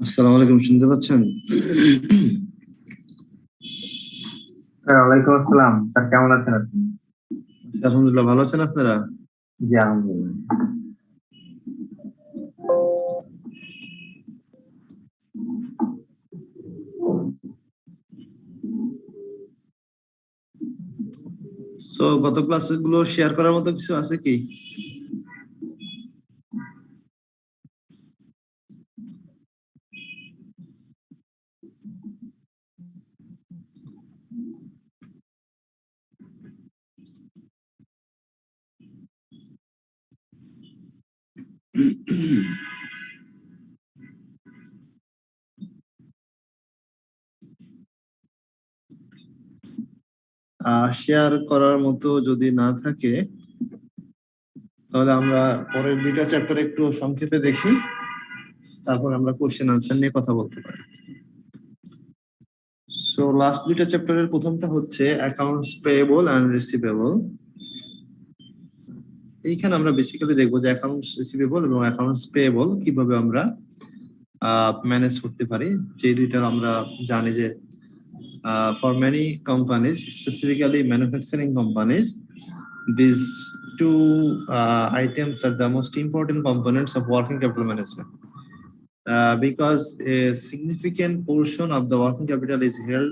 আসসালামু আলাইকুম, শুনতে পাচ্ছেন? ওয়ালাইকুম আসসালাম স্যার, কেমন আছেন আপনি? আলহামদুলিল্লাহ, ভালো আছেন আপনারা? জি, আলহামদুলিল্লাহ। সো গত ক্লাসে গুলো শেয়ার করার মতো কিছু আছে কি? শেয়ার করার মতো যদি না থাকে তাহলে আমরা পরের দুইটা চ্যাপ্টার একটু সংক্ষেপে দেখি, তারপর আমরা কোশ্চেন আনসার নিয়ে কথা বলতে পারি। সো লাস্ট দুইটা চ্যাপ্টারের প্রথমটা হচ্ছে অ্যাকাউন্টস পেয়েবল এন্ড রিসিভেবল। এইখানে আমরা বেসিক্যালি দেখবো যে অ্যাকাউন্টস রিসিভেবল এবং অ্যাকাউন্টস পেয়েবল কিভাবে আমরা ম্যানেজ করতে পারি। যে দুইটা আমরা জানি যে for many companies, specifically manufacturing companies, these two items are the most important components of working capital management, because a significant portion of the working capital is held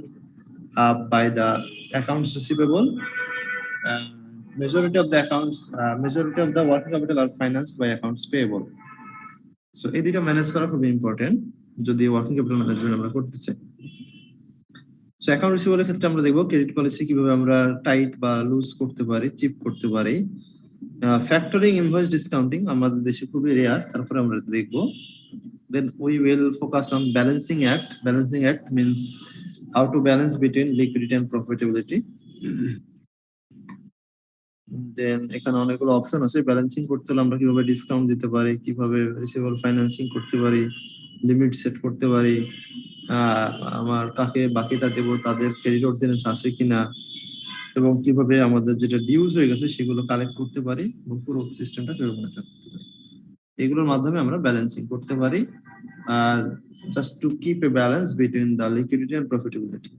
up by the accounts receivable. Majority of the working capital are financed by accounts payable. So এই দুইটা manage করা খুব important যদি working capital management আমরা করতে চাই। So account রিসিভেবলের ক্ষেত্রে আমরা দেখব ক্রেডিট পলিসি কিভাবে আমরা টাইট বা লুজ করতে পারি, চিপ করতে পারি। ফ্যাক্টরিং, ইনভয়েস ডিসকাউন্টিং আমাদের দেশে খুবই রেয়ার, তারপরে আমরা দেখব। Then we will focus on balancing act. Balancing act means how to balance between liquidity and profitability. Then এখানে অনেকগুলো অপশন আছে। ব্যালেন্সিং করতে হলে আমরা কিভাবে ডিসকাউন্ট দিতে পারি, কিভাবে রিসিভেবল ফাইন্যান্সিং করতে পারি, লিমিট সেট করতে পারি, আমার কাকে বাকিটা দেবো, তাদের ক্রেডিট অর্ডিনেন্স আছে কিনা, এবং কিভাবে আমাদের যেটা ডিউজ হয়ে গেছে সেগুলো কালেক্ট করতে পারি এবং পুরো সিস্টেমটা মনিটর করতে পারি। এগুলোর মাধ্যমে আমরা ব্যালেন্সিং করতে পারি, just to keep a balance between the liquidity and profitability.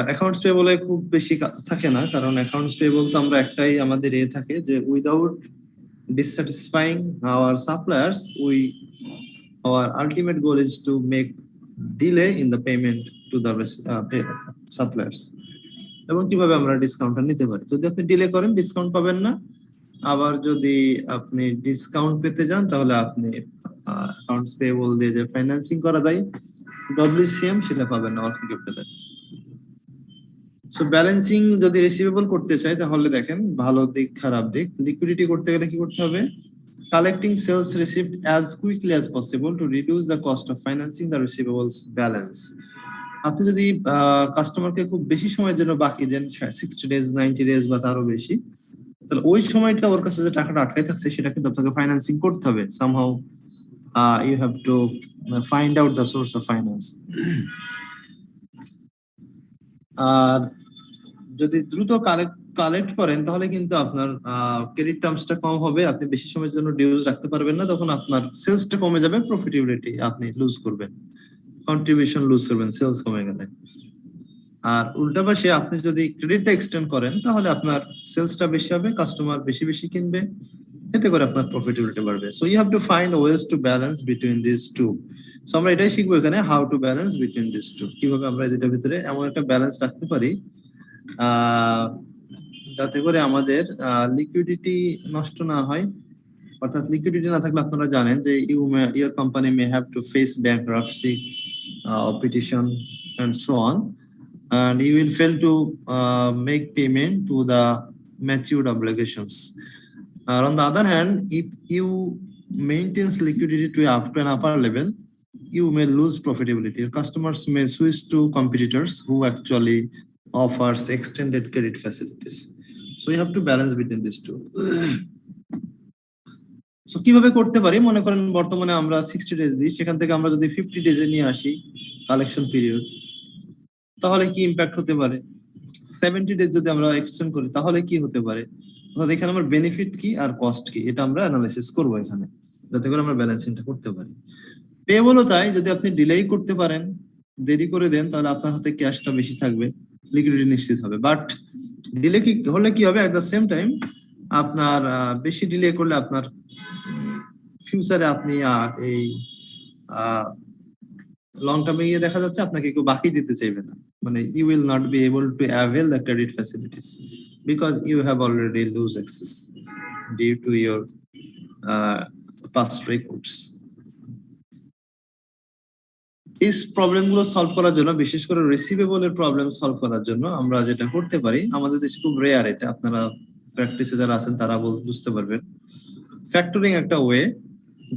Accounts পেয়েবলে খুব বেশি কাজ থাকে না, কারণ অ্যাকাউন্টস পেয়েবল তো আমরা একটাই আমাদের থাকে যে without dissatisfying our suppliers, our ultimate goal is to make delay in the payment to the suppliers. এবং কিভাবে আমরা ডিসকাউন্টটা নিতে পারি। যদি আপনি ডিলে করেন ডিসকাউন্ট পাবেন না, আবার যদি আপনি ডিসকাউন্ট পেতে যান তাহলে আপনি অ্যাকাউন্টস পেয়েবল দিয়ে যে ফাইন্যান্সিং করা যায় ডব্লিউসিএম সেটা পাবেন না ওয়ার্কিং ক্যাপিটালে। সো ব্যালেন্সিং যদি রিসিভেবল করতে চাই তাহলে দেখেন ভালো দিক খারাপ দিক। লিকুইডিটি করতে গেলে কি করতে হবে? Collecting sales received as quickly as possible to reduce the cost of financing the receivables balance. আপনি যদি কাস্টমারকে খুব বেশি সময়ের জন্য বাকি দেন, 60 ডেজ, 90 ডেজ বা তারও বেশি, তাহলে ওই সময়টা ওর কাছে যে টাকাটা আটকায় থাকছে সেটা কিন্তু আপনাকে ফাইন্যান্সিং করতে হবে। Somehow you have to find out the source of finance. আর যদি দ্রুত কালেক্ট করেন তাহলে কিন্তু আপনার ক্রেডিট টার্মসটা কম হবে, আপনি বেশি সময়ের জন্য ডিউজ রাখতে পারবেন না, তখন আপনার সেলসটা কমে যাবে, প্রফিটেবিলিটি আপনি লুজ করবেন, কন্ট্রিবিউশন লুজ করবেন সেলস কমে গেলে। আর উল্টা পাশে আপনি যদি ক্রেডিটটা এক্সটেন্ড করেন তাহলে আপনার সেলসটা বেশি হবে, কাস্টমার বেশি বেশি কিনবে, এতে করে আপনার প্রফিটেবিলিটি বাড়বে। So you have to find ways to balance between this two. So আমরা এটাই শিখবো এখানে, how to balance between this two, কিভাবে আমরা এটার ভিতরে এমন একটা ব্যালেন্স রাখতে পারি যাতে করে আমাদের লিকুইডিটি নষ্ট না হয়। অর্থাৎ লিকুইডিটি না থাকলে আপনারা জানেন যে your company may have to face bankruptcy, petition and so on, and you will fail to make payment to the matured obligations. On the other hand, if you maintains liquidity to an upper level, you may lose profitability. Your customers may switch to competitors who actually offers extended credit facilities. So you have to balance between these two. So কিভাবে করতে পারি? মনে করেন বর্তমানে আমরা 60 days দিই, সেখান থেকে আমরা যদি 50 ডেজে নিয়ে আসি কালেকশন পিরিয়ড, তাহলে কি ইমপ্যাক্ট হতে পারে? 70 ডেজ যদি আমরা এক্সটেন্ড করি তাহলে কি হতে পারে? অর্থাৎ এখানে আমার বেনিফিট কি আর কস্ট কি এটা আমরা অ্যানালাইসিস করব এখানে, যাতে করে আমরা ব্যালেন্সিংটা করতে পারি। পেয়েবলও তাই, যদি আপনি ডিলেই করতে পারেন, দেরি করে দেন, তাহলে আপনার হাতে ক্যাশটা বেশি থাকবে, লিকুইডিটি নিশ্চিত হবে। বাট ডিলে হলে কি হবে, এট দ্য সেম টাইম আপনার বেশি ডিলে করলে আপনার ফিউচারে আপনি এই লং টার্মে গিয়ে দেখা যাচ্ছে আপনাকে কেউ বাকি দিতে চাইবে না, মানে you will not be able to avail the credit facilities because you have already lose access due to your past records. এই প্রবলেম গুলো সলভ করার জন্য, বিশেষ করে রিসিভেবলের প্রবলেম সলভ করার জন্য আমরা যেটা করতে পারি, আমাদের দেশে খুব রেয়ার এটা, আপনারা প্র্যাকটিসে যারা আছেন তারা বুঝতে পারবেন। ফ্যাক্টরিং একটা way,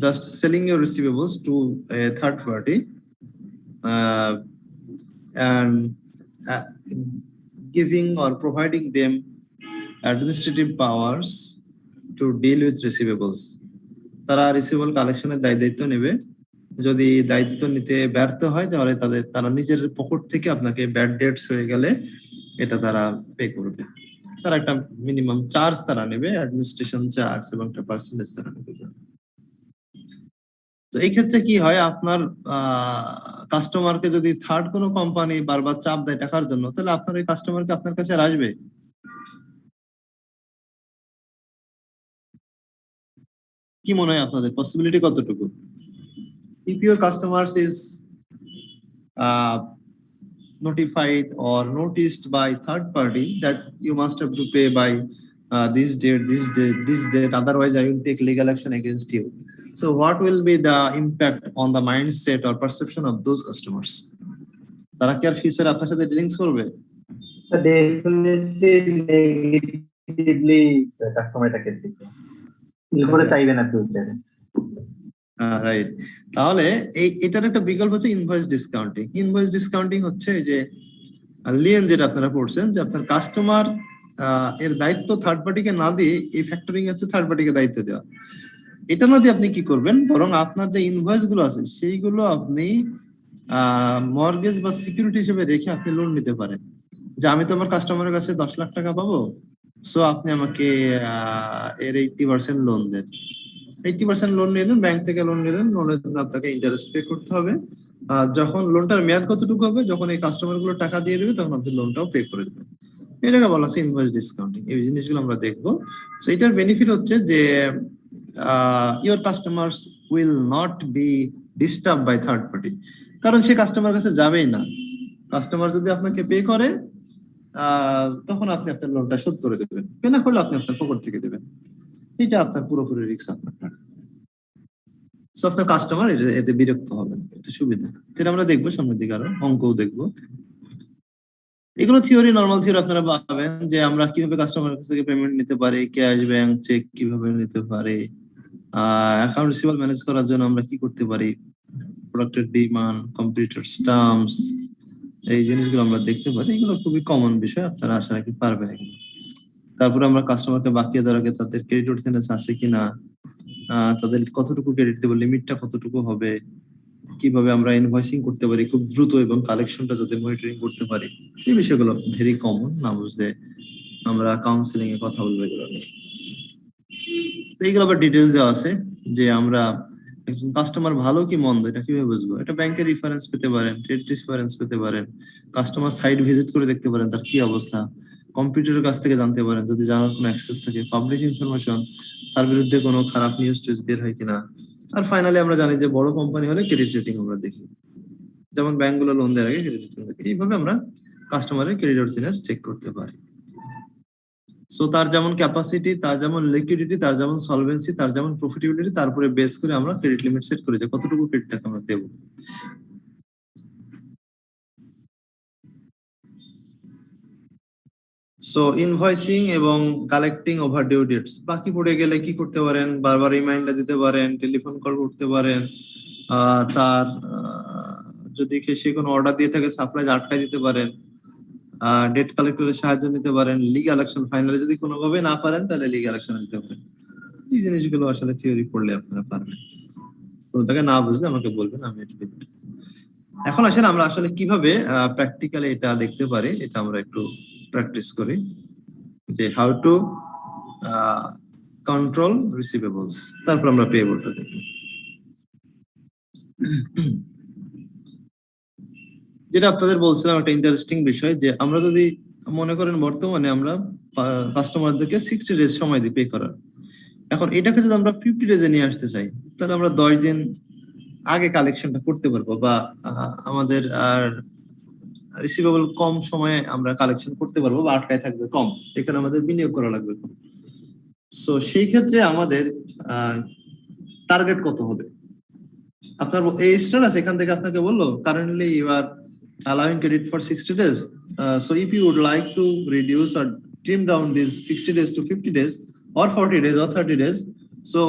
just selling your receivables to a third party and giving or providing them administrative powers to deal with receivables. তারা রিসিভেবল কালেকশনের দায়িত্ব নেবে, যদি দায়িত্ব নিতে ব্যর্থ হয় তাহলে তারা নিজের পকেট থেকে আপনাকে ব্যাড ডেটস হয়ে গেলে এটা তারা পে করবে। তারা একটা মিনিমাম চার্জ তারা নেবে, অ্যাডমিনিস্ট্রেশন চার্জ এবং একটা পার্সেন্টেজ তারা নেবে। তো এই ক্ষেত্রে কি হয়, আপনার কাস্টমারকে যদি থার্ড কোনো কোম্পানি বারবার চাপ দেয় টাকার জন্য, তাহলে আপনার ওই কাস্টমারকে আপনার কাছে আর আসবে? কি মনে হয় আপনাদের পসিবিলিটি কতটুকু? If your customers is notified or noticed by third party that you must have to pay by this date, otherwise I will take legal action against you. So what will be the impact on the mindset or perception of those customers? তারা কি আর ফিউচারে আপনার সাথে dealings করবে? Definitely কাস্টমারটাকে দিতে এরপরে চাইবে না ফিউচারে। রাইট, তাহলে এটার একটা বিকল্প হচ্ছে ইনভয়েস ডিসকাউন্টিং। ইনভয়েস ডিসকাউন্টিং হচ্ছে এই যে লিয়েন যেটা আপনারা পড়ছেন, যে আপনার কাস্টমার এর দায়িত্ব থার্ড পার্টিকে না দিয়ে এই ফ্যাক্টরিং হচ্ছে থার্ড পার্টিকে দায়িত্ব দেওয়া। এটা না দিয়ে আপনি কি করবেন, বরং আপনার যে ইনভয়েস গুলো আছে সেইগুলো আপনি মর্গেজ বা সিকিউরিটি হিসেবে রেখে আপনি লোন নিতে পারেন, যে আমি তো আমার কাস্টমারের কাছে 10 লাখ টাকা পাবো, সো আপনি আমাকে এর 80% লোন দেন। 80% লোন নিলেন, ব্যাংক থেকে লোন নিলেন, লোনের জন্য আপনাকে ইন্টারেস্ট পে করতে হবে। যখন লোনটার মেয়াদ কতটুকু হবে, যখন এই কাস্টমার গুলো টাকা দিয়ে দেবে, তখন আপনি লোনটাও পে করে দেবেন। এটাকে বলা হচ্ছে ইনভয়েস ডিসকাউন্টিং। এই জিনিসগুলো আমরা দেখবো। সো এটার বেনিফিট হচ্ছে যে your customers will not be disturb by third party, কারণ সে কাস্টমার কাছে যাবেই না। কাস্টমার যদি আপনাকে পে করে তখন আপনি আপনার লোনটা শোধ করে দেবেন, পে না করলে আপনি আপনার পকেট থেকে দেবেন। এটা আপনার পুরোপুরি রিস্ক আপনার। সো আপনার কাস্টমার এতে বিরক্ত হবেন, এটা সুবিধা। এটা আমরা দেখবো সামনের দিকে, আরো অঙ্কও দেখবো। এগুলো থিওরি, নরমাল থিওরি আপনারা পাবেন, যে আমরা কিভাবে কাস্টমার কাছ থেকে পেমেন্ট নিতে পারি, ক্যাশ, ব্যাংক, চেক কিভাবে নিতে পারি, অ্যাকাউন্ট রিসিভেবল ম্যানেজ করার জন্য আমরা কি করতে পারি, প্রোডাক্টের ডিমান্ড, কম্পিউটার টার্মস, এই জিনিসগুলো আমরা দেখতে পারি। এগুলো খুবই কমন বিষয়, আপনারা আশা রাখি পারবেন এগুলো। তারপরে আমরা কাস্টমারকে বাকি দেওয়ার আগে তাদের ক্রেডিট ওয়ার্থিনেস আছে কিনা, তাদের কতটুকু ক্রেডিট দেবো, লিমিটটা কতটুকু হবে, কিভাবে আমরা ইনভয়েসিং করতে পারি খুব দ্রুত এবং কালেকশনটা যাতে মনিটরিং করতে পারি, এই বিষয়গুলো ভেরি কমন। না বুঝলে আমরা কাউন্সিলিং এ কথা বলবো এগুলো নিয়ে। এইগুলো আবার ডিটেলস দেওয়া আছে, যে আমরা একজন কাস্টমার ভালো কি মন্দ এটা কিভাবে বুঝবো। এটা ব্যাংকের রেফারেন্স পেতে পারেন, ট্রেড রেফারেন্স পেতে পারেন, কাস্টমার সাইট ভিজিট করে দেখতে পারেন তার কি অবস্থা, কম্পিউটারের কাছ থেকে জানতে পারেন যদি জানার কোনো অ্যাক্সেস থাকে, পাবলিক ইনফরমেশন, তার বিরুদ্ধে কোনো খারাপ নিউজ টিউজ বের হয় কিনা। আর ফাইনালি আমরা জানি যে বড় কোম্পানি হলে ক্রেডিট রেটিং আমরা দেখি, যেমন ব্যাংকগুলো লোন দেওয়ার আগে ক্রেডিট রেটিং দেখি। এইভাবে আমরা কাস্টমারের ক্রেডিট ওয়ার্থিনেস চেক করতে পারি। সো তার যেমন ক্যাপাসিটি, তার যেমন লিকুইডিটি, তার যেমন সলভেন্সি, তার যেমন প্রফিটেবিলিটি, তারপরে বেস করে আমরা ক্রেডিট লিমিট সেট করি যে কতটুকু ক্রেডিট তাকে আমরা দেব। সো ইনভয়েসিং এবং কালেক্টিং ওভারডিউ ডেটস, বাকি পড়ে গেলে কি করতে পারেন, বারবার রিমাইন্ডার দিতে পারেন, টেলিফোন কল করতে পারেন, তার যদি সে কোনো অর্ডার দিয়ে থাকে সাপ্লাইজ আটকায় দিতে পারেন, ডেট কালেক্টরের সাহায্য নিতে পারেন, লিগ্যাল অ্যাকশন, ফাইনালি যদি কোনোভাবে না পারেন তাহলে লিগ্যাল অ্যাকশন নিতে পারেন। এই জিনিসগুলো আসলে থিওরি পড়লে আপনারা পারবেন, কোনটাকে না বুঝলে আমাকে বলবেন, আমি এটা দেখব। এখন আসেন আমরা আসলে কিভাবে প্র্যাকটিক্যালি এটা দেখতে পারি, এটা আমরা একটু প্র্যাকটিস করি, যে হাউ টু কন্ট্রোল রিসিভেবলস, তারপর আমরা পেয়েবলটা দেখব। যেটা আপনাদের বলছিলাম একটা ইন্টারেস্টিং বিষয়, যে আমরা যদি মনে করেন বর্তমানে আমরা কাস্টমারদেরকে 60 ডেজ সময় দিই পে করার। এখন এটাকে যদি আমরা 50 ডেজে নিয়ে আসতে চাই, তাহলে আমরা 10 দিন আগে কালেকশনটা করতে পারবো, বা আমাদের আর রিসিভেবল কম সময়ে আমরা কালেকশন করতে পারবো, বা আটকায় থাকবে কম, এখানে আমাদের বিনিয়োগ করা লাগবে কম। সো সেই ক্ষেত্রে আমাদের টার্গেট কত হবে? আপনার এই স্ট্যাটাস এখান থেকে আপনাকে বললো currently you are allowing credit for 60 days. So if you would like to reduce or trim down these 60 days to 50 days or 40 days or 30 days, so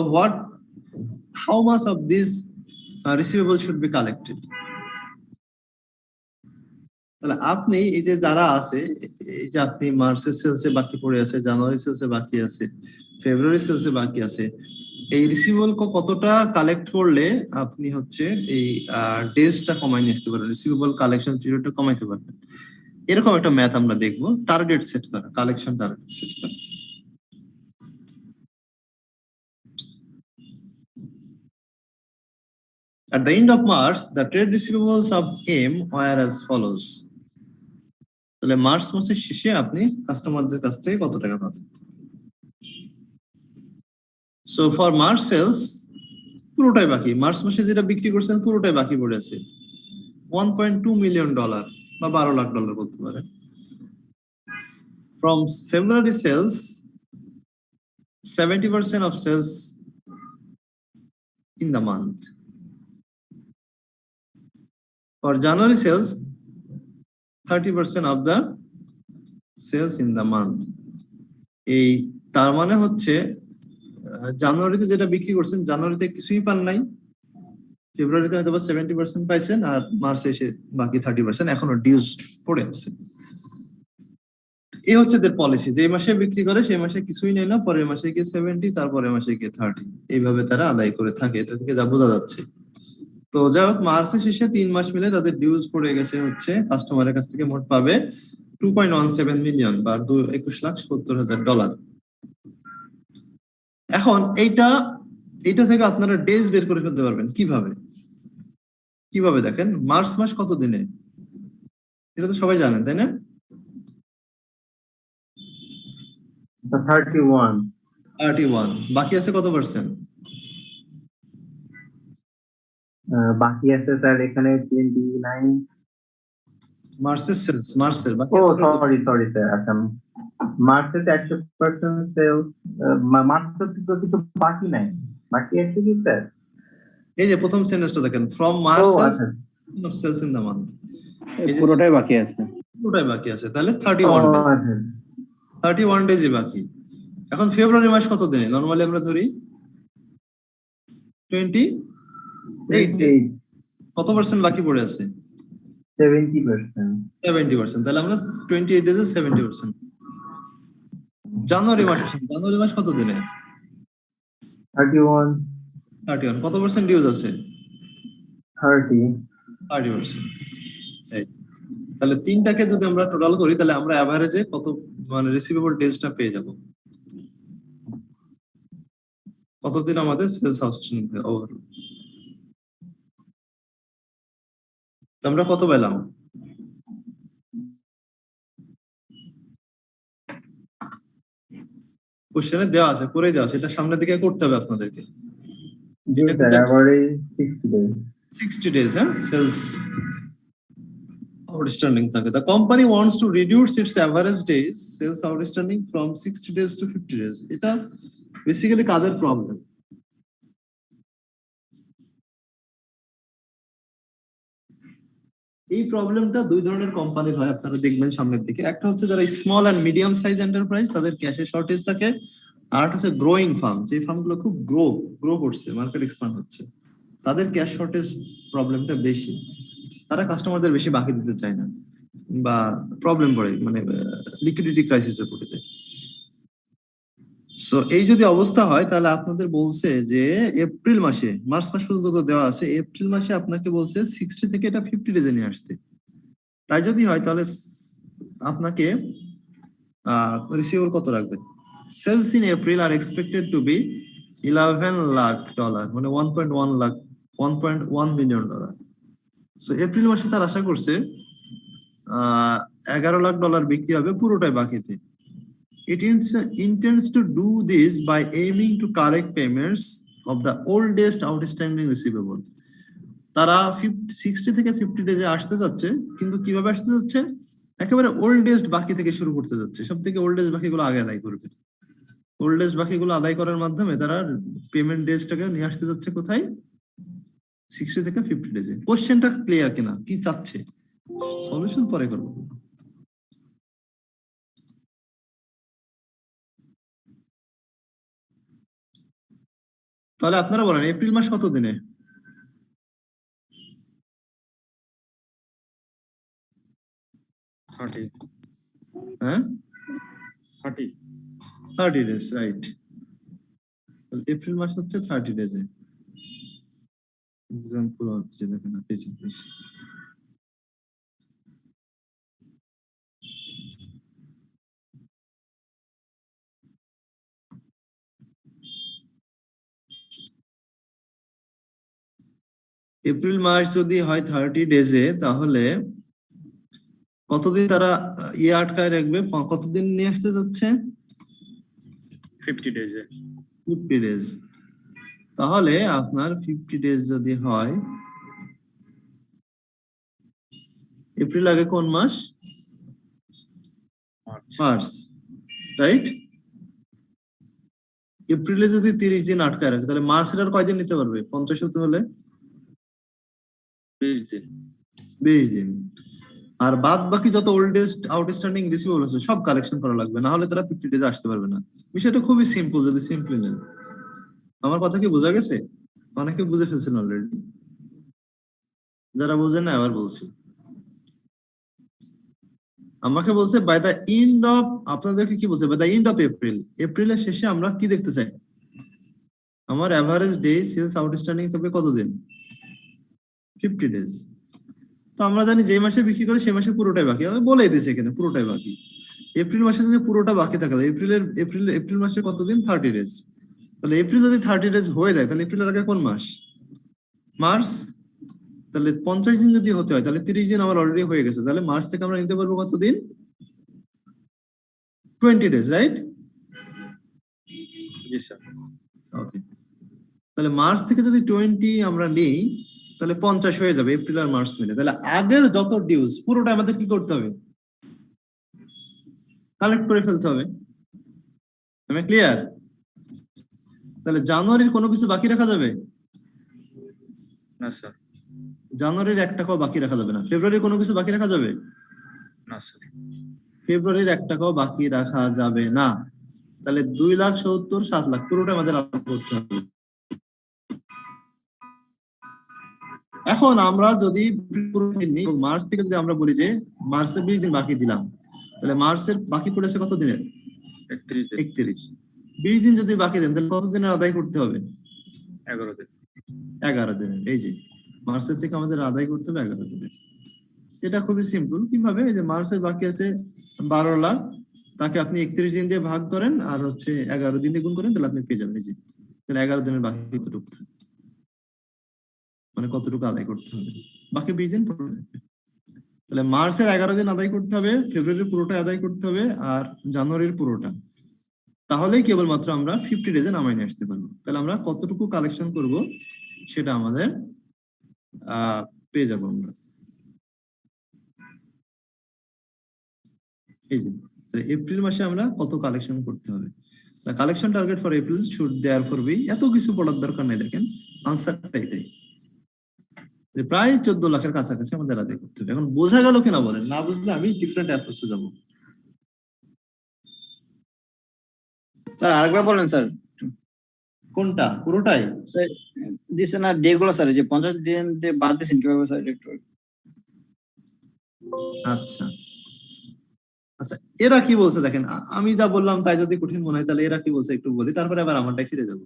how much of this receivable should be collected? তাহলে আপনি এই যে যারা আছে, এই যে আপনি মার্চের সেলসে বাকি পড়ে আছে, জানুয়ারি সেলসে বাকি আছে, ফেব্রুয়ারি সেলসে বাকি আছে, এই রিসিভেবল কতটা কালেক্ট করলে আপনি হচ্ছে এই ডেজটা কমাই নিয়ে আসতে পারবেন, রিসিভেবল কালেকশন পিরিয়ডটা কমাইতে পারবেন। এরকম একটা ম্যাথ আমরা দেখবো, টার্গেট সেট করা, কালেকশন টার্গেট সেট করা। At the end of March, the trade receivables of M were as follows. তাহলে মার্চ মাসের শেষে আপনি কাস্টমারদের কাছ থেকে কত টাকা পাবেন? সো ফর মার্চ সেলস পুরোটাই বাকি, মার্চ মাসে যেটা বিক্রি করছেন পুরোটাই বাকি পড়ে আছে, $1.2 million বা $12 লাখ বলতে পারেন। From February sales, 70% of sales in the month. For January sales, 30% of the sales in the month. এই তার মানে হচ্ছে জানুয়ারিতে যেটা বিক্রি করছেন, জানুয়ারিতে কিছুই পান নাই, ফেব্রুয়ারিতে হয়তো 70% পাইছেন, আর মার্চে এসে বাকি 30% এখনো ডিউজ পড়ে আছে। এই হচ্ছে এদের পলিসি, যে মাসে বিক্রি করে সেই মাসে কিছুই নেয় না, পরের মাসে গিয়ে 70, তারপরের মাসে গিয়ে 30, এইভাবে তারা আদায় করে থাকে। এটা থেকে যা বোঝা যাচ্ছে। তো যাই হোক, মার্চের শেষে 3 মাস মিলে তাদের ডিউজ পড়ে গেছে হচ্ছে কাস্টমারের কাছ থেকে মোট পাবে $2.17 মিলিয়ন বা $21,70,000। এখন এইটা থেকে আপনারা ডেজ বের করে ফেলতে পারবেন কিভাবে দেখেন, মার্চ মাস কত দিনে, এটা তো সবাই জানেন তাই না? 31, বাকি আছে কত পার্সেন্ট? বাকি আছে স্যার এখানে 29। মার্চের সেলস, মার্চের বাকি ও আছে কত? সরি স্যার, আচ্ছা মার্চের 100% সেলস, মার্চের তো কিছু বাকি নাই, বাকি আছে কি স্যার? এই যে প্রথম সেন্টেন্সটা দেখেন, ফ্রম ও মার্চ আচ্ছা, of sales in the month, পুরোটাই বাকি আছে। পুরোটাই বাকি আছে, তাহলে 31 ডেজই বাকি। এখন ফেব্রুয়ারি মাস কত দিনে? নরমালি আমরা ধরি 28 ডেজ। কত পার্সেন্ট বাকি পড়ে আছে? 70%। তাহলে আমরা 28 ডেজে 70%। জানুয়ারি মাস কত দিনে? 31। কত পার্সেন্ট ডিউজ আছে? 30%। তাহলে তিনটাকে যদি আমরা টোটাল করি, তাহলে আমরা এভারেজে কত মানে রিসিভেবল ডেজটা পেয়ে যাব, কতদিন আমাদের সেলস আউটস্ট্যান্ডিং ওভার। আমরা কত পেলাম? কোশ্চেনে দেওয়া আছে, করেই দেওয়া আছে, এটা সামনের দিকে করতে হবে আপনাদেরকে। 60 days, sales outstanding থাকে। The company wants to reduce its average days sales outstanding from 60 days to 50 days. এটা বেসিক্যালি কাদের প্রবলেম? এই প্রবলেমটা দুই ধরনের কোম্পানির হয়, আপনারা দেখবেন সামনের দিকে। একটা হচ্ছে যারা small and medium size enterprise, তাদের ক্যাশের শর্টেজ থাকে। আর একটা হচ্ছে গ্রোয়িং ফার্ম, যে ফার্মগুলো খুব গ্রো করছে, মার্কেট এক্সপ্যান্ড হচ্ছে, তাদের ক্যাশ শর্টেজ প্রবলেমটা বেশি। তারা কাস্টমারদের বেশি বাকি দিতে চায় না, বা প্রবলেম পড়ে, মানে লিকুইডিটি ক্রাইসিসে পড়ে যায়। সো এই যদি অবস্থা হয়, তাহলে আপনাদের বলছে যে এপ্রিল মাসে, মার্চ মাস পর্যন্ত দেওয়া আছে, এপ্রিল মাসে আপনাকে বলছে 60 থেকে এটা 50 ডেজে নিয়ে আসতে। তাই যদি হয়, তাহলে আপনাকে রিসিভেবল কত রাখবেন? Sales in April are expected to be $11 lakh, মানে $1.1 লাখ $1.1 মিলিয়ন। সো এপ্রিল মাসে তার আশা করছে $11 লাখ বিক্রি হবে পুরোটাই বাকিতে। It intends to do this by aiming to collect payments of the oldest outstanding receivable. তারা 60 থেকে 50 ডেজে আসতে যাচ্ছে, কিন্তু কিভাবে আসতে যাচ্ছে? একেবারে ওল্ডেস্ট বাকি থেকে শুরু করতে যাচ্ছে, সব থেকে ওল্ডেস্ট বাকিগুলো আগে আদায় করবে। ওল্ডেস্ট বাকিগুলো আদায় করার মাধ্যমে তারা পেমেন্ট ডেজটাকে নিয়ে আসতে যাচ্ছে কোথায়? 60 থেকে 50 ডেজে। কোশ্চেনটা ক্লিয়ার কিনা, কি চাচ্ছে? সলিউশন পরে করব। তাহলে আপনারা বলেন এপ্রিল মাস কত দিনে? হ্যাঁ 30 ডেজ, রাইট। এপ্রিল মাস হচ্ছে 30 ডেজে। এক্সাম্পল হচ্ছে দেখেন এপ্রিল মাস যদি হয় 30 ডেজে, তাহলে কতদিন তারা আটকায় রাখবে? কতদিন নিয়ে আসতে যাচ্ছে? 50 ডেজে। 50 ডেজ। তাহলে আপনার 50 ডেজ যদি হয়, এপ্রিল আগে কোন মাস? March, right? এপ্রিলে যদি 30 দিন আটকায় রাখে, তাহলে মার্চের আর কয়দিন নিতে পারবে? 50 হতে হলে 20 দিন। 20 দিন। আর বাদ বাকি যত ওল্ডেস্ট আউটস্ট্যান্ডিং রিসিভেবল আছে সব কালেকশন করা লাগবে, না হলে তারা 50 ডেজে আসতে পারবে না। বিষয়টা খুবই সিম্পল যদি সিম্পলি নেন। আমার কথা কি বোঝা গেছে? অনেকে বুঝে ফেলছেন অলরেডি, যারা বোঝেন না আবার বলছি। আমাকে বলছে বাই দ্য এন্ড অফ, আপনাদেরকে কি বলছে? By the end of April, এপ্রিলের শেষে আমরা কি দেখতে চাই? আমার এভারেজ ডে সেলস আউটস্ট্যান্ডিং তবে কতদিন? 50 ডেজ। তো আমরা জানি যে মাসে বিক্রি করে সে মাসে পুরোটাই বাকি, আমি বলেই দিয়েছি এখানে পুরোটাই বাকি। এপ্রিল মাসে যদি পুরোটা বাকি থাকে, এপ্রিল মাসে কতদিন? 30 ডেজ। তাহলে এপ্রিল যদি 30 ডেজ হয়ে যায়, তাহলে এপ্রিলের আগে কোন মাস? মার্চ। তাহলে 50 দিন যদি হতে হয়, তাহলে 30 দিন আমার অলরেডি হয়ে গেছে। তাহলে মার্চ থেকে আমরা নিতে পারবো কতদিন? 20 ডেজ, রাইট? জি স্যার। ওকে, তাহলে মার্চ থেকে যদি 20 আমরা নিই, তাহলে 50 হয়ে যাবে এপ্রিল আর মার্চ মিলে। তাহলে আগের যত ডিউজ পুরোটা আমাদের কি করতে হবে? কালেক্ট করে ফেলতে হবে। আমি ক্লিয়ার? তাহলে জানুয়ারির কোনো কিছু বাকি রাখা যাবে না স্যার। জানুয়ারির 1 টাকাও বাকি রাখা যাবে না। ফেব্রুয়ারির কোনো কিছু বাকি রাখা যাবে না স্যার। ফেব্রুয়ারির 1 টাকাও বাকি রাখা যাবে না। তাহলে 2,70,000 7 লাখ পুরোটা আমাদের আদায় করতে হবে। এখন আমরা যদি মার্চ থেকে যদি আমরা বলি যে মার্চের 20 দিন বাকি দিলাম, তাহলে মার্চের বাকি পড়েছে কত দিনের? 31। 20 দিন যদি বাকি দেন, তাহলে কত দিনের আদায় করতে হবে? 11 দিন। 11 দিনের। এই যে মার্চের থেকে আমাদের আদায় করতে হবে 11 দিনের। এটা খুবই সিম্পল। কিভাবে? এই যে মার্চের বাকি আছে 12 লাখ, তাকে আপনি 31 দিন দিয়ে ভাগ করেন আর হচ্ছে 11 দিন দিয়ে গুণ করেন, তাহলে আপনি পেয়ে যাবেন। এই যে তাহলে 11 দিনের বাকি কতটুকু, মানে কতটুকু আদায় করতে হবে, বাকি 20 দিন পড়ে থাকবে। তাহলে মার্চের 11 দিন আদায় করতে হবে, ফেব্রুয়ারির পুরোটা আদায় করতে হবে, আর জানুয়ারির পুরোটা। তাহলেই কেবলমাত্র আমরা 50 ডেজে নামাই নিয়ে আসতে পারবো। তাহলে আমরা কতটুকু কালেকশন করব সেটা আমাদের পেয়ে যাবো আমরা। এই যে এপ্রিল মাসে আমরা কত কালেকশন করতে হবে। Collection target for April should therefore be, এত কিছু পড়ার দরকার নাই। দেখেন আনসারটা এটাই, প্রায় 14 লাখের কাছাকাছি আমাদের আদায় করতে হবে। এখন বোঝা গেল কিনা বলেন? না বুঝলে আমি ডিফারেন্ট অ্যাপ্রোচে যাব। স্যার আরেকবার বলেন স্যার। কোনটা? পুরোটাই? স্যার দিছেন না ডে গুলো স্যার, যে 50 দিন দিয়ে বাদ দিছেন কিভাবে স্যার একটু? আচ্ছা আচ্ছা, এরা কি বলছে দেখেন, আমি যা বললাম তাই যদি কঠিন মনে হয় তাহলে এরা কি বলছে একটু বলি, তারপরে আবার আমারটাই ফিরে যাব।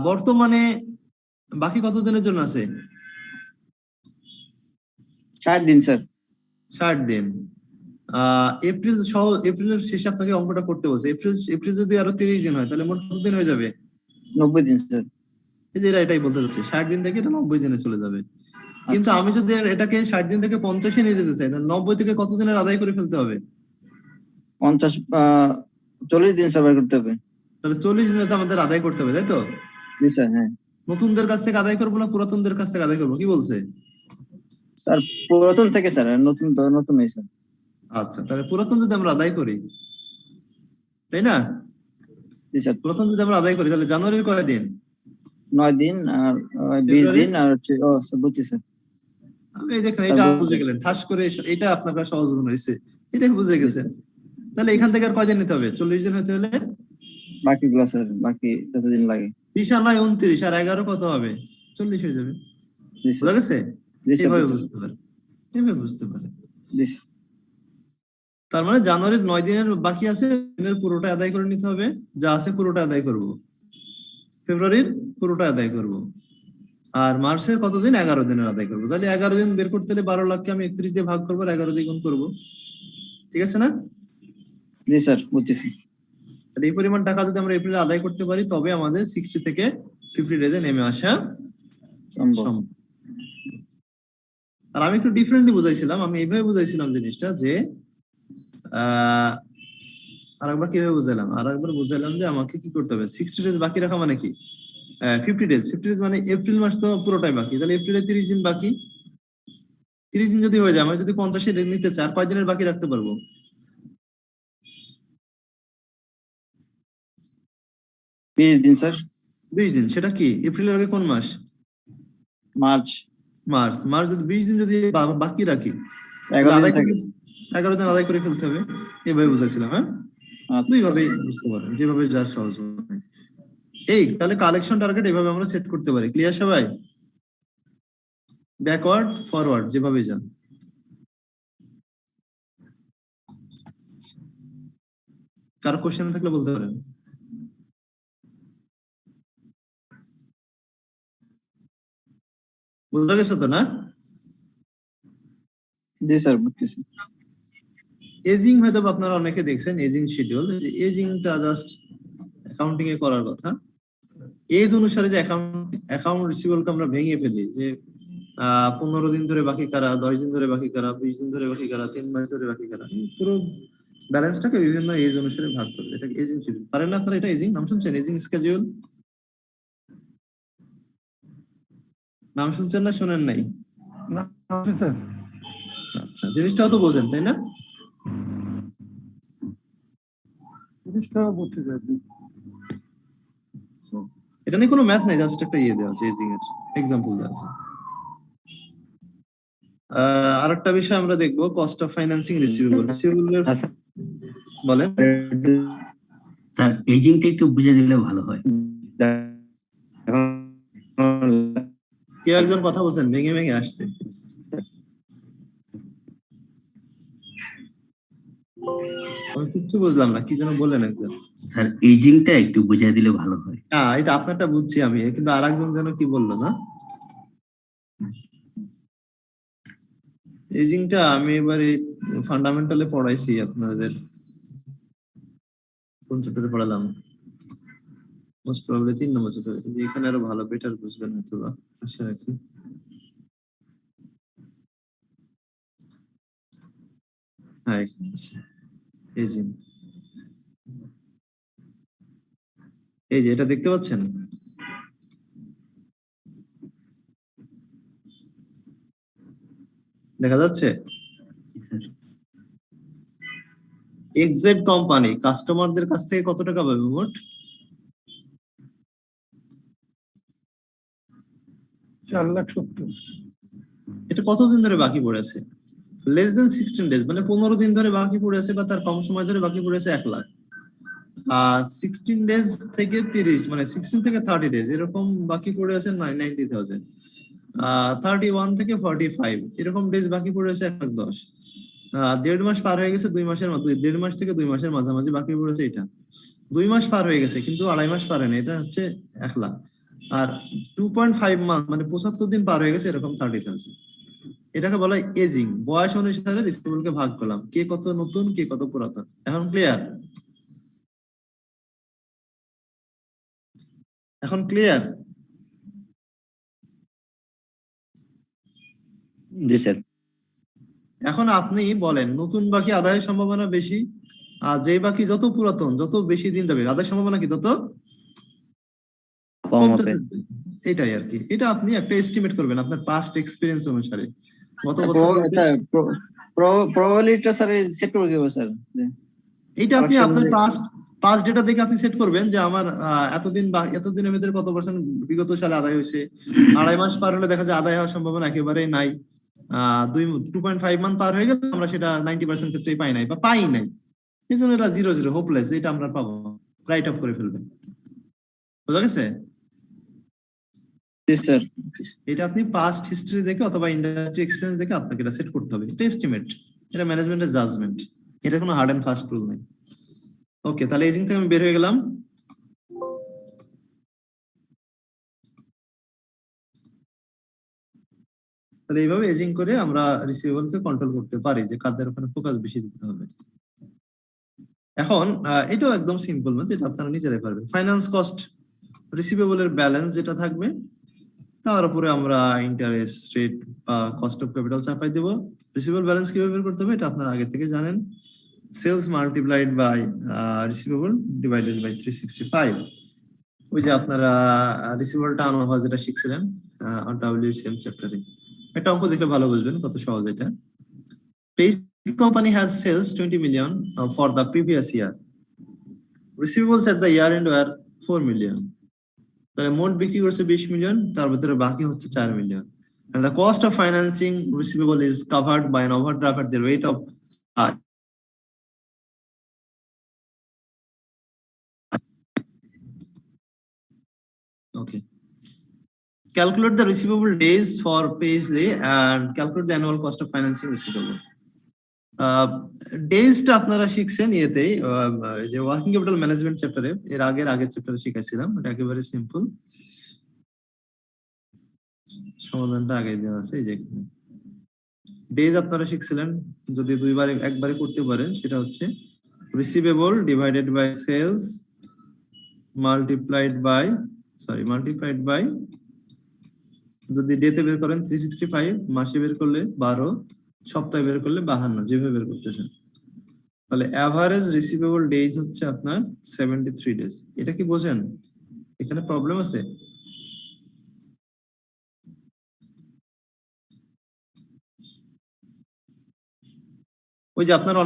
বর্তমানে বাকি কত দিনের জন্য আছে? 60 দিন স্যার। 60 দিন। এপ্রিলের শেষে আপনাকে অঙ্কটা করতে বলছে। এপ্রিল যদি আরো 30 দিন হয়, তাহলে মোট কত দিন হয়ে যাবে? 90 দিন স্যার। এই যে এটাই বলতে চাচ্ছি, 60 দিন থেকে এটা 90 দিনে চলে যাবে। কিন্তু আচ্ছা। আমি যদি এটাকে 60 দিন থেকে 50-এ নিয়ে যেতে চাই, তাহলে 90 থেকে কত দিনের আদায় করে ফেলতে হবে? 50 40 দিন সার্ভাই করতে হবে। তাহলে 40 দিনে তো আমাদের আদায় করতে হবে, তাই তো? জি স্যার, হ্যাঁ নতুনদের কাছ থেকে আদায় করবো না পুরাতনদের কাছ থেকে আদায় করবো, কি বলছে? স্যার, পুরাতন থেকে স্যার, নতুন তো নতুন নেই স্যার। আচ্ছা, তাহলে পুরাতন যদি আমরা আদায় করি, তাই না? জি স্যার, পুরাতন যদি আমরা আদায় করি, তাহলে জানুয়ারির কয় দিন? 9 দিন আর 20 ফেব্রুয়ারি? দিন আর হচ্ছে স্যার বুঝছি স্যার। আমি এই দেখেন, স্যার এটা বুঝছি। বুঝে গেলেন ঠাস করে, এটা আপনার কাছে সহজ মনে হয়েছে, এটাই বুঝে গেছেন। তাহলে এখান থেকে আর কয় দিন নিতে হবে? 40 দিন হতে হলে বাকিগুলো স্যার, বাকি যতদিন লাগে। 20 আর 9 29 আর 11 কত হবে? 40 হয়ে যাবে। জি বুঝা স্যার, গেছে? জি স্যার এইভাবে বুঝছি। বুঝতে পারে, এইভাবে বুঝতে পারে। জি স্যার। তার মানে জানুয়ারির 9 দিনের বাকি আছে, দিনের পুরোটা আদায় করে নিতে হবে, যা আছে পুরোটা আদায় করব। ফেব্রুয়ারির পুরোটা আদায় করব। আর মার্চের কতদিন? 11 দিনের আদায় করবো। তাহলে 11 দিন বের করতে হলে 12 লাখকে আমি 31 দিয়ে ভাগ করবো, আর 11 দিয়ে গুণ করবো। ঠিক আছে না? জি স্যার বুঝছি। তাহলে এই পরিমাণ টাকা যদি আমরা এপ্রিলে আদায় করতে পারি, তবে আমাদের 60 থেকে 50 ডেজে নেমে আসা সম্ভব। সম্ভব। আর আমি একটু ডিফারেন্টলি বুঝাইছিলাম, আমি এইভাবে বুঝাইছিলাম জিনিসটা যে আরেকবার কিভাবে বুঝাইলাম, আরেকবার বুঝাইলাম যে আমাকে কি করতে হবে, 60 ডেজ বাকি রাখা মানে কি, 50 ডেজ মানে এপ্রিল মাস তো পুরোটাই বাকি, তাহলে এপ্রিলে 30 দিন বাকি। 30 দিন যদি হয়ে যায়, আমি যদি 50 নিতে চাই, আর কয় দিনের বাকি রাখতে পারবো? 20 দিন স্যার। 20 দিন। সেটা কি এপ্রিলের আগে কোন মাস? মার্চ। মার্চ যদি 20 দিন যদি বাকি রাখি, 11 দিন আদায় থাকে। 11 দিন আদায় করে ফেলতে হবে। এভাবে বুঝাইছিলাম। হ্যাঁ, আচ্ছা। দুইভাবেই বুঝতে পারেন, যেভাবে যার সহজ মনে হয়। এই তাহলে কালেকশন টার্গেট এভাবে আমরা সেট করতে পারি। ক্লিয়ার সবাই? ব্যাকওয়ার্ড ফরওয়ার্ড যেভাবে যান। কারো কোশ্চেন থাকলে বলতে পারেন। বুঝতে গেছে তো না? জি স্যার বুঝছি। এজিং হয়তো আপনারা অনেকে দেখছেন, এজিং শিডিউল। এজিংটা জাস্ট অ্যাকাউন্টিং এ করার কথা। এজ অনুসারে যে অ্যাকাউন্ট রিসিভেবলকে আমরা ভেঙে ফেলি, যে 15 দিন ধরে বাকি কারা, 10 দিন ধরে বাকি কারা, 20 দিন ধরে বাকি কারা, 3 মাস ধরে বাকি কারা, পুরো ব্যালেন্সটাকে বিভিন্ন এজ অনুসারে ভাগ করে, এটা এজিং শিডিউল। পারেন না আপনারা? এটা এজিং নাম শুনছেন? এজিং স্কেডিউল নাম শুনছেন না শোনেন নাই? না স্যার, আচ্ছা, জিনিসটাও তো বোঝেন, তাই না? জিনিসটা বুঝতে স্যার। এটা নিয়ে কোনো ম্যাথ নাই, জাস্ট একটা ইয়ে দেওয়া আছে, এজিং এর এক্সাম্পল দেওয়া আছে। আরেকটা বিষয় আমরা দেখবো, কস্ট অফ ফাইন্যান্সিং রিসিভেবল। বলেন। স্যার এজিংটা একটু বুঝে দিলে ভালো হয়। কেউ একজন কথা বলছেন, ভেঙে ভেঙে আসছে। আমি কিছু বুঝলাম না, কি যেন বললেন একজন। স্যার এজিংটা একটু বুঝে দিলে ভালো হয়। হ্যাঁ, এটা আপনারটা বুঝছি আমি, কিন্তু আরেকজন যেন কি বললো না। এজিংটা আমি এবারে ফান্ডামেন্টালে পড়াইছি আপনাদের। কোন চ্যাপ্টারে পড়ালাম? মোস্ট প্রবাবলি 3 নম্বর চ্যাপ্টারে, কিন্তু এখানে আরো ভালো বেটার বুঝবেন হয়তো বা, আশা রাখি। হ্যাঁ, এখানে আছে এজিং। এই যে এটা দেখতে পাচ্ছেন, দেখা যাচ্ছে? এক্সজেড কোম্পানি কাস্টমারদের কাছ থেকে কত টাকা পাবে মোট? 4,70,000। এটা কতদিন ধরে বাকি পড়ে আছে? লেস দেন 16 ডেজ, মানে 15 দিন ধরে বাকি পড়ে আছে, বা তার কম সময় ধরে বাকি পড়ে আছে 1 লাখ। 16 ডেজ থেকে 30, মানে 16 থেকে 30 ডেজ এরকম বাকি পড়ে আছে 90,000। 31 থেকে 45 এরকম ডেজ বাকি পড়ে আছে 1,10,000। 1.5 মাস পার হয়ে গেছে, 2 মাসের মধ্যে, 1.5 মাস থেকে 2 মাসের মাঝামাঝি বাকি পড়েছে এটা। 2 মাস পার হয়ে গেছে, কিন্তু 2.5 মাস পার হয়নি, এটা হচ্ছে 1 লাখ। আর 2.5 মান্থ মানে 75 দিন পার হয়ে গেছে, এরকম 30,000। এটাকে বলা হয় এজিং। বয়স অনুসারে রিসিভেবলকে ভাগ করলাম, কে কত নতুন কে কত পুরাতন। এখন ক্লিয়ার? এখন ক্লিয়ার? জি স্যার। এখন আপনি বলেন নতুন বাকি আদায়ের সম্ভাবনা বেশি, আর যে বাকি যত পুরাতন যত বেশি দিন যাবে আদায়ের সম্ভাবনা কি তত কম কমতে হবে। থাকবে। এটাই আর কি, এটা আপনি একটা এস্টিমেট করবেন আপনার পাস্ট এক্সপিরিয়েন্স অনুসারে। গত বছর প্রবাবিলিটিটা স্যার সেট করব কিভাবে স্যার? এইটা আপনি Collection আপনার যে- পাস্ট ডেটা দেখে আপনি সেট করবেন যে আমার এতদিন বা এতদিনের ভিতরে কত পার্সেন্ট বিগত সালে আদায় হয়েছে। 2.5 মাস পার হলে দেখা যায় আদায় হওয়ার সম্ভাবনা একেবারেই নাই। 2.5 মান্থ পার হয়ে গেলে আমরা সেটা 90% ক্ষেত্রেই পাই নাই বা পাই নাই, এই জন্য এটা 0 হোপলেস, এটা আমরা পাবো, রাইট আপ করে ফেলবেন। বুঝা গেছে? জি স্যার। এটা আপনি পাস্ট হিস্ট্রি দেখে অথবা ইন্ডাস্ট্রি এক্সপেরিয়েন্স দেখে আপনাকে এটা সেট করতে হবে। এটা এস্টিমেট, এটা ম্যানেজমেন্টের জাজমেন্ট, এটা কোনো হার্ড এন্ড ফাস্ট রুল নাই। ওকে, তাহলে এজিং থেকে আমি বের হয়ে গেলাম। তাহলে এইভাবে এজিং করে আমরা রিসিভেবলকে কন্ট্রোল করতে পারি যে খাদ্যের ওখানে ফোকাস বেশি দিতে হবে। এখন এটাও একদম সিম্পল, মানে যেটা আপনারা নিজেরাই পারবেন। ফাইন্যান্স কস্ট, রিসিভেবলের ব্যালেন্স যেটা থাকবে তার উপরে আমরা ইন্টারেস্ট রেট বা কস্ট অফ ক্যাপিটাল চাপাই দেব। রিসিভেবল ব্যালেন্স কিভাবে বের করতে হবে এটা আপনারা আগে থেকে জানেন। Sales multiplied by receivable divided by 365। ওই যে আপনারা রিসিভেবল টার্নওভার যেটা শিখছিলেন WCM চ্যাপ্টারে, একটা অঙ্ক দেখলে ভালো বুঝবেন কত সহজ এটা। Page company has sales 20 million for the previous year. Receivables at the year end were 4 million. তাহলে মোট বিক্রি করছে 20 মিলিয়ন, তার ভিতরে বাকি হচ্ছে 4 million. And the cost of financing receivable is covered by an overdraft at the rate of okay. Calculate the receivable days for Paisley and calculate the annual cost of financing receivable. ডেজটা আপনারা শিখছেন ইয়েতেই, যে working capital management চ্যাপ্টারে, এর আগের চ্যাপ্টারে শিখাইছিলাম। এটা একেবারে simple, সমাধানটা আগে দেওয়া আছে এই যে এখানে। ডেজ আপনারা শিখছিলেন, যদি একবারে করতে পারেন সেটা হচ্ছে receivable divided by sales multiplied by, যদি ডেতে বের করেন 365, মাসে বের করলে 12, সপ্তাহে বের করলে 52, যেভাবে বের করতেছেন। তাহলে অ্যাভারেজ রিসিভেবল ডেজ হচ্ছে আপনার 73 ডেজ। এটা কি বোঝেন? এখানে প্রবলেম আছে? ওই যে আপনারা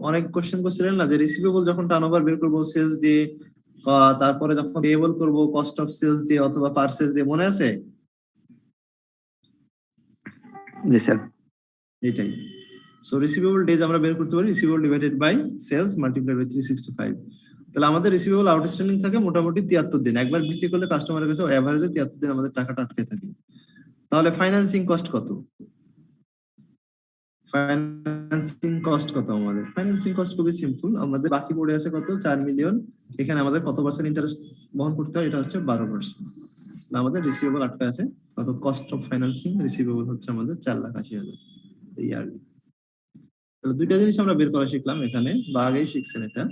অনেক কোশ্চেন করছিলেন না যে রিসিভেবল যখন টার্নওভার বের করবো সেলস দিয়ে, তারপরে যখন পেয়েবল করব কস্ট অফ সেলস দিয়ে অথবা পারচেজ দিয়ে, মনে আছে? জি স্যার। এটাই। সো রিসিভেবল ডেজ আমরা বের করতে পারি receivable divided by sales multiplied by 365। তাহলে আমাদের রিসিভেবল আউটস্ট্যান্ডিং থাকে মোটামুটি 73 দিন। একবার বিক্রি করলে কাস্টমারের কাছে এভারেজে 73 দিন আমাদের টাকাটা আটকে থাকে। তাহলে ফাইন্যান্সিং কস্ট কত? আমাদের ফাইন্যান্সিং কস্ট খুবই সিম্পল। আমাদের বাকি পড়ে আছে কত? 4 মিলিয়ন। এখানে আমাদের কত পার্সেন্ট ইন্টারেস্ট বহন করতে হয়? এটা হচ্ছে 12%। আমাদের রিসিভেবল আটকে আছে, অর্থাৎ কস্ট অফ ফাইন্যান্সিং রিসিভেবল হচ্ছে আমাদের 4,80,000 ইয়ারলি। তাহলে দুইটা জিনিস আমরা বের করা শিখলাম এখানে, বা আগেই শিখছেন এটা।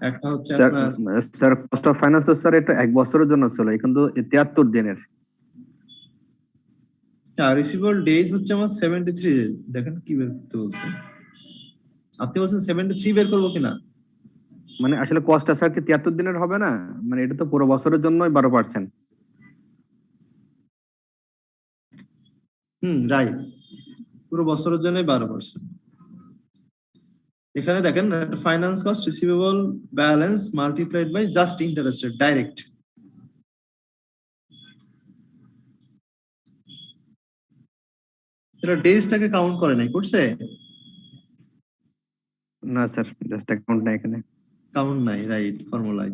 একটা হচ্ছে আপনার স্যার কস্ট অফ ফাইন্যান্স তো স্যার এটা 1 বছরের জন্য ছিল, কিন্তু 73 দিনের। রিসিভেবল ডেজ হচ্ছে আমার 73 ডেজ। দেখেন কি বের করতে বলছেন আপনি, বলছেন 73 বের করবো কিনা? মানে আসলে কস্টটা স্যার কি 73 দিনের হবে না? মানে এটা তো পুরো বছরের জন্যই 12%। রাইট, পুরো বছরের জন্য 12%। এখানে দেখেন finance cost receivable balance multiplied by just interest rate direct. এটা ডেজটাকে কাউন্ট করে নাই, করছে? না স্যার, জাস্ট অ্যাকাউন্ট না এখানে। কাউন্ট নাই, রাইট, ফর্মুলায়।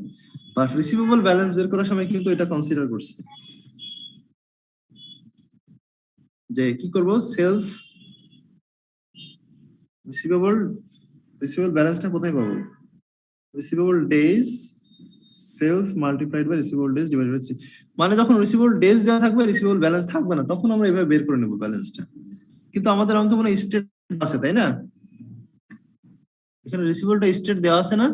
বাট রিসিভেবল ব্যালেন্স বের করার সময় কিন্তু এটা কনসিডার করছে যে কি করব, সেলস রিসিভেবল ব্যালেন্সটা কোথায় পাবো? Receivable days sales multiplied by receivable days divided by 3। মানে যখন রিসিভেবল ডেজ দেওয়া থাকবে রিসিভেবল ব্যালেন্স থাকবে না, তখন আমরা এভাবে বের করে নেব ব্যালেন্সটা। কিন্তু আমাদের অঙ্কে মানে স্টেট আছে, তাই না? এখানে রিসিভেবলটা স্টেট দেওয়া আছে না?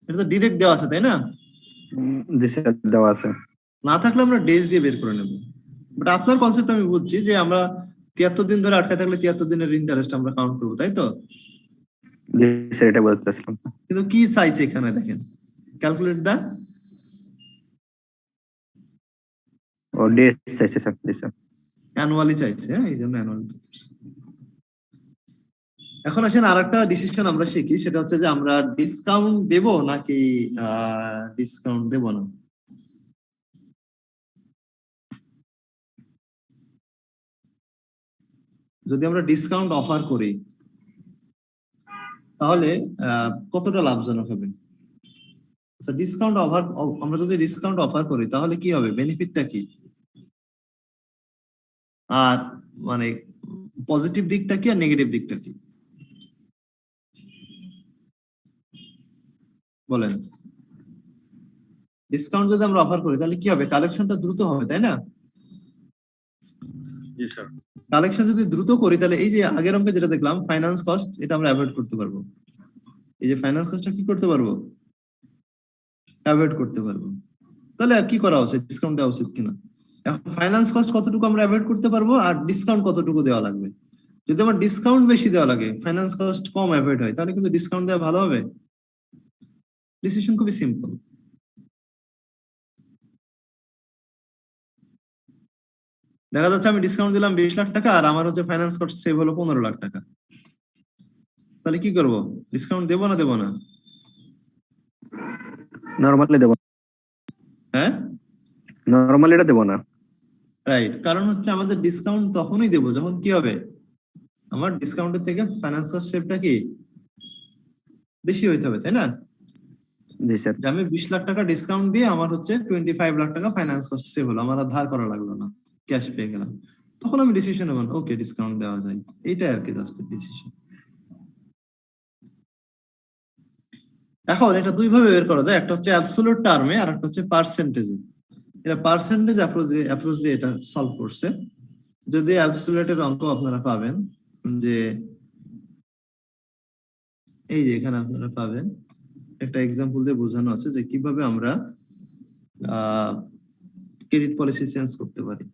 এটা তো ডিরেক্ট দেওয়া আছে, তাই না? জি স্যার, দেওয়া আছে। না থাকলে আমরা ডেজ দিয়ে বের করে নেব। বাট আপনার কনসেপ্ট আমি বুঝছি যে আমরা 73 দিন ধরে আটকে থাকলে 73 দিনের ইন্টারেস্ট আমরা কাউন্ট করবো, তাই তো? জি স্যার, এটা বলতে চাচ্ছিলাম। কিন্তু কি চাইছে এখানে দেখেন, ক্যালকুলেট দা ও ডেজ চাইছে স্যার, জি স্যার। অ্যানুয়ালি চাইছে, হ্যাঁ এই জন্য অ্যানুয়ালি। এখন আসেন আরেকটা ডিসিশন আমরা শিখি, সেটা হচ্ছে যে আমরা ডিসকাউন্ট দেব নাকি ডিসকাউন্ট দেব না। যদি আমরা ডিসকাউন্ট অফার করি তাহলে কতটা লাভজনক হবে? আচ্ছা, ডিসকাউন্ট অফার, আমরা যদি ডিসকাউন্ট অফার করি তাহলে কি হবে, বেনিফিটটা কি? আর মানে পজিটিভ দিকটা কি আর নেগেটিভ দিকটা কি বলেন? ডিসকাউন্ট যদি আমরা অফার করি তাহলে কি হবে, কালেকশনটা দ্রুত হবে, তাই না? জি স্যার। কালেকশন যদি দ্রুত করি তাহলে এই যে আগের অঙ্কে যেটা দেখলাম ফাইন্যান্স কস্ট, এটা আমরা অ্যাভয়েড করতে পারবো। এই যে ফাইন্যান্স কস্টটা কি করতে পারবো, অ্যাভয়েড করতে পারবো। তাহলে কি করা উচিত, ডিসকাউন্ট দেওয়া উচিত কিনা? এখন ফাইন্যান্স কস্ট কতটুকু আমরা অ্যাভয়েড করতে পারবো আর ডিসকাউন্ট কতটুকু দেওয়া লাগবে? যদি আমার ডিসকাউন্ট বেশি দেওয়া লাগে, ফাইন্যান্স কস্ট কম অ্যাভয়েড হয়, তাহলে কিন্তু ডিসকাউন্ট দেওয়া ভালো হবে। ডিসিশন খুবই সিম্পল। দেখা যাচ্ছে আমি ডিসকাউন্ট দিলাম 20 লাখ টাকা আর আমার হচ্ছে ফাইন্যান্স কস্ট সেভ হলো 15 লাখ টাকা, তাহলে কি করব, ডিসকাউন্ট দেবো না দেবো না? নরমালি দেব, হ্যাঁ নরমালি এটা দেব না। রাইট, কারণ হচ্ছে আমাদের ডিসকাউন্ট তখনই দেবো যখন কি হবে, আমার ডিসকাউন্টের থেকে ফাইন্যান্স কস্ট সেভটা কি বেশি হইতে হবে, তাই না? জি স্যার। যে আমি 20 লাখ টাকা ডিসকাউন্ট দিয়ে আমার হচ্ছে 25 লাখ টাকা ফাইন্যান্স কস্ট সেভ হলো, আমার আর ধার করা লাগলো না, ক্যাশ পেয়ে গেলাম, তখন আমি ডিসিশন নেব ওকে ডিসকাউন্ট দেওয়া যায়। এইটাই আর কি জাস্ট ডিসিশন। এখন এটা দুই ভাবে বের করা যায়, একটা হচ্ছে অ্যাবসলিউট টার্মে আর একটা হচ্ছে পার্সেন্টেজে। এটা পার্সেন্টেজ অ্যাপ্রোচ দিয়ে এটা সলভ করছে। যদি অ্যাবসলিউটের অঙ্ক আপনারা পাবেন, যে এই যে এখানে আপনারা পাবেন একটা এক্সাম্পল দিয়ে বোঝানো আছে যে কিভাবে আমরা ক্রেডিট পলিসি চেঞ্জ করতে পারি।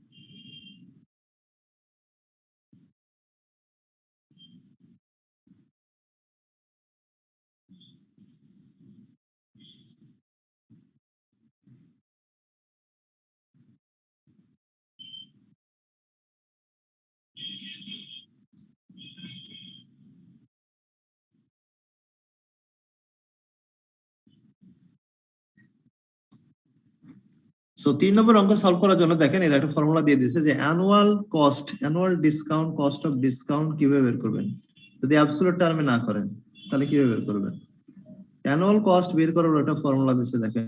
সো 3 নম্বর অঙ্ক সলভ করার জন্য দেখেন এর একটা ফর্মুলা দিয়ে দিয়েছে যে annual discount, cost of discount কিভাবে বের করবেন যদি অ্যাবসলিউট টার্মে না করেন, তাহলে কিভাবে বের করবেন? অ্যানুয়াল কস্ট বের করার একটা ফর্মুলা দিয়েছে দেখেন,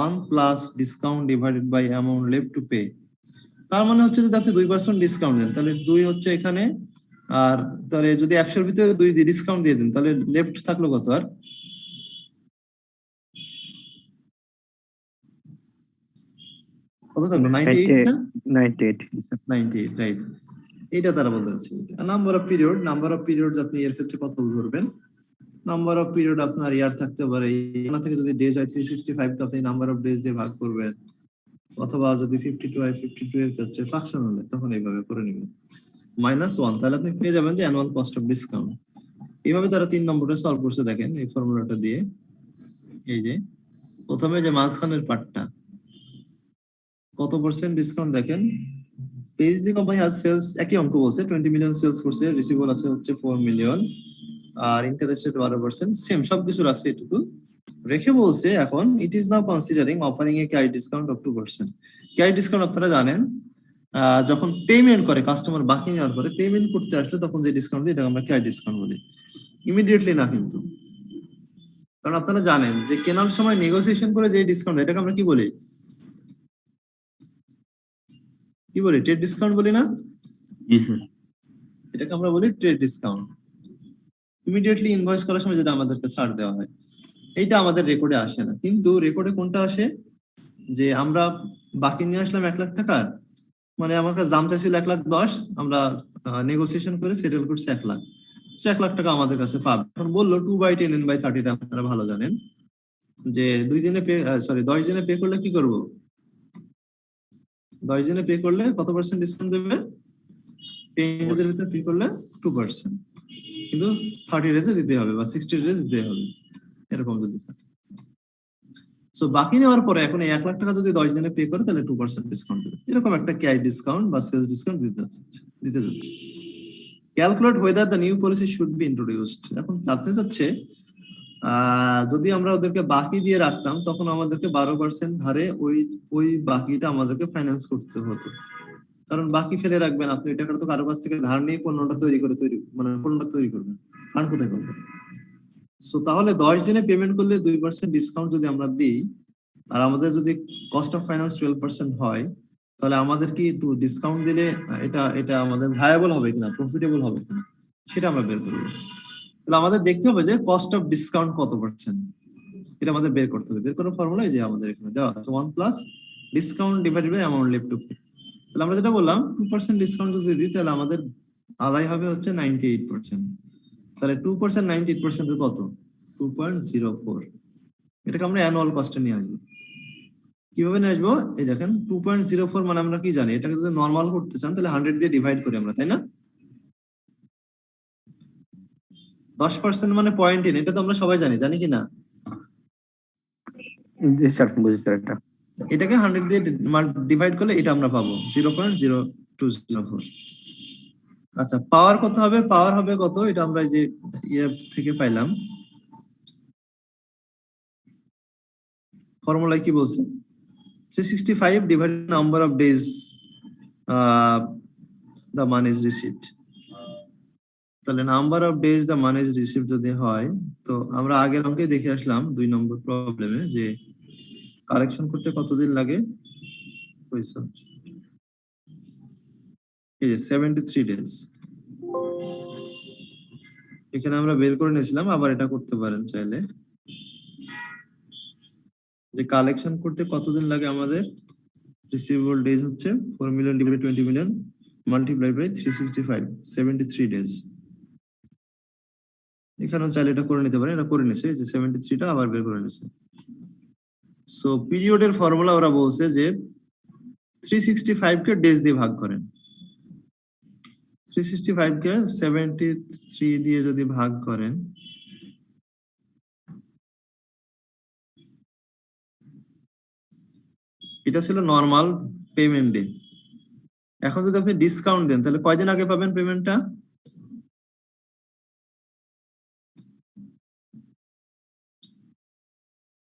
1 plus discount divided by amount left to pay. তার মানে হচ্ছে যদি আপনি 2% ডিসকাউন্ট দেন তাহলে 2 হচ্ছে এখানে, আর তাহলে যদি 100 এর ভিতরে 2 দিয়ে ডিসকাউন্ট দিয়ে দেন তাহলে লেফট থাকলো কত, আর কত থাকলো, 98 না? 98, রাইট। এটা তারা বলতে চাচ্ছে। নাম্বার অফ পিরিয়ড আপনি এর ক্ষেত্রে কত ধরবেন? নাম্বার অফ পিরিয়ড আপনার ইয়ার থাকতে পারে, এখান থেকে যদি ডেজ হয় 365 কে আপনি নাম্বার অফ ডেজ দিয়ে ভাগ করবেন, অথবা যদি 52 হয় 52 এর ক্ষেত্রে ফ্র্যাকশন হলে তখন এইভাবে করে নেবেন -1, তাহলে আপনি পেয়ে যাবেন যে অ্যানুয়াল কস্ট অফ ডিসকাউন্ট। এইভাবে তারা 3 নম্বরে সলভ করছে দেখেন এই ফর্মুলাটা দিয়ে। এই যে প্রথমে যে মাঝখানের পার্টটা কত পার্সেন্ট ডিসকাউন্ট দেখেন, পেজডি কোম্পানি আজ সেলস একই অঙ্ক বলছে 20 মিলিয়ন সেলস করছে, রিসিভেবল আছে হচ্ছে 4 মিলিয়ন, আর ইন্টারেস্ট রেট 12%, সেম সবকিছু রাখছে এটুকু রেখে বলছে এখন it is now considering offering A cash discount of 2%। Cash discount আপনারা জানেন যখন পেমেন্ট করে কাস্টমার বাকি নেওয়ার পরে পেমেন্ট করতে আসলে তখন যে ডিসকাউন্ট দিই এটা আমরা ক্যাশ ডিসকাউন্ট বলি, ইমিডিয়েটলি না কিন্তু। কারণ আপনারা জানেন যে কেনার সময় নেগোসিয়েশন করে যে ডিসকাউন্ট এটাকে আমরা কি বলি, ট্রেড ডিসকাউন্ট বলি না? জি স্যার। এটাকে আমরা বলি ট্রেড ডিসকাউন্ট। ইমিডিয়েটলি ইনভয়েস করার সময় যেটা আমাদেরকে ছাড় দেওয়া হয়, এইটা আমাদের রেকর্ডে আসে না। কিন্তু রেকর্ডে কোনটা আসে, যে আমরা বাকি নিয়ে আসলাম 1 লাখ টাকার, মানে আমার কাছে দাম চাইছিল 1,10,000, আমরা নেগোসিয়েশন করে সেটেল করছি 1 লাখ, 1 লাখ টাকা আমাদের কাছে পাবে। এখন বললো 2/10 n/30, আপনারা ভালো জানেন যে 10 দিনে পে করলে কি করব, 10 দিনে পে করলে কত পার্সেন্ট ডিসকাউন্ট দেবে? 10 ডেজের ভিতরে পে করলে 2%, কিন্তু 30 ডেজে দিতে হবে বা 60 ডেজ দিতে হবে, এরকম যদি থাকে। সো বাকি নেওয়ার পরে এখন এই 1 লাখ টাকা যদি 10 দিনে পে করে তাহলে 2% ডিসকাউন্ট দেবে, এরকম একটা ক্যাশ ডিসকাউন্ট বা সেলস ডিসকাউন্ট দিতে যাচ্ছে। Calculate whether the new policy should be introduced। এখন জানতে চাচ্ছে যদি আমরা ওদেরকে বাকি দিয়ে রাখতাম তখন আমাদেরকে 12% হারে ওই বাকিটা আমাদেরকে ফাইন্যান্স করতে হতো, কারণ বাকি ফেলে রাখবেন আপনি, ওই টাকাটা তো কারো কাছ থেকে ধার নিয়ে পণ্যটা তৈরি করবেন, ফান্ড কোথায় করবেন? সো তাহলে 10 দিনে পেমেন্ট করলে 2% ডিসকাউন্ট যদি আমরা দিই আর আমাদের যদি কস্ট অফ ফাইন্যান্স 12% হয়, তাহলে আমাদের কি একটু ডিসকাউন্ট দিলে এটা আমাদের ভায়াবল হবে কিনা, প্রফিটেবল হবে কিনা, সেটা আমরা বের করবো। তাহলে আমাদের দেখতে হবে যে কস্ট অফ ডিসকাউন্ট কত পার্সেন্ট, এটা আমাদের বের করতে হবে। বের করার ফর্মুলা যে আমাদের এখানে দেওয়া আছে 1 plus discount divided by amount left to pay. তাহলে আমরা যেটা বললাম 2% ডিসকাউন্ট যদি দিই তাহলে আমাদের আদায় হবে হচ্ছে 98%। তাহলে 2% 98% এর কত? 2.04। এটাকে আমরা অ্যানুয়াল কস্টে নিয়ে আসবো। কিভাবে নিয়ে আসবো? এই দেখেন 2.04 মানে আমরা কি জানি, এটাকে যদি নরমাল করতে চান তাহলে 100 দিয়ে ডিভাইড করি আমরা, তাই না? 10% মানে 0.10, এটা তো আমরা সবাই জানি কি না? জি স্যার, বুঝছি স্যার। এটাকে 100 দিয়ে ডিভাইড করলে এটা আমরা পাবো 0.0204। আচ্ছা, পাওয়ার কত হবে? পাওয়ার হবে কত? এটা আমরা যে ইয়ে থেকে পাইলাম, ফর্মুলায় কি বলছে? 365 divided number of days the money is received। তাহলে number of days the money is received যদি হয়, তো আমরা আগের অঙ্কে দেখে আসলাম 2 নম্বর প্রবলেমে যে কারেকশন করতে কতদিন লাগে। এই যে 73 ডেজ, এখানে আমরা বের করে নিয়েছিলাম, আবার এটা করতে পারেন চাইলে, যে কালেকশন করতে কতদিন লাগে আমাদের। রিসিভেবল ডেজ হচ্ছে 4 million divided 20 million multiplied by 365, 73 days. এখানেও চাইলে এটা করে নিতে পারেন, এটা করে নিছে যে 73টা আবার বের করে নিছে। সো পিরিয়ডের ফর্মুলা ওরা বলছে যে 365 কে ডেজ দিয়ে ভাগ করেন, 365 কে 73 দিয়ে যদি ভাগ করেন, এটা ছিল নরমাল পেমেন্ট ডে। এখন যদি আপনি ডিসকাউন্ট দেন তাহলে কয়দিন আগে পাবেন পেমেন্টটা?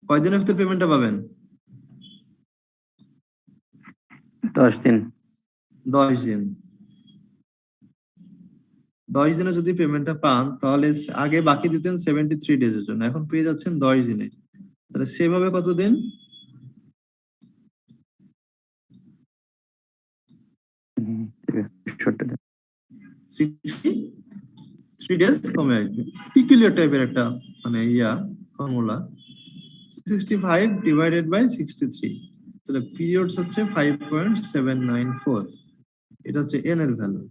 কয়দিনের ভিতরে পেমেন্টটা পাবেন? 10 দিন। 10 দিন। 10 দিনে যদি পেমেন্টটা পান তাহলে আগে বাকি দিতেন 73 ডেজের জন্য, এখন পেয়ে যাচ্ছেন 10 দিনে। তাহলে সেভাবে কতদিন? 63 ডেজ কমে আসবে। পিকুলিয়ার টাইপের একটা মানে ফর্মুলা, 65 ডিভাইডেড বাই 63, তাহলে পিরিয়ডস হচ্ছে 5.794, এটা হচ্ছে এন এর value.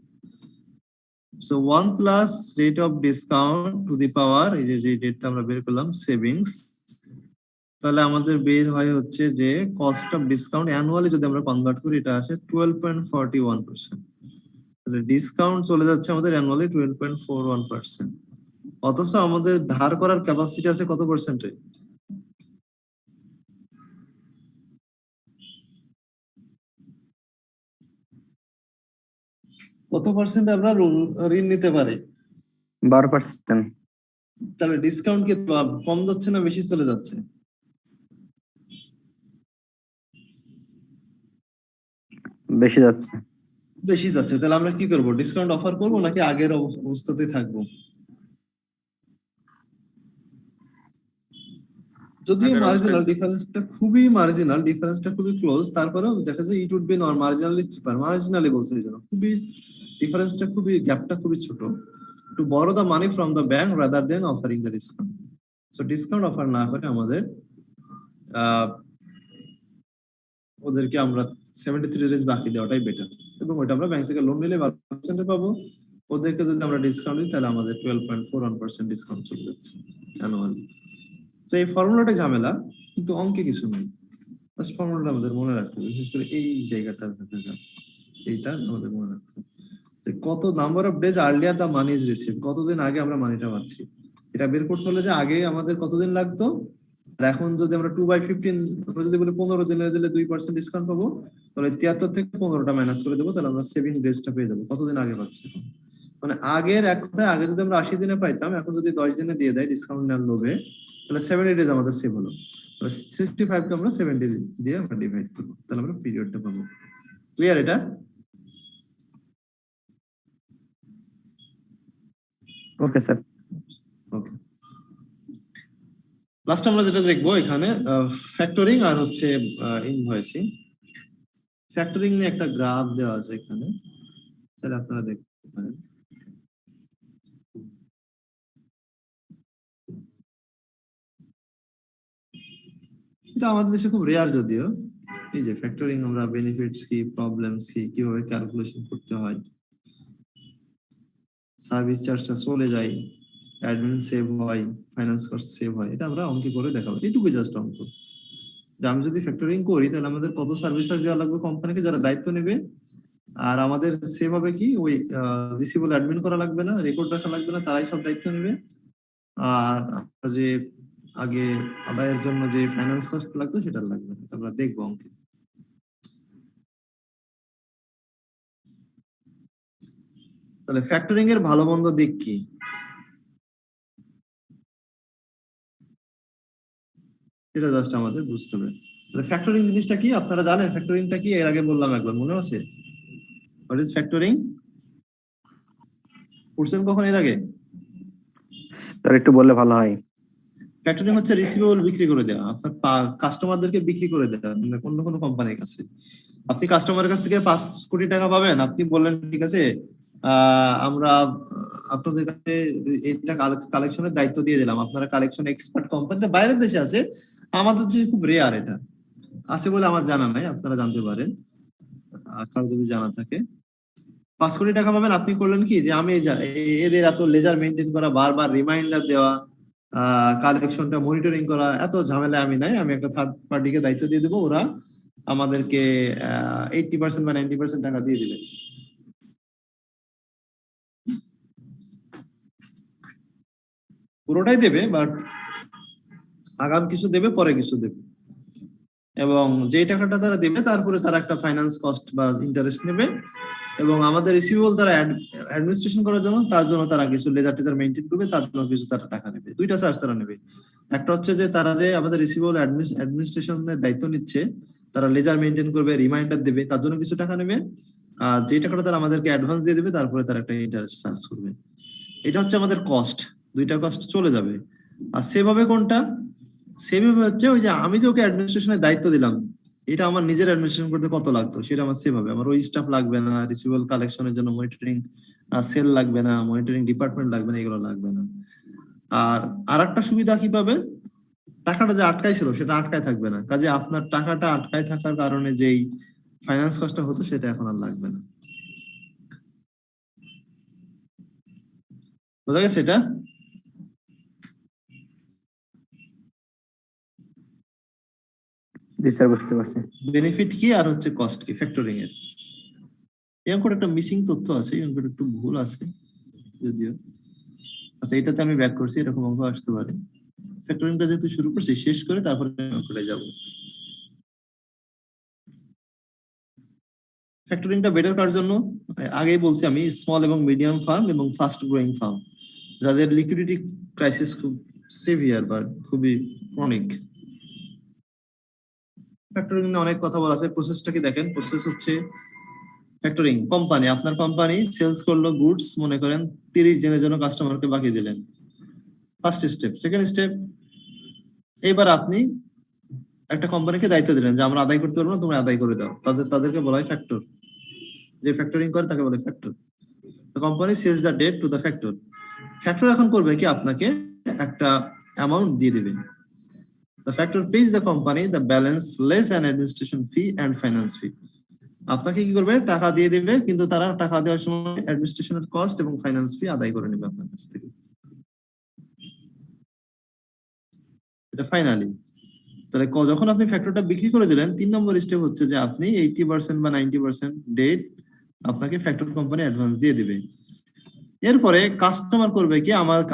So 1 plus rate of discount to the power, এই যে ডেটটা আমরা বের করলাম সেভিংস, তাহলে আমাদের বের হয় হচ্ছে যে কস্ট অফ ডিসকাউন্ট অ্যানুয়ালি যদি আমরা কনভার্ট করি এটা আসে 12.41%। তাহলে ডিসকাউন্ট চলে যাচ্ছে আমাদের অ্যানুয়ালি 12.41%, অথচ আমাদের ধার করার ক্যাপাসিটি আছে কত পার্সেন্টে? কত পার্সেন্ট আমরা ঋণ নিতে পারি? 12%। তাহলে ডিসকাউন্ট কি কম যাচ্ছে না বেশি চলে যাচ্ছে? বেশি যাচ্ছে। বেশি যাচ্ছে। তাহলে আমরা কি করব? ডিসকাউন্ট অফার করব নাকি আগের অবস্থাতেই থাকবো? যদিও মার্জিনাল ডিফারেন্সটা খুবই ক্লোজ, তারপরেও দেখা যায় it would be not marginally cheaper, marginally বলছে এই জন্য খুবই ডিফারেন্সটা গ্যাপটা খুবই ছোট, to borrow the money from the bank rather than offering the discount. So discount offer না করে আমাদের ওদেরকে আমরা 73 ডেজ বাকি দেওয়াটাই বেটার, এবং ওইটা আমরা ব্যাংক থেকে লোন নিলে 12% পাবো। ওদেরকে যদি আমরা ডিসকাউন্ট দিই তাহলে আমাদের 12.41% ডিসকাউন্ট চলে যাচ্ছে অ্যানুয়ালি। তো এই ফর্মুলাটা ঝামেলা, কিন্তু অঙ্কে কিছু নেই। জাস্ট ফর্মুলাটা আমাদের মনে রাখতে হবে, বিশেষ করে এই জায়গাটা এইটা আমাদের মনে রাখতে হবে যে কত number of days earlier the money is receive, কতদিন আগে আমরা মানিটা পাচ্ছি। এটা বের করতে হলে যে আগে আমাদের কতদিন লাগতো, আর এখন যদি আমরা 2/15 আমরা যদি বলি 15 দিনে দিলে 2% ডিসকাউন্ট পাবো, তাহলে 73 থেকে 15টা মাইনাস করে দেবো, তাহলে আমরা সেভিং ডেজটা পেয়ে যাবো। কতদিন আগে পাচ্ছি এখন, মানে আগের এক কথায় আগে যদি আমরা 80 দিনে পাইতাম, এখন যদি 10 দিনে দিয়ে দেয় ডিসকাউন্ট নেওয়ার লোভে, তাহলে 70 ডেজ আমাদের সেভ হলো। 65 কে আমরা 70 দিয়ে আমরা ডিভাইড করবো, তাহলে আমরা পিরিয়ডটা পাবো। ক্লিয়ার এটা? Okay sir. ওকে, লাস্ট আমরা যেটা দেখবো এখানে ফ্যাক্টরিং আর হচ্ছে ইনভয়েসিং। ফ্যাক্টরিং নিয়ে একটা গ্রাফ দেওয়া আছে এখানে, স্যার আপনারা দেখতে পারেন। এটা আমাদের দেশে খুব রেয়ার যদিও। এই যে ফ্যাক্টরিং আমরা বেনিফিটস কি, প্রবলেমস কি, কিভাবে ক্যালকুলেশন করতে হয়, সার্ভিস চার্জটা চলে যায়, অ্যাডমিন সেভ হয়, ফাইন্যান্স কস্ট সেভ হয়, এটা আমরা অঙ্কে করে দেখাবো। এইটুকুই জাস্ট অঙ্ক, যে আমি যদি ফ্যাক্টরিং করি তাহলে আমাদের কত সার্ভিস চার্জ দেওয়া লাগবে কোম্পানিকে যারা দায়িত্ব নেবে, আর আমাদের সেভ হবে কি, ওই রিসিভেবল অ্যাডমিন করা লাগবে না, রেকর্ড রাখা লাগবে না, তারাই সব দায়িত্ব নেবে। আর আমরা যে আগে আদায়ের জন্য যে ফাইন্যান্স কস্ট লাগতো সেটা লাগবে না, আমরা দেখবো অঙ্কে। তাহলে ফ্যাক্টরিং এর ভালো মন্দ দিক কি, এটা জাস্ট আমাদের বুঝতে হবে। তাহলে ফ্যাক্টরিং জিনিসটা কি আপনারা জানেন? ফ্যাক্টরিংটা কি এর আগে বললাম একবার, মনে আছে? What is factoring? পড়ছেন কখন এর আগে? স্যার একটু বললে ভালো হয়। ফ্যাক্টরিং হচ্ছে রিসিভেবল বিক্রি করে দেওয়া, আপনার কাস্টমারদেরকে বিক্রি করে দেওয়া, মানে অন্য কোনো কোম্পানির কাছে। আপনি কাস্টমারের কাছ থেকে 5 কোটি টাকা পাবেন, আপনি বললেন ঠিক আছে আমরা আপনাদের কাছে এটা কালেকশনের দায়িত্ব দিয়ে দিলাম, আপনারা কালেকশন এক্সপার্ট, কোম্পানিটা বাইরের দেশে আছে, আমাদের দেশে খুব রেয়ার এটা আছে বলে আমার জানা নাই, আপনারা জানতে পারেন কারো যদি জানা থাকে। 5 কোটি টাকা পাবেন, আপনি করলেন কি যে আমি এদের এত লেজার মেনটেন করা, বারবার রিমাইন্ডার দেওয়া, কালেকশনটা মনিটরিং করা, এত ঝামেলা আমি নাই, আমি একটা থার্ড পার্টিকে দায়িত্ব দিয়ে দেবো, ওরা আমাদেরকে 80% বা 90% টাকা দিয়ে দিবে। পুরোটাই দেবে, বাট আগাম কিছু দেবে, পরে কিছু দেবে, এবং যে টাকাটা তারা দেবে তারপরে তারা একটা ফাইন্যান্স কস্ট বা ইন্টারেস্ট নেবে, এবং আমাদের রিসিভেবল তারা অ্যাডমিনিস্ট্রেশন করার জন্য, তার জন্য তারা কিছু লেজার টেজার মেইনটেইন করবে, তার জন্য কিছু তারা টাকা নেবে। দুইটা চার্জ তারা নেবে, একটা হচ্ছে যে তারা যে আমাদের রিসিভেবল অ্যাডমিনিস্ট্রেশনের দায়িত্ব নিচ্ছে, তারা লেজার মেইনটেইন করবে, রিমাইন্ডার দেবে, তার জন্য কিছু টাকা নেবে, আর যে টাকাটা তারা আমাদেরকে অ্যাডভান্স দিয়ে দেবে, তারপরে তারা একটা ইন্টারেস্ট চার্জ করবে। এটা হচ্ছে আমাদের কস্ট, দুইটা কস্ট চলে যাবে। আর সেভাবে কোনটা? সেভাবে হচ্ছে ওই যে আমি যে ওকে অ্যাডমিনিস্ট্রেশনের দায়িত্ব দিলাম, এটা আমার নিজের অ্যাডমিনিস্ট্রেশন করতে কত লাগতো সেটা আমার সেভ হবে, আমার ওই স্টাফ লাগবে না, রিসিভেবল কালেকশনের জন্য মনিটরিং সেল লাগবে না, মনিটরিং ডিপার্টমেন্ট লাগবে না, এগুলো লাগবে না। আর আরেকটা সুবিধা কি পাবে, টাকাটা যে আটকায় ছিল সেটা আটকায় থাকবে না, কাজে আপনার টাকাটা আটকায় থাকার কারণে যেই ফাইন্যান্স কস্টটা হতো সেটা এখন আর লাগবে না। বোঝা গেছে এটা? জি স্যার, বুঝতে পারছি। বেনিফিট কি আর হচ্ছে কস্ট কি ফ্যাক্টরিং এর। এই অঙ্কটা একটা মিসিং তথ্য আছে, এই অঙ্কটা একটু ভুল আছে যদিও। আচ্ছা, এটাতে আমি ব্যাক করছি, এরকম অঙ্ক আসতে পারে। ফ্যাক্টরিংটা যেহেতু শুরু করছি, শেষ করে তারপরে অঙ্কটায় যাব। ফ্যাক্টরিংটা বেটার করার জন্য আগেই বলছি আমি, স্মল এবং মিডিয়াম ফার্ম এবং ফাস্ট গ্রোয়িং ফার্ম, যাদের লিকুইডিটি ক্রাইসিস খুব সিভিয়ার বা খুবই ক্রনিক। ফ্যাক্টরিং নিয়ে অনেক কথা বলা আছে, প্রসেসটা কি দেখেন। প্রসেস হচ্ছে ফ্যাক্টরিং, কোম্পানি, আপনার কোম্পানি সেলস করলো গুডস, মনে করেন 30 দিনের জন্য কাস্টমারকে বাকি দিলেন, ফার্স্ট স্টেপ। সেকেন্ড স্টেপ, এবার আপনি একটা কোম্পানিকে দায়িত্ব দিলেন যে আমরা আদায় করতে পারবো না, তুমি আদায় করে দাও, তাদেরকে বলা হয় ফ্যাক্টর। যে ফ্যাক্টরিং করে তাকে বলে factor. The company sells the debt to the factor. Factor এখন করবে কি, আপনাকে একটা অ্যামাউন্ট দিয়ে দিবে। The factor pays the company the balance less an administration fee and finance fee. আপনাকে কি করবে, টাকা দিয়ে দিবে, কিন্তু তারা টাকা দেওয়ার সময় অ্যাডমিনিস্ট্রেশনের কস্ট এবং ফাইন্যান্স ফি আদায় করে নেবে আপনার কাছ থেকে। এটা ফাইনালি। তাহলে যখন আপনি ফ্যাক্টরটা বিক্রি করে দিলেন, 3 নম্বর স্টেপ হচ্ছে যে আপনি 80% বা 90% ডেট আপনাকে ফ্যাক্টর কোম্পানি অ্যাডভান্স দিয়ে দিবে। এরপরে কাস্টমার করবে কি,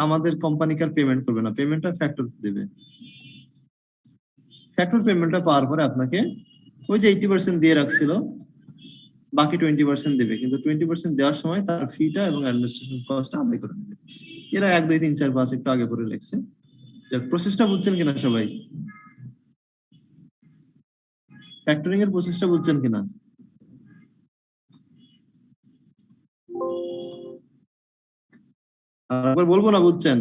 আমাদের কোম্পানিকে আর পেমেন্ট করবে না, পেমেন্টটা ফ্যাক্টর দেবে। ফ্যাক্টর পেমেন্টটা পাওয়ার পরে আপনাকে ওই যে 80% দিয়ে রাখছিল, বাকি 20% দেবে, কিন্তু 20% দেওয়ার সময় তার ফিটা এবং অ্যাডমিনিস্ট্রেশন কস্টটা আদায় করে নেবে। এরা 1 2 3 4 5 একটু আগে পরে লিখছে। প্রসেসটা বুঝছেন কিনা সবাই? ফ্যাক্টরিং এর প্রসেসটা বুঝছেন কিনা? আবার বলবো না, বুঝছেন?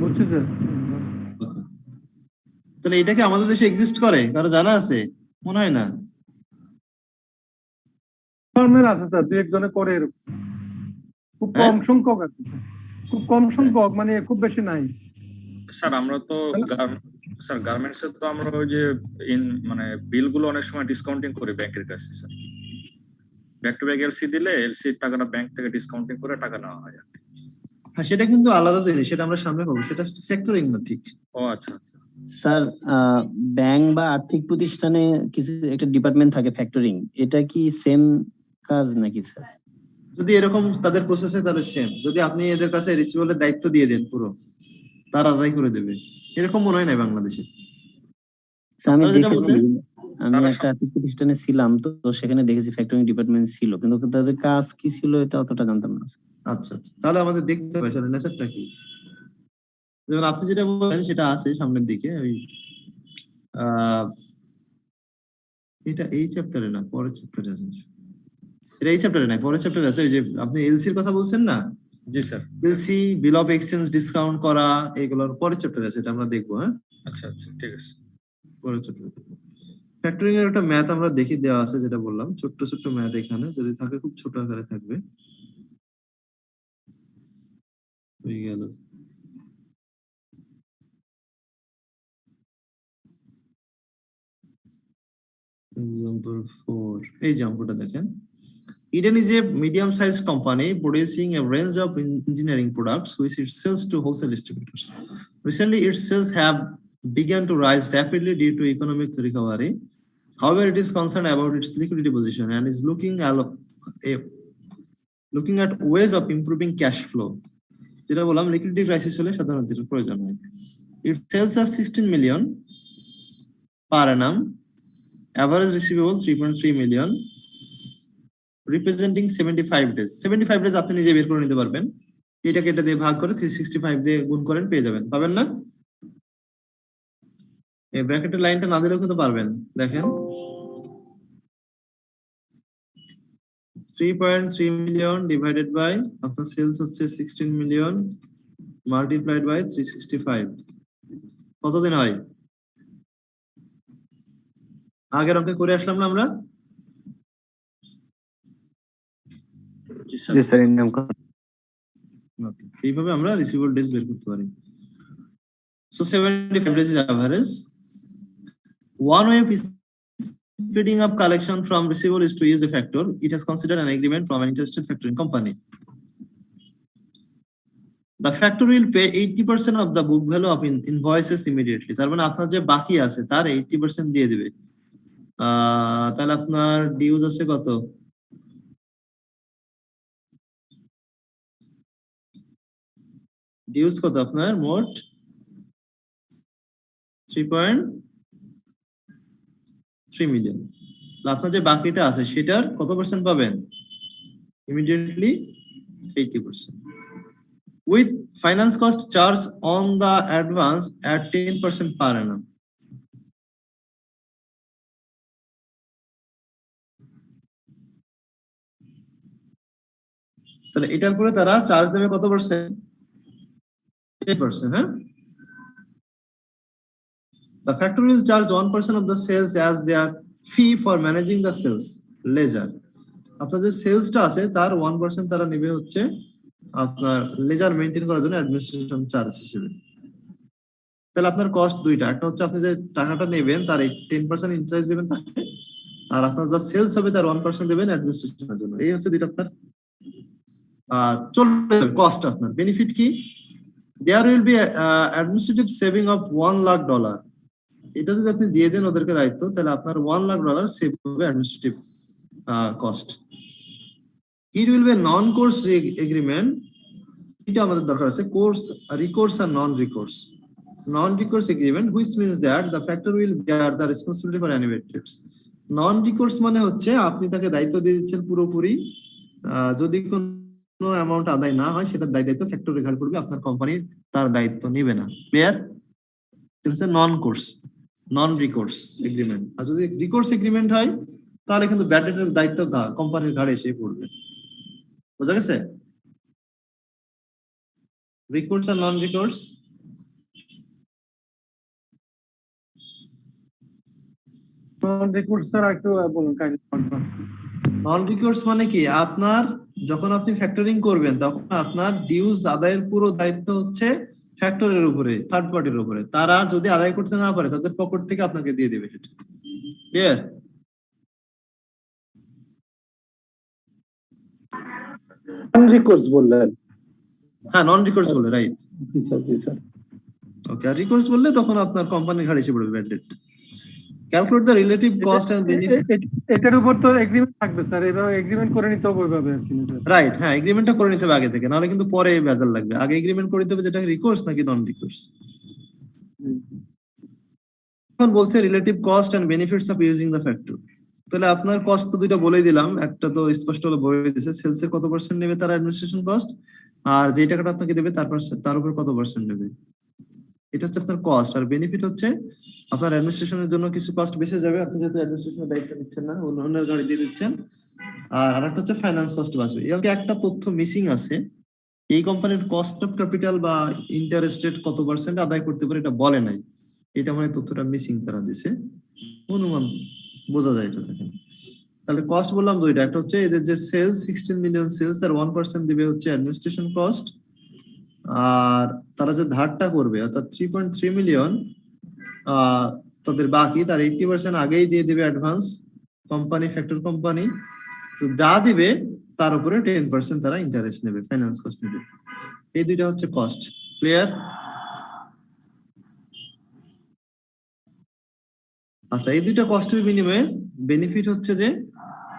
বুঝছি স্যার। তাহলে এটা কি আমাদের দেশে এক্সিস্ট করে, কারো জানা আছে? মনে হয় না। ফার্মের আছে স্যার, দু একজনে করে এরকম, খুব হ্যাঁ? কম সংখ্যক আছে স্যার, খুব কম সংখ্যক, মানে খুব বেশি নাই। স্যার আমরা তো স্যার গার্মেন্টস এর তো আমরা ওই যে মানে বিলগুলো অনেক সময় ডিসকাউন্টিং করি ব্যাংকের কাছে sir. Back to back LC দিলে এলসির টাকাটা ব্যাংক থেকে ডিসকাউন্টিং করে টাকা নেওয়া হয় আর কি। হ্যাঁ, সেটা কিন্তু আলাদা জিনিস, সেটা আমরা সামনে পাবো, সেটা ফ্যাক্টরিং না, ঠিক? ও আচ্ছা আচ্ছা। স্যার ব্যাংক বা আর্থিক প্রতিষ্ঠানে কিছু একটা ডিপার্টমেন্ট থাকে ফ্যাক্টরিং, এটা কি সেম কাজ নাকি স্যার? যদি এরকম তাদের প্রসেসে তাহলে সেম। যদি আপনি এদের কাছে রিসিভেবলের দায়িত্ব দিয়ে দেন পুরো, তারা আদায় করে দেবে, এরকম মনে হয় না বাংলাদেশে। স্যার, আমি আপনারা যেটা দেখেছি, বলছেন, আমি তারা একটা আর্থিক প্রতিষ্ঠানে ছিলাম, তো সেখানে দেখেছি ফ্যাক্টরিং ডিপার্টমেন্ট ছিল, কিন্তু তাদের কাজ কি ছিল এটা অতটা জানতাম না। আচ্ছা আচ্ছা, তাহলে আমাদের দেখতে হবে আসলে নেচারটা কি। যেমন আপনি যেটা বলেন সেটা আছে সামনের দিকে, ওই এটা এই চ্যাপ্টারে না, পরের চ্যাপ্টারে আছে। এটা এই চ্যাপ্টারে নাই, পরের চ্যাপ্টারে আছে। ওই যে আপনি এলসির কথা বলছেন না, জি sir. LC, bill of exchange discount করা, এগুলোর পরের চ্যাপ্টারে আছে, এটা আমরা দেখবো। হ্যাঁ, আচ্ছা আচ্ছা ঠিক আছে। পরের চ্যাপ্টারে দেখবো। ফ্যাক্টরিং এর একটা ম্যাথ আমরা দেখি দেওয়া আছে, যেটা বললাম ছোট্ট ছোট্ট ম্যাথ, এখানে যদি থাকে খুব ছোট আকারে থাকবে। হয়ে গেল। Example 4, এই যে অঙ্কটা দেখেন। Eden is a medium-sized company producing a range of engineering products which it sells to wholesale distributors. Recently, its sales have begun to rise rapidly due to economic recovery. However, it is concerned about its liquidity position and is looking at ways of improving cash flow. যেটা বললাম, liquidity crisis হলে সাধারণত এর প্রয়োজন হয়। Its sales are 16 million per annum. Average receivable 3.3 million, representing 75 days. 75 days আপনি নিজে বের করে নিতে পারবেন। এটাকে এটা দিয়ে ভাগ করে 365 দিয়ে গুণ করেন, পেয়ে যাবেন। পাবেন না? এই ব্র্যাকেটের লাইনটা না দিলেও কিন্তু পারবেন। দেখেন 3.3 million ডিভাইডেড বাই আপনার সেলস হচ্ছে 16 million মাল্টিপ্লাইড বাই 365, কতদিন হয়? আগের অঙ্কে করে আসলাম না আমরা? জি স্যার। জি স্যার, ইনকাম এইভাবে আমরা রিসিভেবল ডেজ বের করতে পারি। So 75 days is average. One way of speeding up collection from receivable is to use a factor. It has considered an agreement from an interested factoring company. The factor will pay 80% of the book value of invoices immediately. তার মানে আপনার যে বাকি আছে তার 80% দিয়ে দিবে। তাহলে আপনার ডিউজ আছে কত? ডিউজ কত আপনার মোট? 3.3 মিলিয়ন। আপনার যে বাকিটা আছে সেটার কত পার্সেন্ট পাবেন? Immediately 80%, with finance cost charge on the advance at 10% per annum. তাহলে এটার পরে তারা চার্জ দেবে কত পার্সেন্ট? 10%। হ্যাঁ, the factory will charge 1% of the sales as their fee for managing the sales ledger. আপনার যে সেলসটা আছে তার 1% তারা নেবে হচ্ছে আপনার লেজার মেইনটেইন করার জন্য অ্যাডমিনিস্ট্রেশন চার্জ হিসেবে। তাহলে আপনার কস্ট দুইটা, একটা হচ্ছে আপনি যে টাকাটা নেবেন তার 10% ইন্টারেস্ট দেবেন তাকে, আর আপনার যা সেলস হবে তার 1% দেবেন অ্যাডমিনিস্ট্রেশনের জন্য। এই হচ্ছে দুইটা আপনার চলবে কস্ট। আপনার বেনিফিট কি? There will be administrative saving of $1 lakh. এটা যদি আপনি দিয়ে দেন ওদেরকে দায়িত্ব, তাহলে আপনার $1,00,000 সেভ হবে administrative cost. It will be non course agreement, এটা আমাদের দরকার আছে। কোর্স, রিকোর্স আর non recourse. Non recourse agreement which means that the factor will bear the responsibility for any benefits. Non recourse মানে হচ্ছে আপনি তাকে দায়িত্ব দিয়ে দিচ্ছেন পুরোপুরি, যদি কোনো অ্যামাউন্ট আদায় না হয় সেটার দায়িত্ব ফ্যাক্টরি ঘাড়ে পড়বে, আপনার কোম্পানি তার দায়িত্ব নেবে না। ক্লিয়ার? এটা হচ্ছে নন কোর্স, নন রিকোর্স এগ্রিমেন্ট। আর যদি রিকোর্স এগ্রিমেন্ট হয় তাহলে কিন্তু ব্যাড ডেটের দায়িত্ব কোম্পানির ঘাড়ে এসে পড়বে। বোঝা গেছে? রিকোর্স আর নন রিকোর্স। রিকোর্স স্যার একটু বলুন কাইন্ডলি। নন রিকোর্স মানে কি, আপনার যখন আপনি ফ্যাক্টরিং করবেন তখন আপনার ডিউজ আদায়ের পুরো দায়িত্ব হচ্ছে ফ্যাক্টরির উপরে, থার্ড পার্টির উপরে। তারা যদি আদায় করতে না পারে তাদের পকেট থেকে আপনাকে দিয়ে দেবে সেটা। ক্লিয়ার? রিকোর্স বললেন? হ্যাঁ, নন রিকোর্স বলে, right. Ji sir, ji sir. Okay, আর রিকোর্স বললে তখন আপনার কোম্পানির ঘাড়ে এসে পড়বে bad debt. Calculate the relative cost and benefit. এটার উপর তো এগ্রিমেন্ট থাকবে স্যার, এভাবে এগ্রিমেন্ট করে নিতে হবে ওইভাবে আর কি। রাইট, হ্যাঁ, এগ্রিমেন্টটা করে নিতে হবে আগে থেকে, নাহলে কিন্তু পরে ভেজাল লাগবে। আগে এগ্রিমেন্ট করে নিতে হবে যেটা রিকোর্স নাকি নন রিকোর্স। এখন বলছে relative cost and benefits of using the factor. তাহলে আপনার কস্ট তো দুইটা বলেই দিলাম, একটা তো স্পষ্ট হলো বলে দিয়েছে, সেলস এর কত পার্সেন্ট নেবে তার অ্যাডমিনিস্ট্রেশন কস্ট, আর যে টাকাটা আপনাকে দেবে তার উপর কত পার্সেন্ট নেবে, এটা হচ্ছে আপনার কস্ট। আর বেনিফিট হচ্ছে আপনার অ্যাডমিনিস্ট্রেশনের জন্য কিছু কস্ট বেঁচে যাবে, আপনি যেহেতু অ্যাডমিনিস্ট্রেশনের দায়িত্ব নিচ্ছেন না, অন্যের গাড়ি দিয়ে দিচ্ছেন। আর আরেকটা হচ্ছে ফাইন্যান্স কস্ট বাঁচবে। এর মধ্যে একটা তথ্য মিসিং আছে, এই কোম্পানির কস্ট অফ ক্যাপিটাল বা ইন্টারেস্ট রেট কত পার্সেন্ট আদায় করতে পারে এটা বলে নাই, এটা মানে তথ্যটা মিসিং তারা দিছে, অনুমান বোঝা যায় এটা দেখেন। তাহলে কস্ট বললাম দুইটা, একটা হচ্ছে এদের যে সেলস 16 মিলিয়ন সেলস, তার 1% দিবে হচ্ছে অ্যাডমিনিস্ট্রেশন কস্ট, আর তারা যে ধারটা করবে অর্থাৎ 3.3 মিলিয়ন তাদের বাকি, তার 80% আগেই দিয়ে দিবে অ্যাডভান্স কোম্পানি, ফ্যাক্টর কোম্পানি। তো যা দিবে তার উপরে 10% তারা ইন্টারেস্ট নেবে, ফাইন্যান্স কস্ট নেবে। এই দুইটা হচ্ছে কস্ট। ক্লিয়ার? আচ্ছা, এই দুইটা কস্টের বিনিময়ে বেনিফিট হচ্ছে যে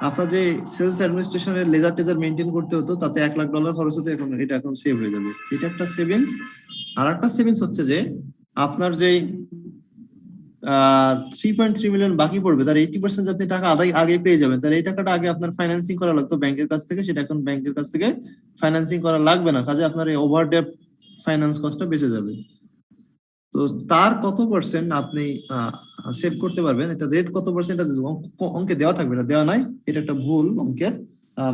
আপনার যে সেলস অ্যাডমিনিস্ট্রেশনের লেজার টেজার মেনটেন করতে হতো তাতে $1,00,000 খরচ হতো, এটা এখন সেভ হয়ে যাবে, এটা একটা সেভিংস। আর একটা সেভিংস হচ্ছে যে আপনার যে 3.3 মিলিয়ন বাকি পড়বে তার 80% আপনি টাকা আগে পেয়ে যাবেন, তাহলে এই টাকাটা আগে আপনার ফাইন্যান্সিং করা লাগতো ব্যাংকের কাছ থেকে, সেটা এখন ব্যাংকের কাছ থেকে ফাইন্যান্সিং করা লাগবে না, কাজে আপনার এই ওভারডেপ ফাইন্যান্স কস্টটা বেঁচে যাবে। তো তার কত পার্সেন্ট আপনি সেভ করতে পারবেন, এটা রেট কত পার্সেন্ট অঙ্কে দেওয়া থাকবে, এটা দেওয়া নাই, এটা একটা ভুল অঙ্কের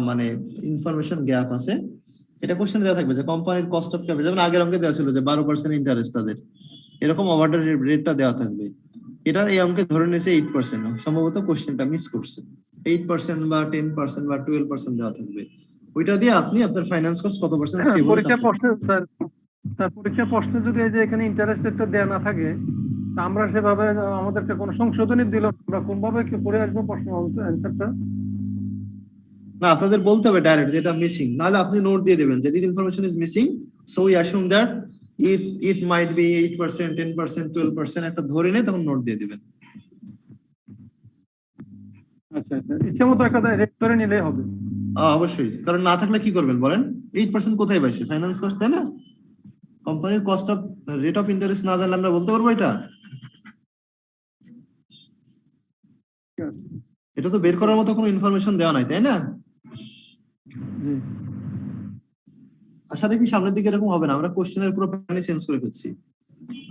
মানে ইনফরমেশন গ্যাপ আছে। এটা কোশ্চেনে দেওয়া থাকবে যে কোম্পানির কস্ট অফ ক্যাপিটাল, যেমন আগের অঙ্কে দেওয়া ছিল যে 12% ইন্টারেস্ট তাদের, এরকম ওভারডেপ রেটটা দেওয়া থাকবে। এটা এই অঙ্কে ধরে নিয়েছে 8%, সম্ভবত কোশ্চেনটা মিস করছে। 8% বা 10% বা 12% দেওয়া থাকবে, ওইটা দিয়ে আপনি আপনার ফাইন্যান্স কস্ট কত পার্সেন্ট সেভ হবে। পরীক্ষা প্রশ্ন স্যার, পরীক্ষা প্রশ্নে যদি এই যে এখানে ইন্টারেস্ট রেটটা দেওয়া না থাকে, তা আমরা সেভাবে আমাদেরকে কোনো সংশোধনী দিল আমরা কোনভাবে কি করে আসবো প্রশ্ন অ্যান্সারটা? না, আপনাদের বলতে হবে ডাইরেক্ট যেটা মিসিং, নাহলে আপনি নোট দিয়ে দেবেন যে this information is missing, so we assume that it might be 8%, 10%, 12% একটা ধরে নিয়ে তখন নোট দিয়ে দিবেন। আচ্ছা আচ্ছা, ইচ্ছে মতো একটা রেট ধরে নিলেই হবে। অবশ্যই, কারণ না থাকলে কি করবেন বলেন, 8% কোথায় পাইছে, ফাইন্যান্স কস্ট, তাই না? কোম্পানির cost of rate of interest না জানলে আমরা বলতে পারবো এটা? এটা তো বের করার মতো কোনো ইনফরমেশন দেওয়া নাই, তাই না? আশা দেখি সামনের দিকে এরকম হবে না, আমরা কোশ্চেনের পুরো প্যাটার্ন চেঞ্জ করে ফেলছি।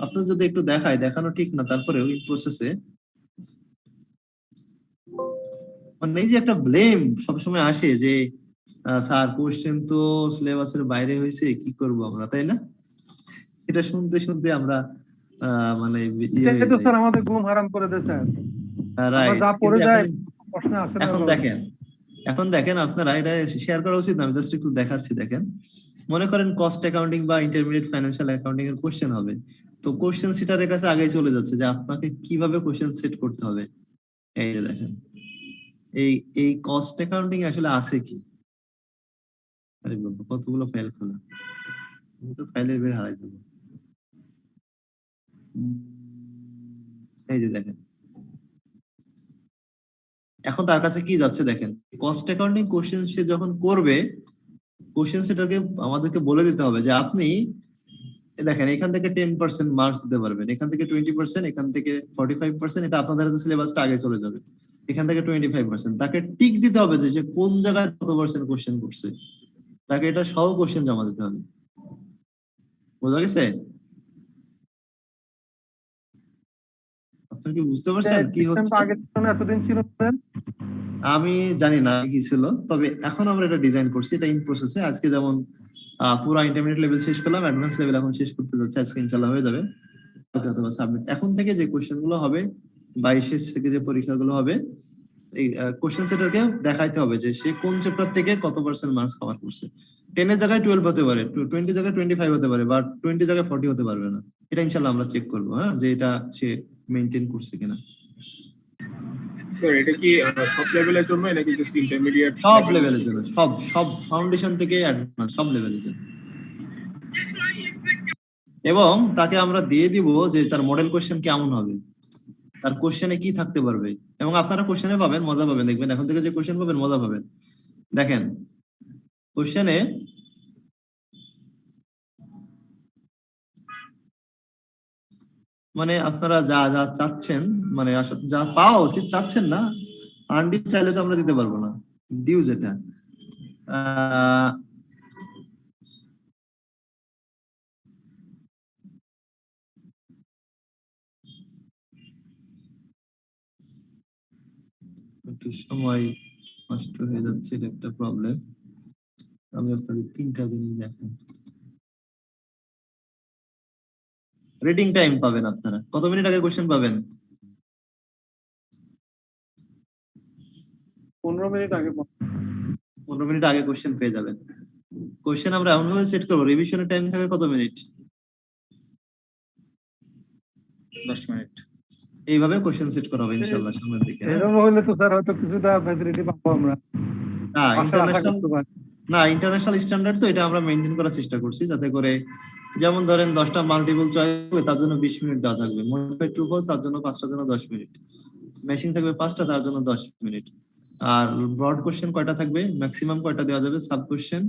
আপনাদের যদি একটু দেখায়, দেখানো ঠিক না, তারপরে ওই প্রসেসে মানে এই যে একটা ব্লেম সবসময় আসে যে স্যার কোশ্চেন তো সিলেবাসের বাইরে হয়েছে, কি করব আমরা, তাই না? এটা শুনতে শুনতে আমরা মানে এটা স্যার আমাদের ঘুম হারাম করে দেয় স্যার। রাইট। যা পড়ে যায় প্রশ্ন আসে না। এখন দেখেন আপনারা, এটা শেয়ার করা উচিত না, আমি জাস্ট একটু দেখাচ্ছি। দেখেন, মনে করেন কস্ট অ্যাকাউন্টিং বা ইন্টারমিডিয়েট ফাইন্যান্সিয়াল অ্যাকাউন্টিং এর কোশ্চেন হবে, তো কোশ্চেন সেটারের কাছে আগে চলে যাচ্ছে যে আপনাকে কিভাবে কোশ্চেন সেট করতে হবে। এই যে দেখেন, এই কস্ট অ্যাকাউন্টিং আসলে আছে কি, আরে বাবা কতগুলো ফাইল খোলা, আমি তো ফাইলের বের হারাই দেবো। এই যে দেখেন, এখন তার কাছে কি যাচ্ছে দেখেন, কস্ট অ্যাকাউন্টিং কোশ্চেন সে যখন করবে, কোশ্চেন সেটাকে আমাদেরকে বলে দিতে হবে যে আপনি দেখেন এখান থেকে 10% মার্কস দিতে পারবেন, এখান থেকে 20%, এখান থেকে 45%, এটা আপনাদের হাতে সিলেবাসটা আগে চলে যাবে, এখান থেকে 25%। তাকে টিক দিতে হবে যে সে কোন জায়গায় কত পার্সেন্ট কোশ্চেন করছে, তাকে এটা সহ কোশ্চেন জমা দিতে হবে। বোঝা গেছে? আপনারা কি বুঝতে পারছেন কি হচ্ছে? আগে ছিল না, এতদিন ছিল না। আমি জানি না কি ছিল, তবে এখন আমরা এটা ডিজাইন করছি, এটা ইন প্রসেসে। আজকে যেমন পুরো ইন্টারমিডিয়েট লেভেল শেষ করলাম, অ্যাডভান্স লেভেল এখন শেষ করতে যাচ্ছে, আজকে ইনশাআল্লাহ হয়ে যাবে। অথবা সাবমিট এখন থেকে যে কোশ্চেন গুলো হবে, 22 থেকে যে পরীক্ষাগুলো হবে, এই কোশ্চেন সেটারকে দেখাইতে হবে যে সে কোন চ্যাপ্টার থেকে কত পার্সেন্ট মার্কস কভার করছে। 10 এর জায়গায় 12 হতে পারে, 20 জায়গায় 25 হতে পারে, বা 20 জায়গায় 40 হতে পারবে না। এটা ইনশাআল্লাহ আমরা চেক করবো, হ্যাঁ, যে এটা সে মেইনটেইন করছে কিনা। স্যার এটা কি সব লেভেলের জন্য নাকি জাস্ট ইন্টারমিডিয়েট? সব লেভেলের জন্য, সব ফাউন্ডেশন থেকে অ্যাডভান্স সব লেভেলের জন্য। এবং তাকে আমরা দিয়ে দিব যে তার মডেল কোশ্চেন কেমন হবে, তার কোশ্চেনে কি থাকতে পারবে। এবং আপনারা কোশ্চেনে পাবেন, মজা পাবেন, দেখবেন এখন থেকে যে কোশ্চেন পাবেন মজা পাবেন। দেখেন কোশ্চেনে মানে আপনারা যা যা চাচ্ছেন, মানে আসলে যা পাওয়া উচিত চাচ্ছেন না, আনডিউ চাইলে তো আমরা দিতে পারবো না, ডিউ যেটা একটু সময় নষ্ট হয়ে যাচ্ছে, এটা একটা প্রবলেম। আমি আপনাদের 3টা জিনিস দেখাই। রিডিং টাইম পাবেন আপনারা কত মিনিট আগে কোশ্চেন পাবেন? 15 মিনিট আগে 15 মিনিট আগে কোশ্চেন পেয়ে যাবেন। কোশ্চেন আমরা এমন ভাবে সেট করবো, রিভিশনের টাইম থাকে কত মিনিট? 10 মিনিট। এইভাবে কোশ্চেন সেট করা হবে ইনশাআল্লাহ সামনের দিকে। এরকম হলে তো স্যার হয়তো কিছুটা ফ্যাসিলিটি পাবো আমরা। না, ইন্টারন্যাশনাল স্ট্যান্ডার্ড তো, এটা আমরা মেইনটেইন করার চেষ্টা করছি, যাতে করে যেমন ধরেন 10টা মাল্টিপল চয়েস হবে, তার জন্য 20 মিনিট দেওয়া থাকবে, মডিফাইড ট্রু ফলস তার জন্য 5টার জন্য 10 মিনিট, ম্যাচিং থাকবে 5টা, তার জন্য 10 মিনিট। আর ব্রড কোশ্চেন কয়টা থাকবে, ম্যাক্সিমাম কয়টা দেওয়া যাবে, সাব কোশ্চেন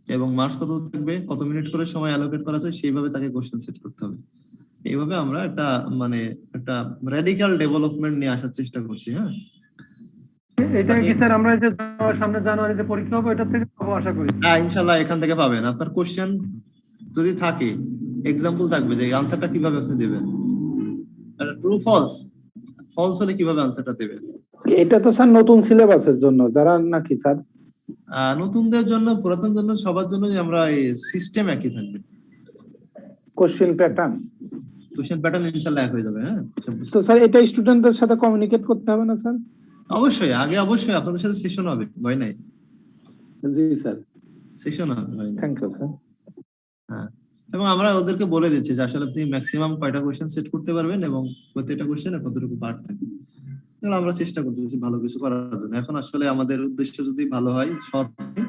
এবং মার্কস কত থাকবে, কত মিনিট করে সময় অ্যালোকেট করা আছে, সেইভাবে তাকে কোশ্চেন সেট করতে হবে। এইভাবে আমরা একটা একটা রেডিক্যাল ডেভেলপমেন্ট নিয়ে আসার চেষ্টা করছি। হ্যাঁ, এটা কি স্যার আমরা যে সামনে জানুয়ারিতে পরীক্ষা হবে এটা থেকে পাবো আশা করি? হ্যাঁ, ইনশাআল্লাহ এখান থেকে পাবেন। আপনার কোশ্চেন যদি থাকে, এক্সাম্পল থাকবে যে আনসারটা কিভাবে আপনি দেবেন, ট্রু ফলস, ফলস হলে কিভাবে আনসারটা দেবেন। এটা তো স্যার নতুন সিলেবাসের জন্য যারা নাকি স্যার? নতুনদের জন্য, পুরাতন জন্য, সবার জন্য আমরা এই সিস্টেম একই থাকবে। কোশ্চেন প্যাটার্ন ইনশাআল্লাহ এক হয়ে যাবে। হ্যাঁ, তো স্যার এটা স্টুডেন্টদের সাথে কমিউনিকেট করতে হবে না স্যার? অবশ্যই, আগে অবশ্যই আপনাদের সাথে সেশন হবে, ভয় নাই। জি স্যার, সেশন হবে, থ্যাংক ইউ স্যার। হ্যাঁ, এবং আমরা ওদেরকে বলে দিচ্ছি যে আসলে আপনি ম্যাক্সিমাম কয়টা কোশ্চেন সেট করতে পারবেন এবং প্রত্যেকটা কোশ্চেনে কতটুকু পার্ট থাকে। তাহলে আমরা চেষ্টা করতেছি ভালো কিছু করার জন্য। এখন আসলে আমাদের উদ্দেশ্য যদি ভালো হয়, সৎ হয়,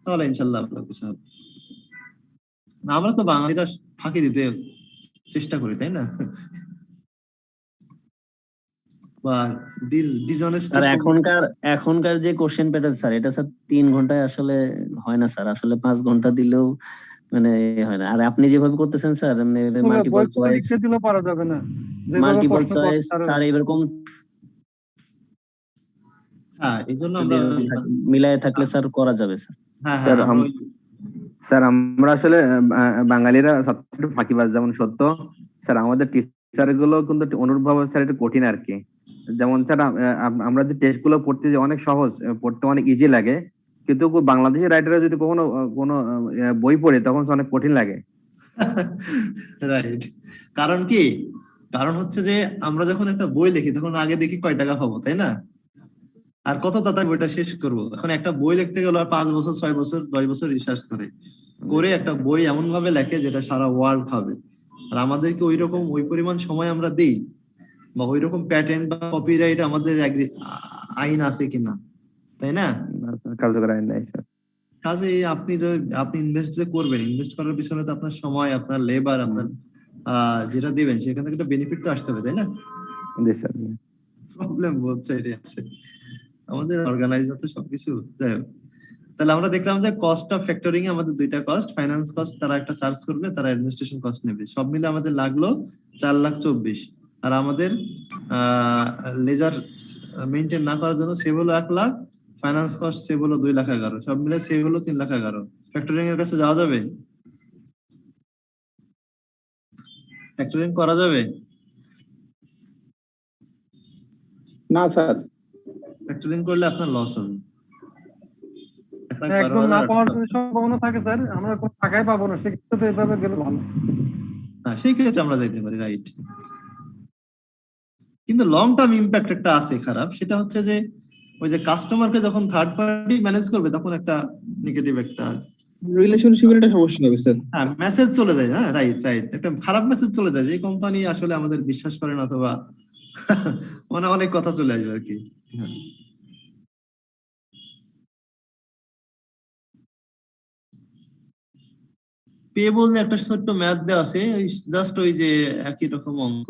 তাহলে ইনশাআল্লাহ ভালো কিছু হবে। আমরা তো বাঙালিরা ফাঁকি দিতে চেষ্টা করি, তাই না? আর এখনকার যে কোশ্চেন প্যাটার্ন স্যার, এটা স্যার 3 ঘন্টায় আসলে হয় না স্যার, আসলে 5 ঘন্টা দিলেও মানে হয় না। আর আপনি যেভাবে করতেছেন স্যার, মাল্টিপল চয়েস দিলে পারা যাবে না, মাল্টিপল চয়েস স্যার এরকম হ্যাঁ, এইজন্য আমরা মিলায়ে থাকলে স্যার করা যাবে স্যার। হ্যাঁ, স্যার আমরা আসলে বাঙালিরা সবচেয়ে ফাঁকিবাজ, যেমন সত্য স্যার আমাদের টিচার গুলো কিন্তু অনুরূপভাবে স্যার একটু কঠিন আর কি। যেমন স্যার আমরা যে টেস্ট গুলো পড়তে যে অনেক সহজ, পড়তে অনেক ইজি লাগে, কিন্তু বাংলাদেশি রাইটাররা যদি কোনো বই পড়ে তখন অনেক কঠিন লাগে। রাইট। কারণ কি, কারণ হচ্ছে যে আমরা যখন একটা বই লিখি তখন আগে দেখি কয় টাকা পাবো, তাই না? আর কত তাড়াতাড়ি বইটা শেষ করবো। এখন একটা বই লিখতে গেলে 5 বছর, 6 বছর, 10 বছর রিসার্চ করে একটা বই এমন ভাবে লেখে যেটা সারা ওয়ার্ল্ড খাবে। আর আমাদেরকে ওই পরিমাণ সময় আমরা দিই, বা ওই রকম প্যাটেন্ট বা কপিরাইট আমাদের আইন আছে কিনা, তাই না? কার্যকর আইন নাই স্যার। কাজে আপনি ইনভেস্ট যে করবেন, ইনভেস্ট করার পিছনে তো আপনার সময়, আপনার লেবার, আপনার যেটা দিবেন সেখান থেকে একটা বেনিফিট তো আসতে হবে, তাই না? জি স্যার। প্রবলেম বোথ সাইডে আছে, আমাদের অর্গানাইজ না তো সবকিছু। যাই হোক, তাহলে আমরা দেখলাম যে কস্ট অফ ফ্যাক্টরিং এ আমাদের দুইটা কস্ট, ফাইন্যান্স কস্ট তারা একটা চার্জ করবে, তারা অ্যাডমিনিস্ট্রেশন কস্ট নেবে, সব মিলে আমাদের লাগলো 4,24,000। আর আমাদের লেজার মেইনটেইন না করার জন্য সেভ হলো 1,00,000, ফাইন্যান্স কস্ট সেভ হলো 2,11,000, সব মিলে সেভ হলো 3,11,000। ফ্যাক্টরিং এর কাছে যাওয়া যাবে? ফ্যাক্টরিং করা যাবে? না স্যার, ফ্যাক্টরিং করলে আপনার লস হবে। একদম না পাওয়ার যদি সম্ভাবনা থাকে স্যার, আমরা কোনো টাকাই পাবো না, সেক্ষেত্রে তো এইভাবে গেলে ভালো। হ্যাঁ, সেই ক্ষেত্রে আমরা যাইতে পারি, রাইট। কিন্তু লং টার্ম ইম্প্যাক্ট একটা আছে খারাপ, সেটা হচ্ছে যে ওই যে কাস্টমারকে যখন থার্ড পার্টি ম্যানেজ করবে তখন একটা নেগেটিভ একটা রিলেশনশিপের একটা সমস্যা হবে স্যার। হ্যাঁ মেসেজ চলে যায়। হ্যাঁ রাইট রাইট, একটা খারাপ মেসেজ চলে যায় যে কোম্পানি আসলে আমাদের বিশ্বাস করে না, অথবা মানে অনেক কথা চলে আসবে আর কি। হ্যাঁ, পেবল নিয়ে একটা ছোট্ট ম্যাথ দেওয়া আছে, জাস্ট ওই যে একই রকম অঙ্ক।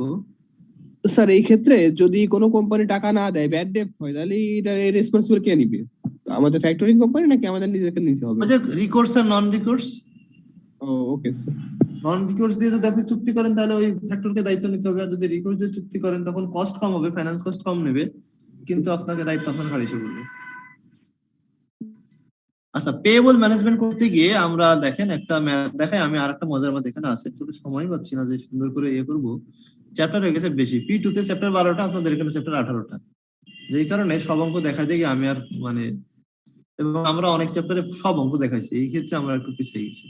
স্যার এই ক্ষেত্রে যদি কোনো কোম্পানি টাকা না দেয়, ব্যাড ডেট হয়, তাহলে এটা রেসপন্সিবল কে নিবে? আমাদের ফ্যাক্টরিং কোম্পানি নাকি আমাদের নিজেকে নিতে হবে? ওই যে রিকোর্স আর নন রিকোর্স, ও ওকে স্যার। নন রিকোর্স দিয়ে যদি আপনি চুক্তি করেন তাহলে ওই ফ্যাক্টরকে দায়িত্ব নিতে হবে, আর যদি রিকোর্স দিয়ে চুক্তি করেন তখন কস্ট কম হবে, ফাইন্যান্স কস্ট কম নেবে, কিন্তু আপনাকে দায়িত্ব আপনার ঘাড়ে এসে পড়বে। আচ্ছা, পেয়েবল ম্যানেজমেন্ট করতে গিয়ে আমরা দেখেন একটা ম্যাথ দেখাই, আমি আর একটা মজার মধ্যে এখানে আছে, একটু সময় পাচ্ছি না যে সুন্দর করে ইয়ে করবো, চ্যাপ্টার হয়ে গেছে বেশি, P2 তে চ্যাপ্টার 12টা, আপনাদের এখানে চ্যাপ্টার 18টা, যেই কারণে সব অঙ্ক দেখাই দেখি আমি আর মানে, এবং আমরা অনেক চ্যাপ্টারে সব অঙ্ক দেখাইছি, এই ক্ষেত্রে আমরা একটু পিছিয়ে গেছি।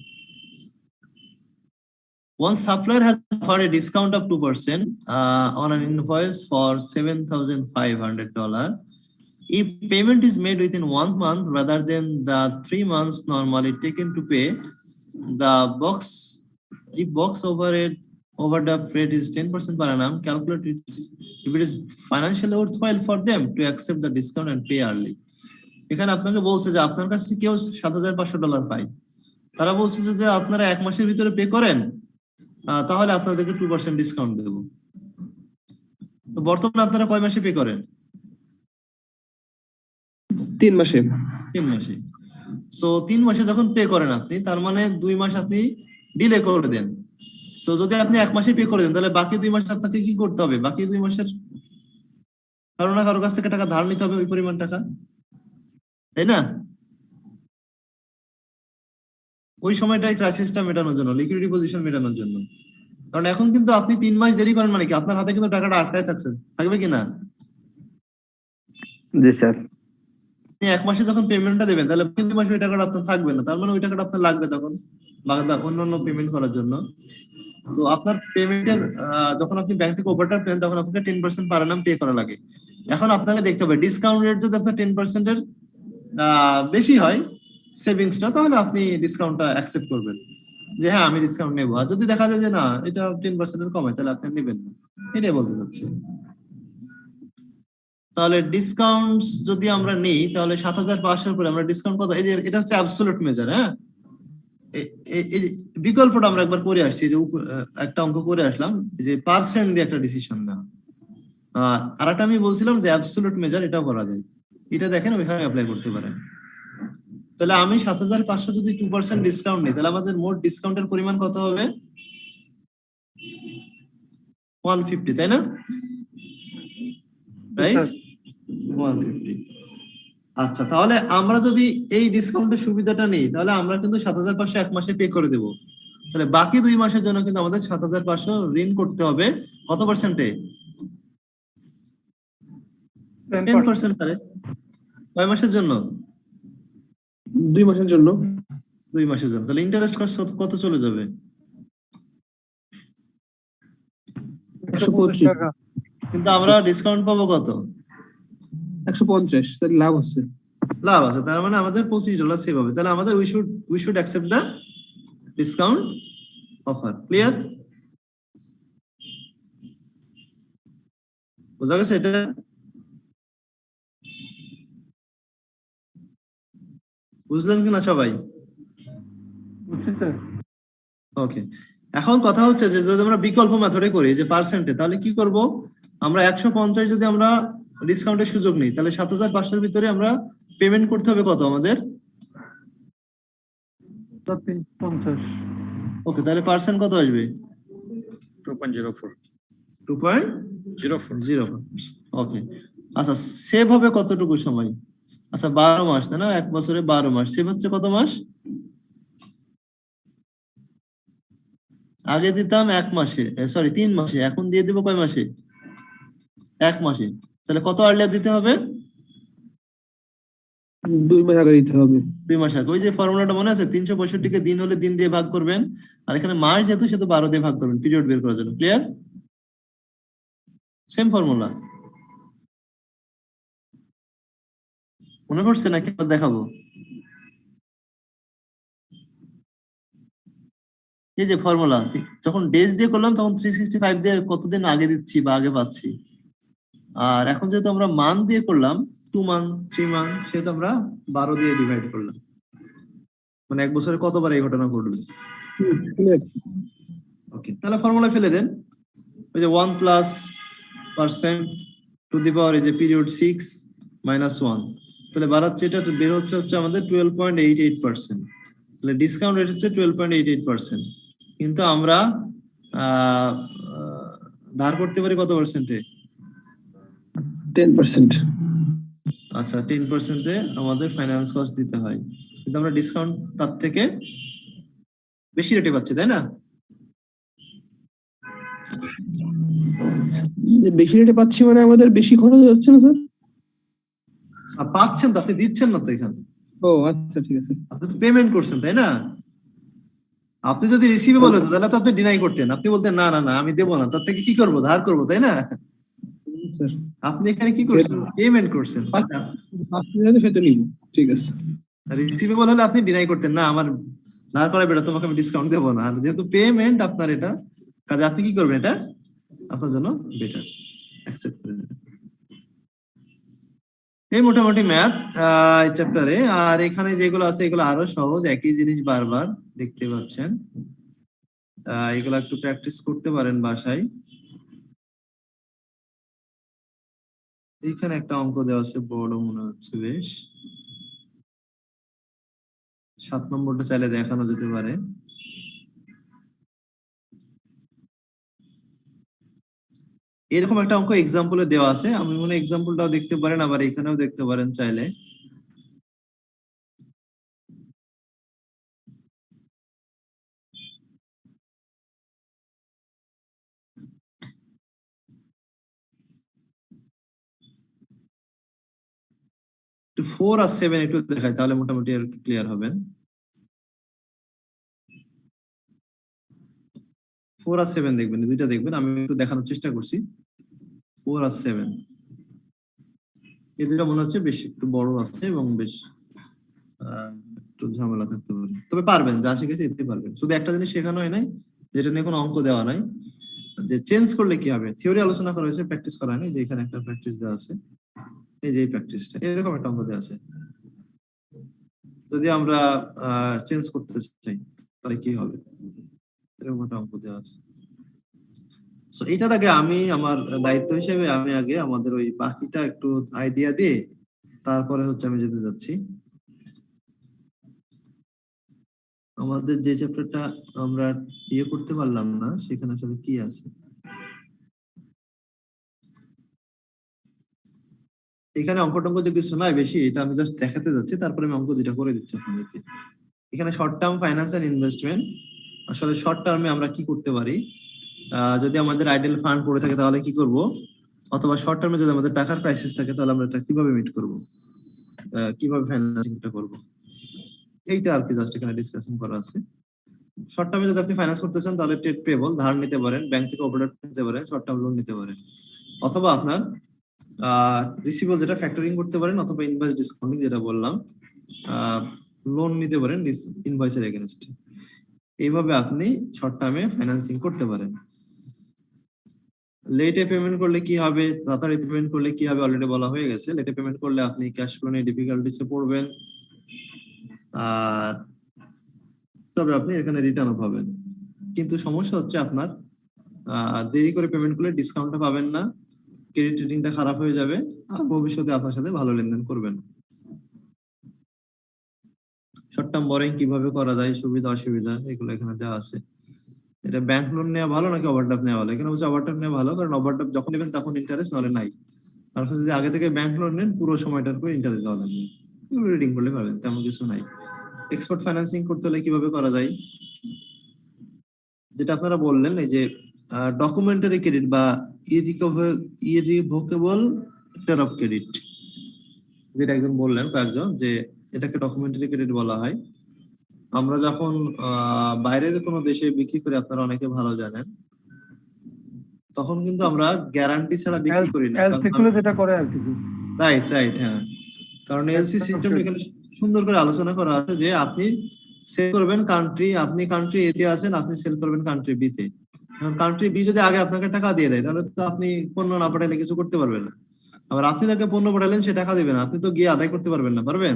One supplier has offered a discount of 2% on an invoice for $7,500. If payment is made within 1 month rather than the 3 months normally taken to pay, the box overdraft rate is 10% per annum. Calculate it if it is financially worthwhile for them to accept the discount and pay early. এখানে আপনাকে বলছে যে আপনার কাছে কেউ $7,500 পায়, তারা বলছে যে আপনারা 1 মাসের ভিতরে পে করেন তাহলে আপনাদেরকে 2% ডিসকাউন্ট দেব। তো বর্তমানে আপনারা কয় মাসে পে করেন? 3 মাসে। 3 মাসে। সো 3 মাসে যখন পে করেন আপনি, তার মানে 2 মাস আপনি ডিলে করে দেন। সো যদি আপনি 1 মাসে পে করে দেন তাহলে বাকি 2 মাস আপনাকে কি করতে হবে? বাকি 2 মাসের কারো না কারো কাছ থেকে টাকা ধার নিতে হবে, ওই পরিমাণ টাকা, তাই না? ওই সময়টাই ক্রাইসিসটা মেটানোর জন্য, লিকুইডিটি পজিশন মেটানোর জন্য। কারণ এখন কিন্তু আপনি 3 মাস দেরি করেন মানে কি আপনার হাতে কিন্তু টাকাটা আটকায় থাকছে, থাকবে কিনা? জি স্যার। আপনি 1 মাসে যখন পেমেন্টটা দেবেন তাহলে 2 মাসে ওই টাকাটা আপনার থাকবে না, তার মানে ওই টাকাটা আপনার লাগবে তখন অন্যান্য পেমেন্ট করার জন্য। তো আপনার পেমেন্টের যখন আপনি ব্যাংক থেকে ওভারড্রাফট পেন তখন আপনাকে 10% পার annum পে করা লাগে। এখন আপনাকে দেখতে হবে ডিসকাউন্ট রেট যদি আপনার 10% এর বেশি হয় সেভিংসটা, তাহলে আপনি ডিসকাউন্টটা অ্যাকসেপ্ট করবেন যে হ্যাঁ আমি ডিসকাউন্ট নেবো। আর যদি দেখা যায় যে না এটা 10% এর কম হয় তাহলে আপনি নেবেন না, এটাই বলতে চাচ্ছি। তাহলে ডিসকাউন্ট যদি আমরা নেই তাহলে 7,500 করে আমরা ডিসকাউন্ট কত, এই যে এটা হচ্ছে অ্যাবসলিউট মেজার। হ্যাঁ, এই বিকল্পটা আমরা একবার করে আসছি, যে একটা অঙ্ক করে আসলাম যে পার্সেন্ট দিয়ে একটা ডিসিশন না। আর একটা আমি বলছিলাম যে অ্যাবসলিউট মেজার, এটাও করা যায়, এটা দেখেন ওইখানে অ্যাপ্লাই করতে পারেন। তাহলে আমি 7,500 যদি 2% ডিসকাউন্ট নিই তাহলে আমাদের মোট ডিসকাউন্টের পরিমাণ কত হবে? 150, তাই না? রাইট, 150। আচ্ছা, তাহলে আমরা যদি এই ডিসকাউন্টের সুবিধাটা নিই তাহলে আমরা কিন্তু 7,500 1 মাসে পে করে দেব। তাহলে বাকি 2 মাসের জন্য কিন্তু আমাদের 7,500 ঋণ করতে হবে কত পার্সেন্টে? 10%। তাহলে কয় মাসের জন্য? 2 মাসের জন্য। 2 মাসের জন্য। তাহলে ইন্টারেস্ট কস্ট কত চলে যাবে? 125 টাকা। কিন্তু আমরা ডিসকাউন্ট পাবো কত? 150। তাহলে লাভ আছে। লাভ আছে, তার মানে আমাদের $25 সেভ হবে। তাহলে আমাদের we should accept the discount offer. Clear? বোঝা গেছে এটা? বুঝলেন কিনা সবাই? ওকে, এখন কথা হচ্ছে যে যদি আমরা বিকল্প মেথডে করি যে পার্সেন্টে, তাহলে কি করব? আমরা 150 যদি আমরা ডিসকাউন্টের সুযোগ নেই তাহলে 7500 ভিতরে আমরা পেমেন্ট করতে হবে কত আমাদের? 350। ওকে, তাহলে পার্সেন্ট কত আসবে? 2.04 2.04। ওকে, আচ্ছা সেভ হবে কতটুকু সময়? আচ্ছা 12 মাস, তাই না? 1 বছরে 12 মাস, সেভ হচ্ছে কত মাস? আগে দিতাম 1 মাসে, সরি 3 মাসে, এখন দিয়ে দিব কয় মাসে? 1 মাসে। তাহলে কত আর্লিয়ার দিতে হবে? 2 মাস আগে দিতে হবে। 2 মাস আগে। ওই যে ফর্মুলাটা মনে আছে, 365 কে দিন হলে দিন দিয়ে ভাগ করবেন, আর এখানে মাস যেহেতু সেহেতু 12 দিয়ে ভাগ করবেন পিরিয়ড বের করার জন্য। ক্লিয়ার? সেম ফর্মুলা মনে পড়ছে নাকি আবার দেখাবো? এই যে ফর্মুলা, যখন ডেজ দিয়ে করলাম তখন 365 দিয়ে কতদিন আগে দিচ্ছি বা আগে পাচ্ছি, আর এখন যেহেতু আমরা মান্থ দিয়ে করলাম 2 মান্থ 3 মান্থ, সেহেতু আমরা 12 দিয়ে ডিভাইড করলাম। মানে 1 বছরে কতবার এই ঘটনা ঘটবে। ওকে, তাহলে ফর্মুলা ফেলে দেন। ওই যে 1+% টু দি পাওয়ার এই যে পিরিয়ড 6 - 1, তাহলে বাড়াচ্ছে, এটা বের হচ্ছে আমাদের 12.88%। তাহলে ডিসকাউন্ট রেট হচ্ছে 12.88%, কিন্তু আমরা ধার করতে পারি কত পার্সেন্টে? 10%। আচ্ছা 10%-এ আমাদের ফাইন্যান্স কস্ট দিতে হয়, কিন্তু আমরা ডিসকাউন্ট তার থেকে বেশি রেটে পাচ্ছি, তাই না? যে বেশি রেটে পাচ্ছি মানে আমাদের বেশি খরচ হচ্ছে না স্যার? পাচ্ছেন তো, আপনি দিচ্ছেন না তো এখানে। ও আচ্ছা, ঠিক আছে। আপনি তো পেমেন্ট করছেন, তাই না? আপনি যদি রিসিভেবল হতো তাহলে তো আপনি ডিনাই করতেন, আপনি বলতেন না না না আমি দেবো না, তার থেকে কি করবো, ধার করবো, তাই না? স্যার আপনি এখানে কি করছেন? পেমেন্ট করছেন। আপনি সেটা নিব, ঠিক আছে। রিসিভেবল হলে আপনি ডিনাই করতেন না, আমার ধার করা বেটা, তোমাকে আমি ডিসকাউন্ট দেবো না। আর যেহেতু পেমেন্ট আপনার এটা, কাজে আপনি কি করবেন, এটা আপনার জন্য বেটার, অ্যাকসেপ্ট করে নেবেন। এই মোটামুটি ম্যাথ এই চ্যাপ্টারে। আর এখানে যেগুলো আছে এগুলো আরো সহজ, একই জিনিস বারবার দেখতে পাচ্ছেন। এগুলো একটু প্র্যাকটিস করতে পারেন বাসায়। এইখানে একটা অঙ্ক দেওয়া আছে, বড় মনে হচ্ছে বেশ, 7 নম্বরটা চাইলে দেখানো যেতে পারে। এরকম একটা অঙ্ক এক্সাম্পলে দেওয়া আছে, আমি মনে হয় এক্সাম্পলটাও দেখতে পারেন, আবার এখানেও দেখতে পারেন চাইলে। একটু 4 আর 7 একটু দেখাই, তাহলে মোটামুটি আর একটু ক্লিয়ার হবেন। 4 আর 7 দেখবেন, দুইটা দেখবেন, আমি একটু দেখানোর চেষ্টা করছি। 4 আর 7 এই দুটো মনে হচ্ছে বেশ একটু বড় আছে এবং বেশ একটু ঝামেলা থাকতে পারে, তবে পারবেন, যা শিখেছি এতে পারবেন। শুধু একটা জিনিস শেখানো হয় নাই, যেটা নিয়ে কোনো অঙ্ক দেওয়া নাই, যে চেঞ্জ করলে কি হবে। থিওরি আলোচনা করা হয়েছে, প্র্যাকটিস করা হয়নি। যে এখানে একটা প্র্যাকটিস দেওয়া আছে, এই যে এই প্র্যাকটিসটা, এরকম একটা অঙ্ক দেওয়া আছে। যদি আমরা চেঞ্জ করতে চাই তাহলে কি হবে, এরকম একটা অঙ্ক দেওয়া আছে। সো এটার আগে আমি আমার দায়িত্ব হিসেবে আমি আগে আমাদের ওই বাকিটা একটু আইডিয়া দিয়ে তারপরে হচ্ছে আমি যেতে যাচ্ছি। আমাদের যে চ্যাপ্টারটা আমরা ইয়ে করতে পারলাম না, সেখানে আসলে কি আছে। এখানে অঙ্ক টঙ্ক যে কিছু নাই বেশি, এটা আমি জাস্ট দেখাতে যাচ্ছি, তারপরে আমি অঙ্ক যেটা করে দিচ্ছি আপনাদেরকে। এখানে short term finance and investment, আসলে শর্ট টার্মে আমরা কি করতে পারি, যদি আমাদের আইডেল ফান্ড পড়ে থাকে তাহলে কি করব, অথবা শর্ট টার্মে যদি আমাদের টাকার ক্রাইসিস থাকে তাহলে আমরা এটা কিভাবে মিট করব, কিভাবে ফাইন্যান্সিংটা করব, এইটা আর কি জাস্ট এখানে ডিসকাশন করা আছে। শর্ট টার্মে যদি আপনি ফাইন্যান্স করতে চান তাহলে ট্রেড পেয়েবল, ধার নিতে পারেন, ব্যাংক থেকে ওভারড্রাফট নিতে পারেন, শর্ট টার্ম লোন নিতে পারেন, অথবা আপনার রিসিভেবল যেটা ফ্যাক্টরিং করতে পারেন, অথবা ইনভয়েস ডিসকাউন্টিং যেটা বললাম, লোন নিতে পারেন ইনভয়েসের এগেইনস্টে। এইভাবে আপনি শর্ট টার্মে ফাইন্যান্সিং করতে পারেন। লেটে পেমেন্ট করলে কি হবে, তাড়াতাড়ি পেমেন্ট করলে কি হবে অলরেডি বলা হয়ে গেছে। লেটে পেমেন্ট করলে আপনি ক্যাশ ফ্লো নিয়ে ডিফিকাল্টিসে পড়বেন, আর তবে আপনি এখানে রিটার্নও পাবেন। কিন্তু সমস্যা হচ্ছে আপনার দেরি করে পেমেন্ট করলে ডিসকাউন্টটা পাবেন না, ক্রেডিট রেটিংটা খারাপ হয়ে যাবে আর ভবিষ্যতে আপনার সাথে ভালো লেনদেন করবেন। শর্ট টার্ম বরিং কিভাবে করা যায়, সুবিধা অসুবিধা এগুলো এখানে দেওয়া আছে। এটা ব্যাংক লোন নেওয়া ভালো নাকি ওভারড্রাফট নেওয়া ভালো? এখানে বলছে ওভারড্রাফট নেওয়া ভালো, কারণ ওভারড্রাফট যখন নেবেন তখন ইন্টারেস্ট, নাহলে নাই। আর আপনি যদি আগে থেকে ব্যাংক লোন নেন পুরো সময়টার উপর ইন্টারেস্ট দেওয়া লাগবে। এগুলো রিডিং করলে পাবেন, তেমন কিছু নাই। এক্সপোর্ট ফাইন্যান্সিং করতে হলে কিভাবে করা যায়, যেটা আপনারা বললেন এই যে ডকুমেন্টারি ক্রেডিট বা ইরিভোকেবল লেটার অফ ক্রেডিট, যেটা একজন বললেন কয়েকজন যে এটাকে ডকুমেন্টারি ক্রেডিট বলা হয়। আমরা যখন বাইরে কোনো দেশে বিক্রি করি, আপনারা অনেকে ভালো জানেন, তখন কিন্তু আমরা গ্যারান্টি ছাড়া বিক্রি করি না। এলসি গুলো যেটা করে আর কি। রাইট রাইট, হ্যাঁ, কারণ এলসি সিস্টেম এখানে সুন্দর করে আলোচনা করা আছে যে আপনি সেল করবেন কান্ট্রি, আপনি কান্ট্রি এ তে আছেন, আপনি সেল করবেন কান্ট্রি বি তে। কান্ট্রি বি যদি আগে আপনাকে টাকা দিয়ে দেয়, তাহলে তো আপনি পণ্য না পাঠালে কিছু করতে পারবেন না। আবার আপনি তাকে পণ্য পাঠালেন, সে টাকা দিবেন, আপনি তো গিয়ে আদায় করতে পারবেন না, পারবেন?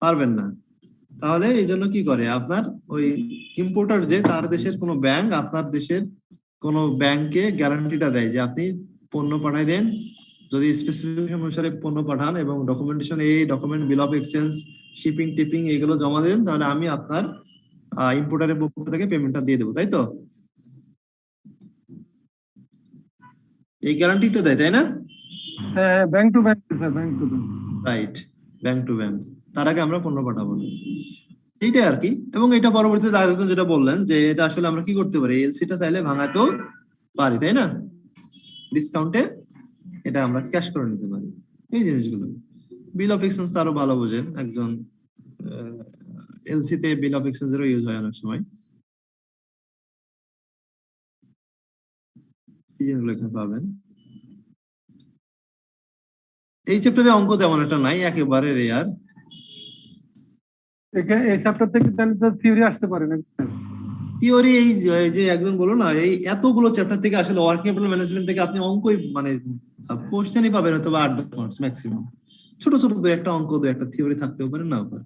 পারবেন না। তাহলে এই জন্য কি করে, আপনার ওই ইম্পোর্টার যে তার দেশের কোনো ব্যাংক আপনার দেশের কোনো ব্যাংকে গ্যারান্টিটা দেয় যে আপনি পণ্য পাঠাই দেন, যদি স্পেসিফিকেশন অনুসারে পণ্য পাঠান এবং ডকুমেন্টেশন, এই document, bill of exchange, shipping tipping এগুলো জমা দেন, তাহলে আমি আপনার ইম্পোর্টারের পক্ষ থেকে পেমেন্টটা দিয়ে দেবো, তাই তো? এই গ্যারান্টি তো দেয়, তাই না? হ্যাঁ, bank to bank sir, bank to bank. Right, bank to bank. তার আগে আমরা পণ্য পাঠাবো না, এইটাই আর কি। এবং এটা পরবর্তীতে আরেকজন যেটা বললেন যে এটা আসলে আমরা কি করতে পারি, এলসিটা চাইলে ভাঙাতেও পারি, তাই না? ডিসকাউন্টে এটা আমরা ক্যাশ করে নিতে পারি, এই জিনিসগুলো। বিল অফ এক্সচেঞ্জ আরো ভালো বোঝেন একজন, এলসি তে বিল অফ এক্সচেঞ্জ এরও ইউজ হয় অনেক সময়, এই জিনিসগুলো এখানে পাবেন। এই চ্যাপ্টারে অঙ্ক তেমন একটা নাই, একেবারে রেয়ার। এই চ্যাপ্টার থেকে তাহলে তো থিওরি আসতে পারে না? থিওরি এই যে একজন বলো না, এই এতগুলো চ্যাপ্টার থেকে আসলে ওয়ার্কিং ক্যাপিটাল ম্যানেজমেন্ট থেকে আপনি অঙ্কই মানে কোশ্চেনই পাবেন হয়তো 8-10 মার্কস ম্যাক্সিমাম। ছোট ছোট দু একটা অঙ্ক, দু একটা থিওরি থাকতেও পারে, নাও পারে।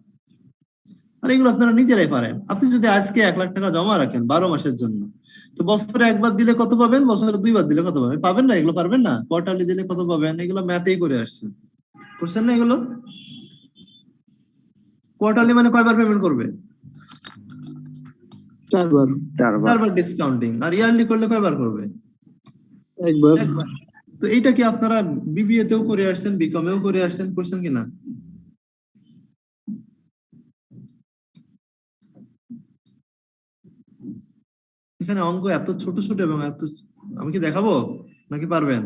আর এগুলো আপনারা নিজেরাই পারেন। আপনি যদি আজকে 1 লাখ টাকা জমা রাখেন 12 মাসের জন্য, তো বছরে একবার দিলে কত পাবেন, বছরে 2 বার দিলে কত পাবেন? পাবেন না, এগুলো পারবেন না? কোয়ার্টারলি দিলে কত পাবেন? এগুলো ম্যাথেই করে আসছেন, করছেন না এগুলো? কোয়ার্টারলি মানে কয়বার পেমেন্ট করবে? 4 বার। 4 বার ডিসকাউন্টিং। আর ইয়ারলি করলে কয়বার করবে? 1 বার। তো এইটা কি আপনারা বিবিএ তেও করে আসছেন, বিকমেও করে আসছেন, করছেন কিনা? এখানে অঙ্ক এত ছোট ছোট এবং এত, আমি কি দেখাবো নাকি পারবেন?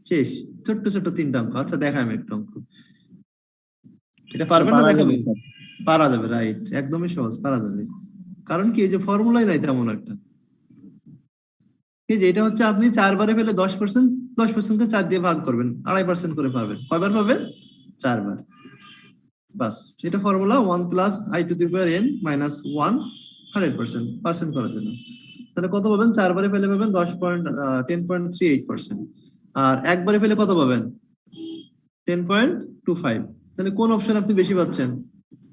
শেষ, ছোট্ট ছোট্ট 3টা অঙ্ক। আচ্ছা দেখাই আমি একটা অঙ্ক, এটা পারবেন না? দেখাবেন? পারা যাবে, রাইট, একদমই সহজ, পারা যাবে। কারণ কি, এই যে ফর্মুলাই নাই তেমন একটা। এই যে এটা হচ্ছে আপনি 4 বারে ফেলে 10%, 10% কে 4 দিয়ে ভাগ করবেন, 2.5% করে পাবেন। কয়বার পাবেন? 4 বার। বাস, এটা formula 1 + i to the power n - 1 100% percent করার জন্য। তাহলে কত পাবেন? 4 বারে ফেলে পাবেন 10.38%। আর একবারে ফেলে কত পাবেন? 10.25। তাহলে কোন অপশন আপনি বেশি পাচ্ছেন,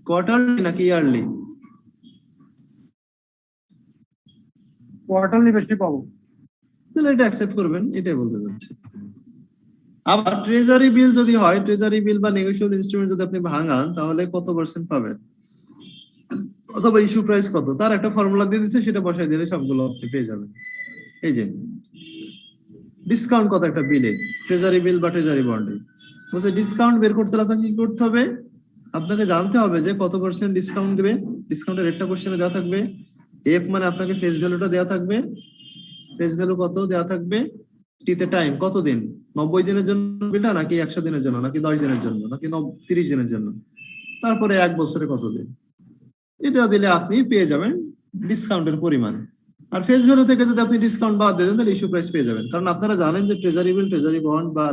কোয়ার্টারলি নাকি ইয়ারলি? কোয়ার্টারলি বেশি পাবো। তাহলে এটা অ্যাকসেপ্ট করবেন, এটাই বলতে যাচ্ছে। আবার ট্রেজারি বিল যদি হয়, ট্রেজারি বিল বা নেগোশিয়েবল ইনস্ট্রুমেন্ট যদি আপনি ভাঙান, তাহলে কত পার্সেন্ট পাবেন, অথবা ইস্যু প্রাইস কত, তার একটা ফর্মুলা দিয়ে দিচ্ছে, সেটা বসাই দিলে সবগুলো আপনি পেয়ে যাবেন। এই যে ডিসকাউন্ট কত একটা বিলে, ট্রেজারি বিল বা ট্রেজারি বন্ডে, বলছে ডিসকাউন্ট বের করতে হলে আপনাকে কি করতে হবে, আপনাকে জানতে হবে যে কত পার্সেন্ট ডিসকাউন্ট দেবে। ডিসকাউন্টের রেটটা কোশ্চেনে দেওয়া থাকবে। এফ মানে আপনাকে ফেস ভ্যালুটা দেওয়া থাকবে, ফেস ভ্যালু কত দেওয়া থাকবে, টিতে টাইম কতদিন, 90 দিনের জন্য বিলটা নাকি 100 দিনের জন্য নাকি 10 দিনের জন্য নাকি 30 দিনের জন্য, তারপরে 1 বছরে কতদিন, এটা দিলে আপনি পেয়ে যাবেন ডিসকাউন্টের পরিমাণ। আর ফেস ভ্যালু থেকে যদি আপনি ডিসকাউন্ট বাদ দেন, তাহলে ইস্যু প্রাইস পেয়ে যাবেন। কারণ আপনারা জানেন যে ট্রেজারি বিল, ট্রেজারি বন্ড বা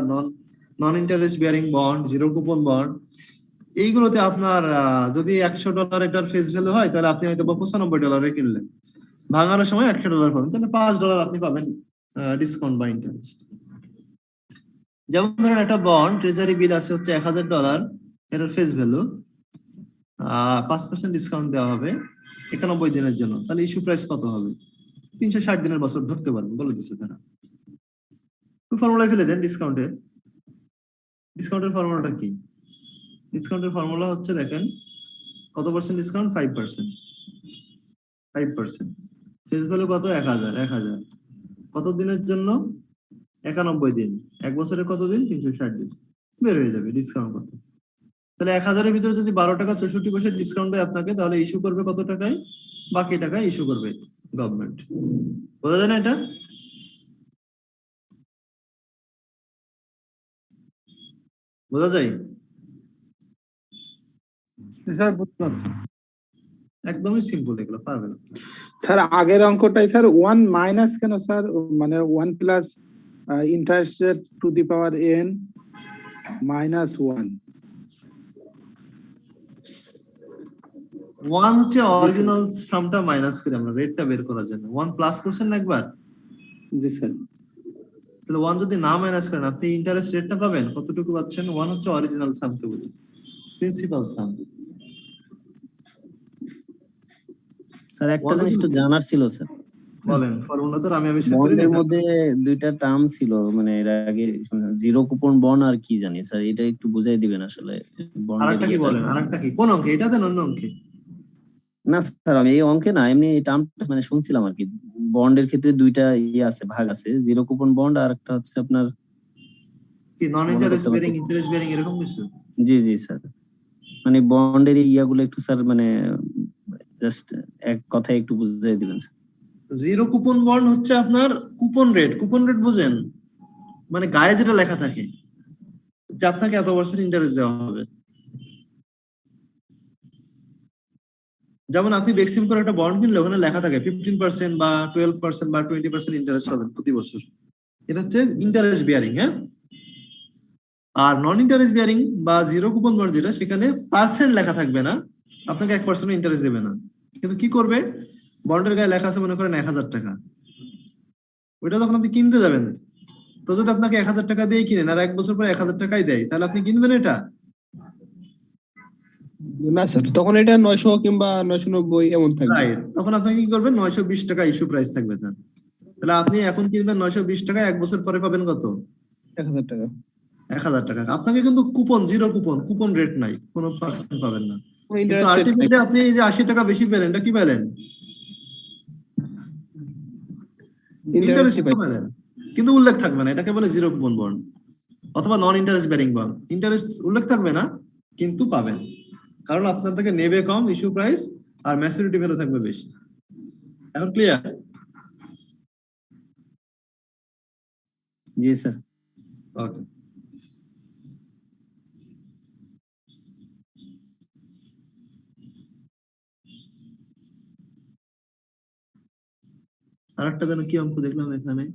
non interest bearing bond, zero coupon bond, এইগুলোতে আপনার যদি $100 এটার ফেস ভ্যালু হয়, তাহলে আপনি হয়তো $95 কিনলেন, ভাঙানোর সময় $100 পাবেন, তাহলে $5 আপনি পাবেন ডিসকাউন্ট বা ইন্টারেস্ট। যেমন ধরেন একটা বন্ড ট্রেজারি বিল আছে হচ্ছে $1000, এটার ফেস ভ্যালু, 5% ডিসকাউন্ট দেওয়া হবে 91 দিনের জন্য, তাহলে ইস্যু প্রাইস কত হবে? 360 দিনের বছর ধরতে পারবেন, বলে দিচ্ছে তারা। ফর্মুলায় ফেলে দেন ডিসকাউন্টের ফর্মুলাটা কি? ডিসকাউন্টের ফর্মুলা হচ্ছে, দেখেন কত পার্সেন্ট ডিসকাউন্ট? 5%। ফেস ভ্যালু কত? 1000 কত দিনের জন্য? 91 দিন। এক বছরে কত দিন? 360 দিন। বের হয়ে যাবে ডিসকাউন্ট কত। তাহলে 1000 এর ভিতরে যদি 12 টাকা 64 পয়সা ডিসকাউন্ট দেয় আপনাকে, তাহলে ইস্যু করবে কত টাকায়? বাকি টাকা ইস্যু করবে গভর্নমেন্ট। বোঝা যায় না এটা? বোঝা যায়? স্যার বুঝতে পারছি। একদমই সিম্পল, এগুলো পারবে না। স্যার আগের অঙ্কটাই স্যার 1 মাইনাস কেন স্যার? মানে 1 plus interest rate two the power n minus 1। 1 হচ্ছে অরিজিনাল সামটা মাইনাস করে আমরা রেটটা বের করার জন্য। 1 প্লাস করছেন না একবার? জি স্যার। তাহলে 1 যদি না মাইনাস করেন আপনি ইন্টারেস্ট রেটটা পাবেন কতটুকু পাচ্ছেন? 1 হচ্ছে অরিজিনাল সামকে বলি, প্রিন্সিপাল সাম। স্যার একটা জিনিস একটু জানার ছিল স্যার। বলেন। ফর্মুলা তো আমি আবিষ্কার করিনি। বন্ডের মধ্যে দুইটা টার্ম ছিল, মানে এর আগে জিরো কুপন বন্ড আর কি জানি স্যার, এটা একটু বুঝাই দিবেন আসলে। আরেকটা কি বলেন? আরেকটা কি? কোন অঙ্কে? এটা দেন, অন্য অঙ্কে? না স্যার আমি এই অঙ্কে না, এমনি এই টার্মটা মানে শুনছিলাম আর কি। বন্ডের ক্ষেত্রে দুইটা আছে, ভাগ আছে, জিরো কুপন বন্ড আর একটা হচ্ছে আপনার কি নন ইন্টারেস্ট বেয়ারিং, ইন্টারেস্ট বেয়ারিং এরকম কিছু? জি জি স্যার, মানে বন্ডের ইয়াগুলো একটু স্যার মানে জাস্ট এক কথায় একটু বুঝিয়ে দিবেন স্যার। জিরো কুপন বন্ড হচ্ছে আপনার কুপন রেট বুঝেন? মানে গায়ে যেটা লেখা থাকে যে আপনাকে এত পার্সেন্ট ইন্টারেস্ট দেওয়া হবে। যেমন আপনি বেক্সিম করে একটা বন্ড কিনলে ওখানে লেখা থাকে 15% বা 12% বা 20% ইন্টারেস্ট পাবেন প্রতি বছর। এটা হচ্ছে ইন্টারেস্ট বিয়ারিং। হ্যাঁ, আর নন ইন্টারেস্ট বিয়ারিং বা জিরো কুপন বন্ড যেটা, সেখানে পার্সেন্ট লেখা থাকবে না, আপনাকে 1% ইন্টারেস্ট দেবে না। কিন্তু কি করবে? বন্ডের গায়ে লেখা আছে মনে করেন 1000 টাকা, ওইটা যখন আপনি কিনতে যাবেন, তো যদি আপনাকে 1000 টাকা দিয়ে কিনেন আর 1 বছর পরে 1000 টাকাই দেয়, তাহলে আপনি কিনবেন এটা? না স্যার, তখন এটা 900 কিংবা 990 এমন থাকবে। রাইট, তখন আপনি কি করবেন? 920 টাকা ইস্যু প্রাইস থাকবে তার। তাহলে আপনি এখন কিনবেন 920 টাকা, 1 বছর পরে পাবেন কত? 1000 টাকা। 1000 টাকা। আপনাকে কিন্তু কুপন, জিরো কুপন রেট নাই, কোনো পার্সেন্ট পাবেন না। কিন্তু ইন্টারেস্ট আলটিমেটলি আপনি এই যে 80 টাকা বেশি পেলেন, এটা কি পেলেন? ইন্টারেস্ট পেলেন, কিন্তু উল্লেখ থাকবে না। এটাকে বলে জিরো কুপন বন্ড অথবা নন ইন্টারেস্ট বেয়ারিং বন্ড। ইন্টারেস্ট উল্লেখ থাকবে না, কিন্তু পাবেন, কারণ আপনার থেকে নেবে কম ইস্যু প্রাইস আর ম্যাচুরিটি ভ্যালু থাকবে বেশি। এখন ক্লিয়ার? জি স্যার। ওকে। আরেকটা যেন কি অঙ্ক দেখলাম এখানে,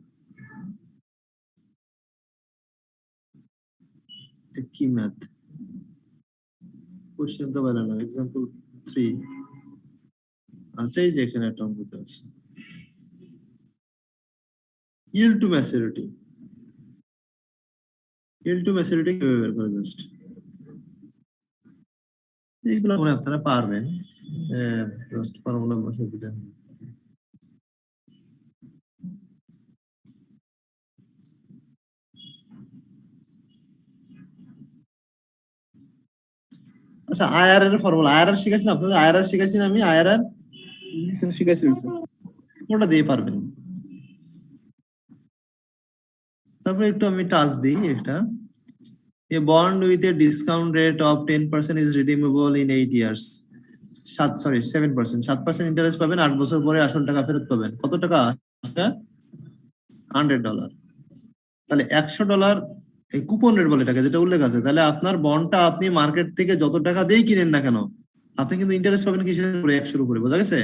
কি ম্যাথ কোশ্চেন তো বলে না, এক্সাম্পল 3 আছে, এই যে এখানে একটা অঙ্ক আছে, yield to maturity। yield to maturity কিভাবে বের করে? জাস্ট এইগুলো মনে হয় আপনারা পারবেন, জাস্ট ফর্মুলা বসিয়ে দিলেন। আচ্ছা, আইআরআর এর ফর্মুলা, আইআরআর শিখাইছেন আপনাদের? আইআরআর শিখাইছেন আমি, আইআরআর শিখাইছিলেন স্যার। ওটা দিয়ে পারবেন। তারপরে একটু আমি টাচ দিই এটা। A bond with a discount rate of 10% is redeemable in 8 years. 7%। 7% interest পাবেন, 8 বছর পরে আসল টাকা ফেরত পাবেন। কত টাকা? $100। তাহলে $100 এই কুপন রেট বলে এটাকে, যেটা উল্লেখ আছে। তাহলে আপনার বন্ডটা আপনি মার্কেট থেকে যত টাকা দিয়ে কিনেন না কেন, আপনি কিন্তু ইন্টারেস্ট পাবেন কিসের উপরে? 100 উপরে। বোঝা গেছে?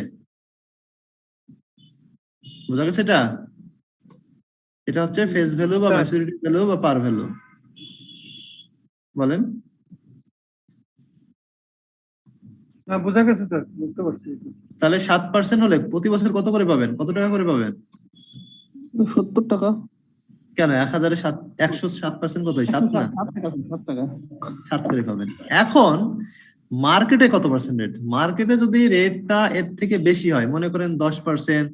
বোঝা গেছে? এটা হচ্ছে ফেস ভ্যালু বা ম্যাচুরিটি ভ্যালু বা পার ভ্যালু। বলেন। হ্যাঁ বোঝা গেছে স্যার, বুঝতে পারছি। তাহলে 7% হলে প্রতি বছর কত করে পাবেন? কত টাকা করে পাবেন? 70 টাকা। কেন 1000 এ 107% কত? 7 না? 7 টাকা। 7 করে পাবেন। এখন মার্কেটে কত পার্সেন্ট রেট, মার্কেটে যদি রেটটা এর থেকে বেশি হয়, মনে করেন 10%,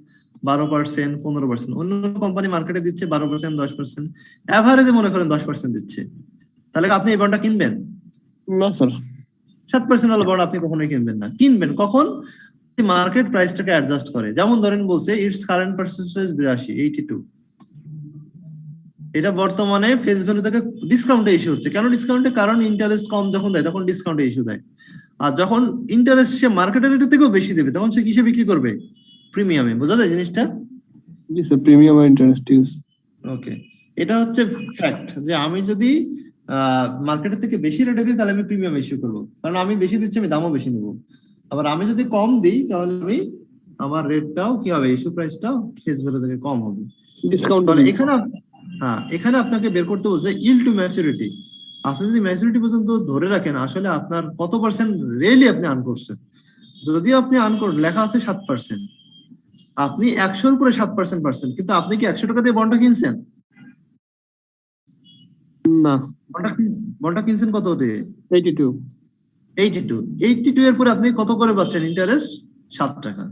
12%, 15%, অন্য কোম্পানি মার্কেটে দিচ্ছে 12%, 10%, এভারেজে মনে করেন 10% দিচ্ছে, তাহলে কি আপনি এই বন্ডটা কিনবেন? না স্যার। 7% ওয়ালা বন্ড আপনি কখনোই কিনবেন না। কিনবেন কখন? মার্কেট প্রাইসটাকে অ্যাডজাস্ট করে। যেমন ধরেন বলছে ইটস কারেন্ট পার্সেন্টেজ 82, এটা বর্তমানে ফেস ভ্যালু থেকে ডিসকাউন্টে ইস্যু হচ্ছে। কেন ডিসকাউন্টে? কারণ ইন্টারেস্ট কম যখন দেয় তখন ডিসকাউন্টে ইস্যু দেয়, আর যখন ইন্টারেস্ট সে মার্কেটের রেট থেকেও বেশি দেবে তখন সে কিসে বিক্রি করবে? প্রিমিয়ামে। বোঝা যায় জিনিসটা? জি স্যার, প্রিমিয়াম ইন্টারেস্ট ইউজ। ওকে, এটা হচ্ছে ফ্যাক্ট যে আমি যদি মার্কেটের থেকে বেশি রেটে দিই তাহলে আমি প্রিমিয়াম ইস্যু করবো, কারণ আমি বেশি দিচ্ছি, আমি দামও বেশি নেবো। আবার আমি যদি কম দিই তাহলে আমি আমার রেটটাও কি হবে, ইস্যু প্রাইসটাও ফেস ভ্যালু থেকে কম হবে। ডিসকাউন্ট। তাহলে এখানে এখানে আপনাকে বের করতে বলছে ইল্ড টু ম্যাচুরিটি। আপনি যদি ম্যাচুরিটি পর্যন্ত ধরে রাখেন আসলে আপনার কত পার্সেন্ট রিয়েলি আপনি আর্ন করছেন। যদিও আপনি আর্ন লেখা আছে 7%, আপনি 100-র উপরে 7% পাচ্ছেন, কিন্তু আপনি কি 100 টাকা দিয়ে বন্ডটা কিনছেন? না। বন্ডটা কিনছেন কত দিয়ে? 82 এর পরে আপনি কত করে পাচ্ছেন ইন্টারেস্ট? 7 টাকা।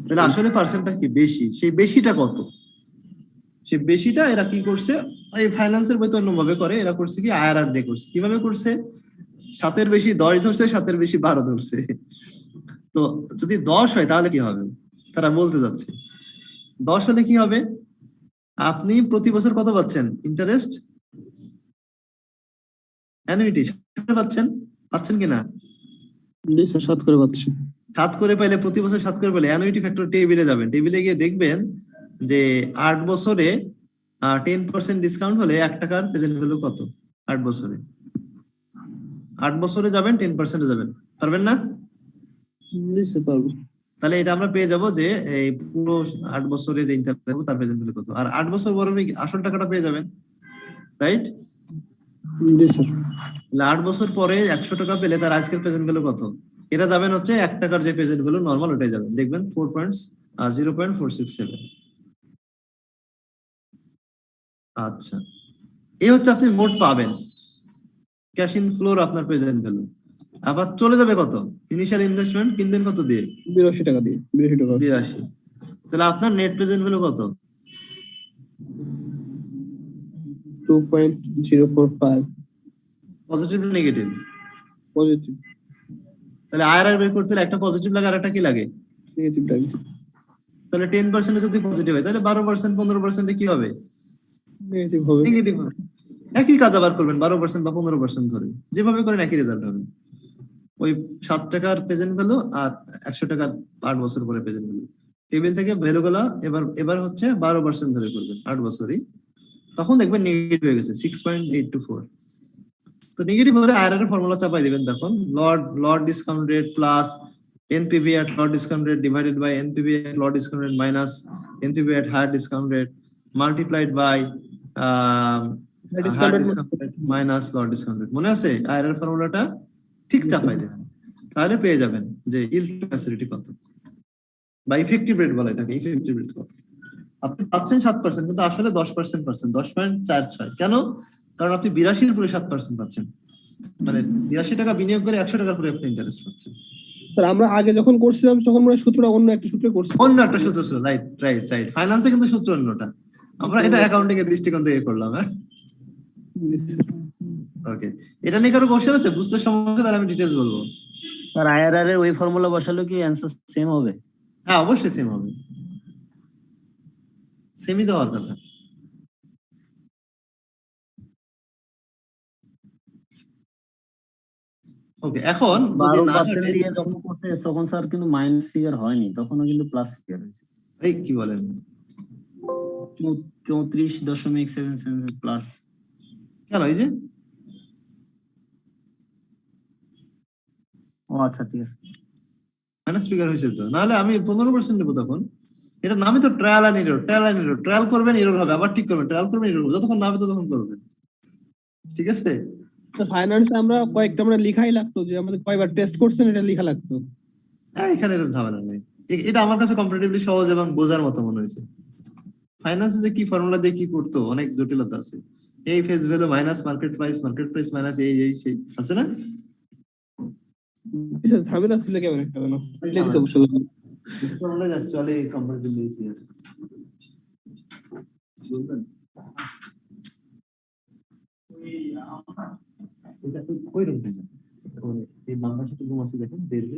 তাহলে আসলে পার্সেন্টটা কি বেশি? সেই বেশিটা কত? সেই বেশিটা এরা কি করছে, এই ফাইন্যান্সের বই তো অন্যভাবে করে, এরা করছে কি আইআরআর দিয়ে করছে। কিভাবে করছে? 7-এর বেশি 10 ধরছে, 7-এর বেশি 12 ধরছে। তো যদি 10 হয় তাহলে কি হবে তারা বলতে যাচ্ছে। 10 হলে কি হবে? আপনি প্রতি বছর কত পাচ্ছেন ইন্টারেস্ট? অ্যানুইটি পাচ্ছেন কিনা? জি স্যার, 7 করে পাচ্ছি। 7 করে পাইলে, প্রতি বছর 7 করে পাইলে অ্যানুইটি ফ্যাক্টর টেবিলে যাবেন। টেবিলে গিয়ে দেখবেন যে 8 বছরে 10% ডিসকাউন্ট হলে 1 টাকার প্রেজেন্ট ভ্যালু কত 8 বছরে। 8 বছরে যাবেন 10% যাবেন, পারবেন না? জি স্যার, পারবো। তাহলে এটা আমরা পেয়ে যাব যে এই পুরো 8 বছরে যে ইন্টারেস্ট দেব তার প্রেজেন্ট ভ্যালু কত, আর 8 বছর পরে আসল টাকাটা পেয়ে যাবেন, রাইট? জি স্যার। 8 বছর পরে 100 টাকা পেলে তার আজকের প্রেজেন্ট ভ্যালু কত? এটা যাবেন হচ্ছে 1 টাকার যে প্রেজেন্ট ভ্যালু নরমাল ওটাই যাবেন, দেখবেন 0.467। আচ্ছা, এই হচ্ছে আপনি মোট পাবেন ক্যাশ ইনফ্লোর আপনার প্রেজেন্ট ভ্যালু। আবার চলে যাবে কত? ইনিশিয়াল ইনভেস্টমেন্ট কিনবেন কত দিয়ে? 82 টাকা দিয়ে। 82 টাকা। 82। তাহলে আপনার নেট প্রেজেন্ট ভ্যালু কত? 2.045। পজিটিভ না নেগেটিভ? পজিটিভ। তাহলে আইআরআর বের করতে হলে একটা পজিটিভ লাগে আর একটা কি লাগে? নেগেটিভ লাগে। তাহলে 10% যদি পজিটিভ হয় তাহলে 12% 15% কি হবে? নেগেটিভ হবে। নেগেটিভ হবে। একই কাজ আবার করবেন 12% বা 15% ধরে, যেভাবে করেন একই রেজাল্ট হবে। ওই 7 টাকার প্রেজেন্ট ভ্যালু আর 100 টাকার 8 বছর পরে প্রেজেন্ট ভ্যালু, টেবিল থেকে ভ্যালু গুলো এবার হচ্ছে 12% ধরে করবেন 8 বছরই, তখন দেখবেন নেগেটিভ হয়ে গেছে 6.824। তো নেগেটিভ হলে আইআরআর এর ফর্মুলা চাপাই দিবেন, তখন low discount rate plus NPV at low discount rate divided by NPV at low discount rate minus NPV at higher discount rate multiplied by minus low discount rate. মনে আছে IRR ফর্মুলাটা? ঠিক চাপাই দেবেন, তাহলে পেয়ে যাবেন যে ইল্ড টু ম্যাচুরিটি কত বা ইফেক্টিভ রেট বলে এটাকে। ইফেক্টিভ রেট কত? আপনি পাচ্ছেন 7% কিন্তু আসলে 10% পাচ্ছেন, 10.46। কেন? কারণ আপনি 82-র উপরে 7% পাচ্ছেন, মানে 82 টাকা বিনিয়োগ করে 100 টাকার উপরে আপনি ইন্টারেস্ট পাচ্ছেন। স্যার আমরা আগে যখন করছিলাম তখন আমরা সূত্রটা অন্য একটা সূত্রে করছি। অন্য একটা সূত্র ছিল, রাইট। ফাইন্যান্সে কিন্তু সূত্র অন্যটা, আমরা এটা অ্যাকাউন্টিং এর দৃষ্টিকোণ থেকে করলাম। হ্যাঁ, ওকে। এটা নিয়ে কারো কোশ্চেন আছে বুঝতে সমস্যা? তাহলে আমি ডিটেইলস বলবো। আর আইআরআর এর ওই ফর্মুলা বসালে কি অ্যানসার সেম হবে? হ্যাঁ, অবশ্যই সেম হবে, সেমই তো হওয়ার কথা। ওকে, এখন যদি না 12% দিয়ে যখন করছে তখন স্যার কিন্তু মাইনাস ফিগার হয়নি, তখনও কিন্তু প্লাস ফিগার হয়েছে। এই কি বলেন? 34.77 প্লাস। কেন? এই যে ও আচ্ছা, ঠিক আছে। মাইনাস ফিগার হয়েছে তো, নাহলে আমি 15% নেবো তখন। এটা নামই তো ট্রায়াল এন্ড এরর। ট্রায়াল করবেন, এরর হবে, আবার ঠিক করবেন, ট্রায়াল করবেন, এরর হবে, যতক্ষণ না হবে ততক্ষণ করবেন। ঠিক আছে? ফাইন্যান্সে আমরা কয়েকটা আমরা লিখাই লাগতো যে আমাদের কয়বার টেস্ট করছেন এটা লেখা লাগতো। হ্যাঁ, এখানে এরকম ঝামেলা নেই। এটা আমার কাছে কম্পারেটিভলি সহজ এবং বোঝার মতো মনে হয়েছে। ফাইন্যান্সে যে কি ফর্মুলা দিয়ে কি করতো অনেক জটিলতা আছে। এই face value minus market price minus এই সেই আছে না? স্যার ঝামেলা ছিল কেমন একটা জানো লেগেছে অবশ্য আমরা অ্যাকচুয়ালি কম্পারেটিভলি ইজি এটা তো কই রকম এই বাংলা সাথে ঘুম আছে দেখেন দেখবে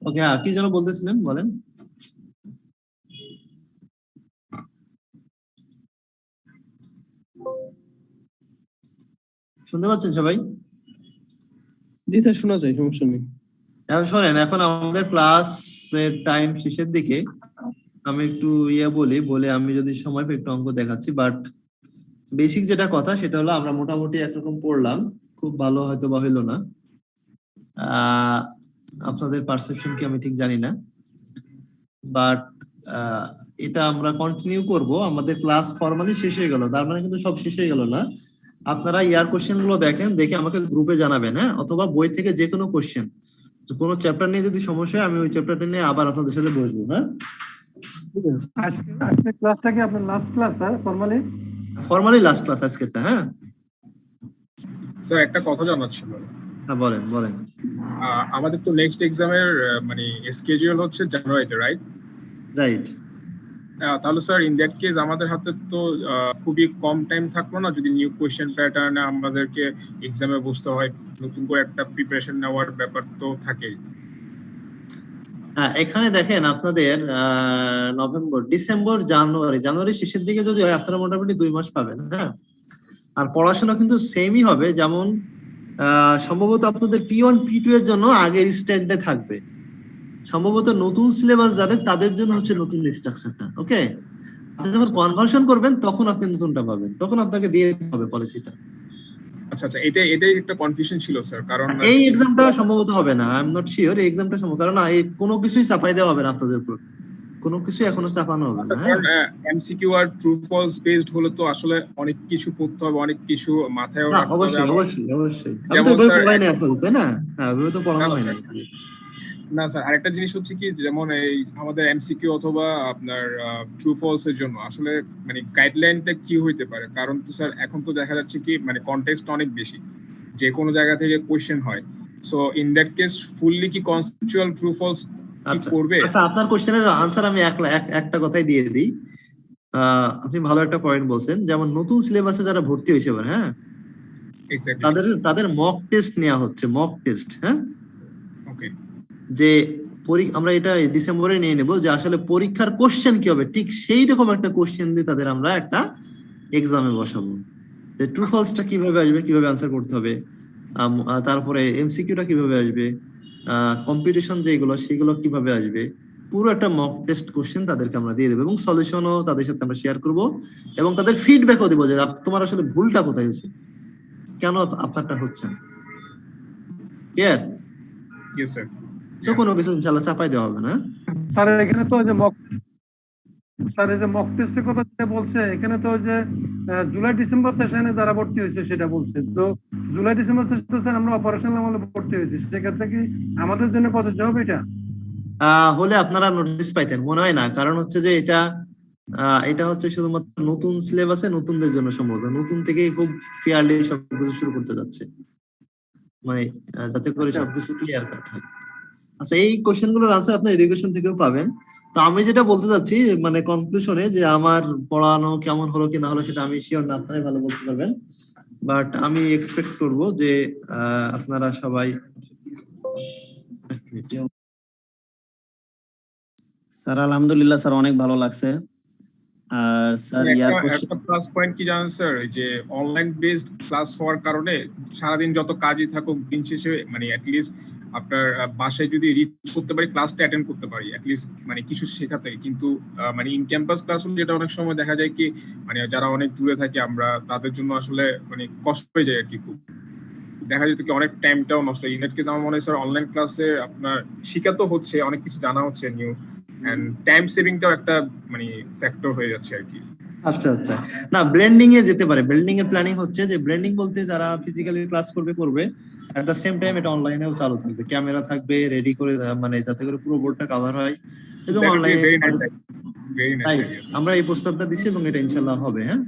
ওকে কি যেন বলতেছিলেন বলেন শুনতে পাচ্ছেন সবাই জি স্যার শোনা যায় সমস্যা নেই এখন শোনেন এখন আমাদের ক্লাসের টাইম শেষের দিকে আমি একটু বলে আমি যদি সময় পাই একটু অঙ্ক দেখাচ্ছি বাট বেসিক যেটা কথা সেটা হলো আমরা মোটামুটি একরকম পড়লাম খুব ভালো হয়তো বা হইলো না আপনাদের পারসেপশন কি আমি ঠিক জানি না বাট এটা আমরা কন্টিনিউ করব আমাদের ক্লাস ফরমালি শেষ হয়ে গেল তার মানে কিন্তু সব শেষ হয়ে গেল না আপনারা ইয়ার কোশ্চেন গুলো দেখেন দেখে আমাকে গ্রুপে জানাবেন হ্যাঁ অথবা বই থেকে যে কোনো কোশ্চেন কোনো চ্যাপ্টার নিয়ে যদি সমস্যা হয় আমি ওই চ্যাপ্টারটা নিয়ে আবার আপনাদের সাথে বসবো হ্যাঁ আজকে ক্লাসটা কি আপনার last class sir formally last class আজকেরটা হ্যাঁ স্যার একটা কথা জানার ছিল হ্যাঁ বলেন আমাদের তো নেক্সট এক্সামের মানে স্কেডিউল হচ্ছে জানুয়ারিতে রাইট তাহলে স্যার ইন দ্যাট কেস আমাদের হাতে তো খুবই কম টাইম থাকলো না যদি নিউ কোয়েশ্চেন প্যাটার্নে আমাদেরকে এক্সামে বসতে হয় নতুন করে একটা প্রিপারেশন নেওয়ার ব্যাপার তো থাকে এখানে দেখেন আপনাদের নভেম্বর ডিসেম্বর জানুয়ারি শেষের দিকে যদি হয় আপনারা মোটামুটি 2 মাস পাবেন হ্যাঁ আর পড়াশোনা কিন্তু সেমই হবে যেমন সম্ভবত আপনাদের P1 P2 এর জন্য আগের স্ট্যান্ডে থাকবে সম্ভবত নতুন সিলেবাস যাদের তাদের জন্য হচ্ছে নতুন স্ট্রাকচারটা ওকে আপনি যখন কনভার্সন করবেন তখন আপনি নতুনটা পাবেন তখন আপনাকে দিয়ে দিতে হবে পলিসিটা আচ্ছা এটাই একটা কনফিউশন ছিল স্যার কারণ এই এক্সামটা সম্ভবত হবে না আই এম নট শিওর এই এক্সামটা সম্ভবত কারণ কোনো কিছুই চাপাই দেওয়া হবে না আপনাদের উপর কোনো কিছু এখনো চাপানো হবে না কারণ এমসিকিউ আর ট্রু ফলস বেসড হলে তো আসলে অনেক কিছু পড়তে হবে অনেক কিছু মাথায় রাখতে হবে অবশ্যই আমি তো বই পড়াই না আপনাদের তাই না হ্যাঁ বই তো পড়ানো হয় না না স্যার আরেকটা জিনিস হচ্ছে কি যেমন এই আমাদের এমসিকিউ অথবা আপনার ট্রু ফলস এর জন্য আসলে মানে গাইডলাইনটা কি হইতে পারে কারণ তো স্যার এখন তো দেখা যাচ্ছে কি মানে কনটেক্সট অনেক বেশি যে কোনো জায়গা থেকে কোশ্চেন হয় so in that case fully কি কনসেপচুয়াল ট্রু ফলস কি করবে আচ্ছা আপনার কোশ্চেনের আনসার আমি একটা কথাই দিয়ে দিই আপনি ভালো একটা পয়েন্ট বলছেন যেমন নতুন সিলেবাসে যারা ভর্তি হয়েছে এবার হ্যাঁ তাদের মক টেস্ট নেওয়া হচ্ছে মক টেস্ট হ্যাঁ ওকে যে আমরা এটা ডিসেম্বরে নিয়ে নেব যে আসলে পরীক্ষার কোশ্চেন কি হবে ঠিক সেই রকম একটা কোশ্চেন দিয়ে তাদের আমরা একটা এক্সামে বসাবো যে ট্রু ফলসটা কিভাবে আসবে কিভাবে আনসার করতে হবে তারপরে এমসিকিউটা কিভাবে আসবে কম্পিটিশন যেগুলো সেগুলো কিভাবে আসবে পুরো একটা মক টেস্ট কোশ্চেন তাদেরকে আমরা দিয়ে দেবো এবং সলিউশনও তাদের সাথে আমরা শেয়ার করব এবং তাদের ফিডব্যাকও দেবো যে তোমার আসলে ভুলটা কোথায় হয়েছে কেন আপনারটা হচ্ছে না ক্লিয়ার ইয়েস স্যার সো কোনো কিছু ইনশাআল্লাহ চাপাই দেওয়া হবে না স্যার এখানে তো যে মক টেস্টের কথা যেটা বলছে এখানে তো যে জুলাই ডিসেম্বর সেশনে যারা ভর্তি হয়েছে সেটা বলছে তো জুলাই ডিসেম্বর সেশনে স্যার আমরা অপারেশনাল আমলে ভর্তি হয়েছি সেক্ষেত্রে কি আমাদের জন্য প্রযোজ্য হবে এটা হলে আপনারা নোটিস পাইতেন মনে হয় না কারণ হচ্ছে যে এটা হচ্ছে শুধুমাত্র নতুন সিলেবাসে নতুনদের জন্য সম্ভবত নতুন থেকে খুব ফেয়ারলি সবকিছু শুরু করতে যাচ্ছে মানে যাতে করে সবকিছু ক্লিয়ার কাট হয় আচ্ছা এই কোশ্চেন গুলোর আনসার আপনি এডুকেশন থেকেও পাবেন তো আমি যেটা বলতে চাচ্ছি মানে কনক্লুশনে যে আমার পড়ানো কেমন হলো কি না হলো সেটা আমি শিওর না আপনারাই ভালো বলতে পারবেন বাট আমি এক্সপেক্ট করব যে আপনারা সবাই স্যার আলহামদুলিল্লাহ স্যার অনেক ভালো লাগছে আর স্যার একটা প্লাস পয়েন্ট কি জানেন স্যার এই যে অনলাইন বেসড ক্লাস হওয়ার কারণে সারাদিন যত কাজই থাকুক দিন শেষে মানে অ্যাটলিস্ট আপনার বাসায় যদি রিচ করতে পারি ক্লাসটা অ্যাটেন্ড করতে পারি অ্যাটলিস্ট মানে কিছু শেখাতে কিন্তু মানে ইন ক্যাম্পাস ক্লাসরুম যেটা অনেক সময় দেখা যায় কি মানে যারা অনেক দূরে থাকে আমরা তাদের জন্য আসলে মানে কষ্ট হয়ে যায় আর কি খুব দেখা যেত কি অনেক টাইমটাও নষ্ট হয় ইন দ্যাট কেস আমার মনে হয় স্যার অনলাইন ক্লাসে আপনার শিখাতো হচ্ছে অনেক কিছু জানা হচ্ছে নিউ এন্ড টাইম সেভিংটাও একটা মানে ফ্যাক্টর হয়ে যাচ্ছে আর কি আচ্ছা না ব্লেন্ডিং এ যেতে পারে ব্লেন্ডিং এর প্ল্যানিং হচ্ছে যে ব্লেন্ডিং বলতে যারা ফিজিক্যালি ক্লাস করবে এট দ্য সেম টাইম এটা অনলাইনেও চালু থাকবে ক্যামেরা থাকবে রেডি করে মানে যাতে করে পুরো বোর্ডটা কভার হয় এবং অনলাইনে ভেরি নাইস তাই আইডিয়া আমরা এই প্রস্তাবটা দিছি এবং এটা ইনশাআল্লাহ হবে। হ্যাঁ,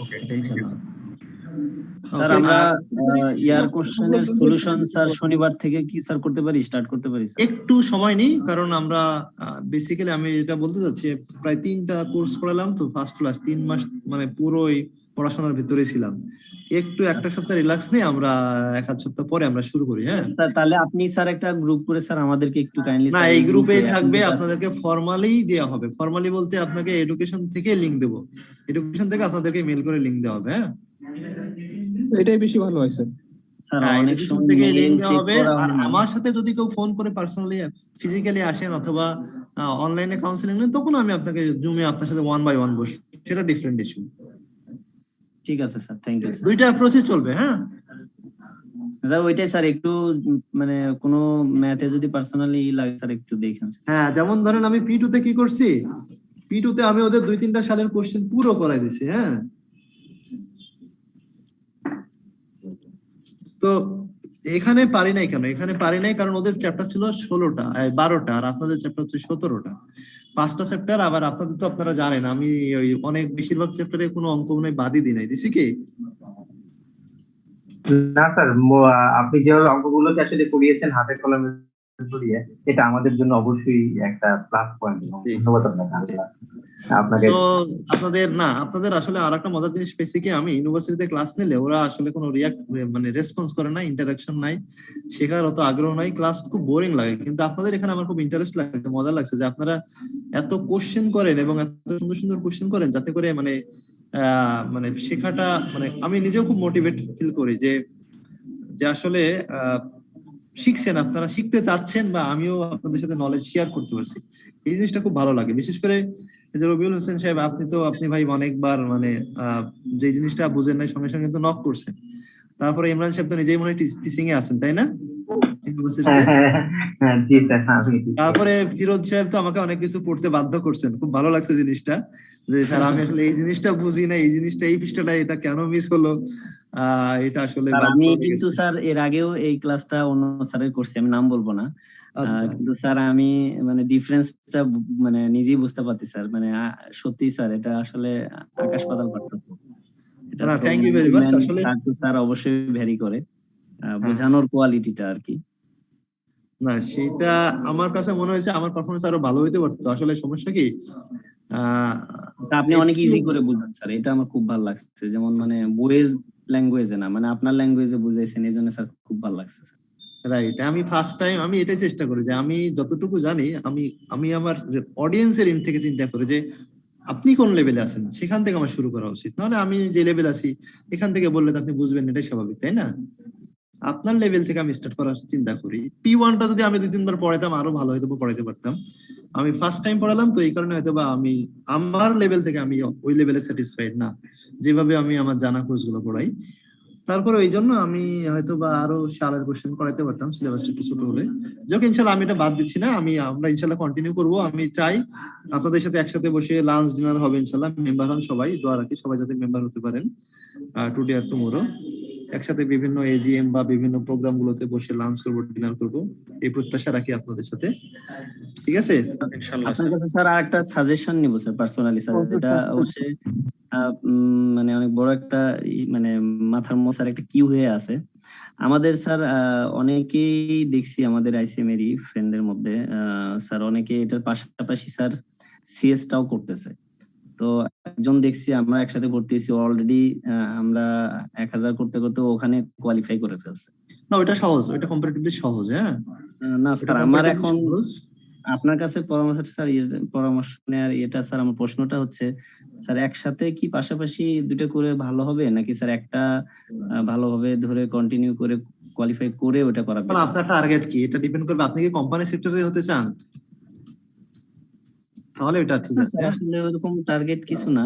ওকে এটা ইনশাআল্lah। স্যার Okay, আমরা আর ইয়ার কোশ্চেনের সলিউশন স্যার শনিবার থেকে কি স্যার করতে পারি, স্টার্ট করতে পারি স্যার? একটু সময় নেই, কারণ আমরা বেসিক্যালি আমি যেটা বলতে চাচ্ছি, প্রায় 3টা কোর্স পড়ালাম তো ফার্স্ট ক্লাস 3 মাস মানে পুরোই পড়াশোনার ভিতরে ছিলাম। একটু একটা সপ্তাহ রিল্যাক্স নিয়ে আমরা 1-2 সপ্তাহ পরে আমরা শুরু করি। হ্যাঁ স্যার তাহলে আপনি স্যার একটা গ্রুপ করে স্যার আমাদেরকে একটু কাইন্ডলি না, এই গ্রুপেই থাকবে, আপনাদেরকে ফর্মালি দেওয়া হবে। ফর্মালি বলতে আপনাকে এডুকেশন থেকে লিংক দেবো, এডুকেশন থেকে আপনাদেরকে মেল করে লিংক দেওয়া হবে। হ্যাঁ এটাই বেশি ভালো হয় স্যার। স্যার হ্যাঁ, অনেক education সময় থেকে মেইল লিংক দেওয়া চেক হবে। করা আর হয় না। আমার সাথে যদি কেউ ফোন করে পার্সোনালি ফিজিক্যালি আসেন অথবা অনলাইনে কাউন্সিলিং নেন, তখন আমি আপনাকে জুমে আপনার সাথে 1 by 1 বসি, সেটা ডিফারেন্ট ইস্যু। ঠিক আছে স্যার, থ্যাংক ইউ স্যার। দুইটা প্রসেস চলবে। হ্যাঁ স্যার ওইটাই স্যার একটু মানে কোনো ম্যাথে যদি পার্সোনালি লাগে স্যার একটু দেখেন স্যার। হ্যাঁ, যেমন ধরেন আমি P2 তে কি করছি, P2 তে আমি ওদের 2-3টা সালের কোশ্চেন পুরো করাই দিছি। হ্যাঁ তো এখানে পারি নাই কেন? এখানে পারি নাই কারণ ওদের চ্যাপ্টার ছিল 16টা 12টা, আর আপনাদের চ্যাপ্টার হচ্ছে 17টা, 5টা চ্যাপ্টার। আবার আপনাদের তো আপনারা জানেন আমি ওই অনেক বেশিরভাগ চ্যাপ্টারে কোনো অঙ্ক মনে বাদই দিই নাই, দিছি কি? না স্যার, আপনি যেভাবে অঙ্কগুলো আসলে করিয়েছেন হাতে কলমে করিয়ে, এটা আমাদের জন্য অবশ্যই একটা প্লাস পয়েন্ট। ধন্যবাদ আপনাকে। তো আপনাদের আসলে আরেকটা মজার জিনিস পেয়েছি কি, আমি ইউনিভার্সিটিতে ক্লাস নিলে ওরা আসলে কোনো মানে রেসপন্স করে না, ইন্টারাকশন নাই, শেখার অত আগ্রহ নাই, ক্লাস খুব বোরিং লাগে। কিন্তু আপনাদের এখানে আমার খুব ইন্টারেস্ট লাগছে, মজা লাগছে যে আপনারা এত কোশ্চেন করেন এবং এত সুন্দর সুন্দর কোশ্চেন করেন, যাতে করে মানে শেখাটা মানে আমি নিজেও খুব মোটিভেট ফিল করি যে আসলে শিখছেন, আপনারা শিখতে চাচ্ছেন, বা আমিও আপনাদের সাথে নলেজ শেয়ার করতে পারছি। এই জিনিসটা খুব ভালো লাগে। বিশেষ করে যে রবিউল হোসেন সাহেব, আপনি ভাই অনেকবার মানে যে জিনিসটা বুঝেন নাই সঙ্গে সঙ্গে কিন্তু নক করছেন। তারপরে ইমরান সাহেব তো নিজেই মনে হয় টিচিং এ আছেন, তাই না? তারপরে ফিরোজ সাহেব তো আমাকে অনেক কিছু পড়তে বাধ্য করছেন, খুব ভালো লাগছে জিনিসটা যে স্যার আমি আসলে এই জিনিসটা বুঝি না, এই জিনিসটা এই পৃষ্ঠাটা এটা কেন মিস হলো, এটা আসলে আমি কিন্তু স্যার এর আগেও এই ক্লাসটা অন্য স্যারের করছি, আমি নাম বলবো না, কিন্তু স্যার আমি মানে ডিফারেন্সটা মানে নিজেই বুঝতে পারছি স্যার, মানে সত্যি স্যার এটা আসলে আকাশ পাতাল পার্থক্য। এটা থ্যাংক ইউ ভেরি মাচ। আসলে স্যার অবশ্যই ভ্যারি করে বোঝানোর কোয়ালিটিটা আর কি। না, সেটা আমার কাছে মনে হয়েছে আমার পারফরমেন্স আরো ভালো হইতে পারতো। আসলে সমস্যা কি, আপনি অনেক ইজি করে বুঝান স্যার, এটা আমার খুব ভালো লাগছে। যেমন মানে বইয়ের ল্যাঙ্গুয়েজে না, মানে আপনার ল্যাঙ্গুয়েজে বুঝাইছেন, এই জন্য স্যার খুব ভালো লাগছে স্যার। রাইট, আমি ফার্স্ট টাইম আমি এটাই চেষ্টা করি যে আমি যতটুকু জানি আমি আমার অডিয়েন্সের ইন থেকে চিন্তা করি যে আপনি কোন লেভেলে আছেন, সেখান থেকে আমার শুরু করা উচিত। নাহলে আমি যে লেভেল আছি এখান থেকে বললে তো আপনি বুঝবেন, এটাই স্বাভাবিক, তাই না? আপনার লেভেল থেকে আমি স্টার্ট করার চিন্তা করি। P1টা যদি আমি 2-3 বার পড়াইতাম আরো ভালো হয়তো পড়াইতে পারতাম। আমি ফার্স্ট টাইম পড়ালাম তো এই কারণে হয়তো বা আমি আমার লেভেল থেকে আমি ওই লেভেলে স্যাটিসফাইড না, যেভাবে আমি আমার জানা কোর্সগুলো পড়াই। তারপরে ওই জন্য আমি হয়তো বা আরো সালের কোশ্চেন করাইতে পারতাম, সিলেবাসটা একটু ছোট হলে। যাক, ইনশাল্লাহ আমি এটা বাদ দিচ্ছি না, আমরা ইনশাল্লাহ কন্টিনিউ করবো। আমি চাই আপনাদের সাথে একসাথে বসে লাঞ্চ ডিনার হবে ইনশাল্লাহ। মেম্বার হন সবাই, দোয়া রাখি সবাই যাতে মেম্বার হতে পারেন টুডে আর টুমোরো। একসাথে বিভিন্ন এজিএম বা বিভিন্ন প্রোগ্রাম গুলোতে বসে লাঞ্চ করবো, ডিনার করবো, এই প্রত্যাশা রাখি আপনাদের সাথে। ঠিক আছে? আপনার কাছে স্যার আরেকটা সাজেশন নিব স্যার পার্সোনালি স্যার, এটা অবশ্যই মানে অনেক বড় একটা মানে মাথার মধ্যে একটা কিউ হয়ে আছে আমাদের স্যার। অনেকেই দেখছি আমাদের আইসিএম এরই ফ্রেন্ডদের মধ্যে স্যার অনেকে এটার পাশাপাশি স্যার সিএসটাও করতেছে। তো একজন দেখছি আমরা একসাথে ভর্তি হয়েছি, অলরেডি আমরা 1000 করতে করতে ওখানে কোয়ালিফাই করে ফেলছে। না, ওটা সহজ, ওটা কম্পারেটিভলি সহজ। হ্যাঁ না স্যার, আমার এখন আপনার কাছে পরামর্শ নেওয়ার এটা স্যার, আমার প্রশ্নটা হচ্ছে স্যার একসাথে কি পাশাপাশি দুটো করে ভালো হবে, নাকি স্যার একটা ভালোভাবে ধরে কন্টিনিউ করে কোয়ালিফাই করে ওটা করা? আপনার টার্গেট কি, এটা ডিপেন্ড করবে। আপনি কি কোম্পানি সেক্টরে হতে চান? তাহলে এটা ঠিক আছে। আসলে ওরকম টার্গেট কিছু না,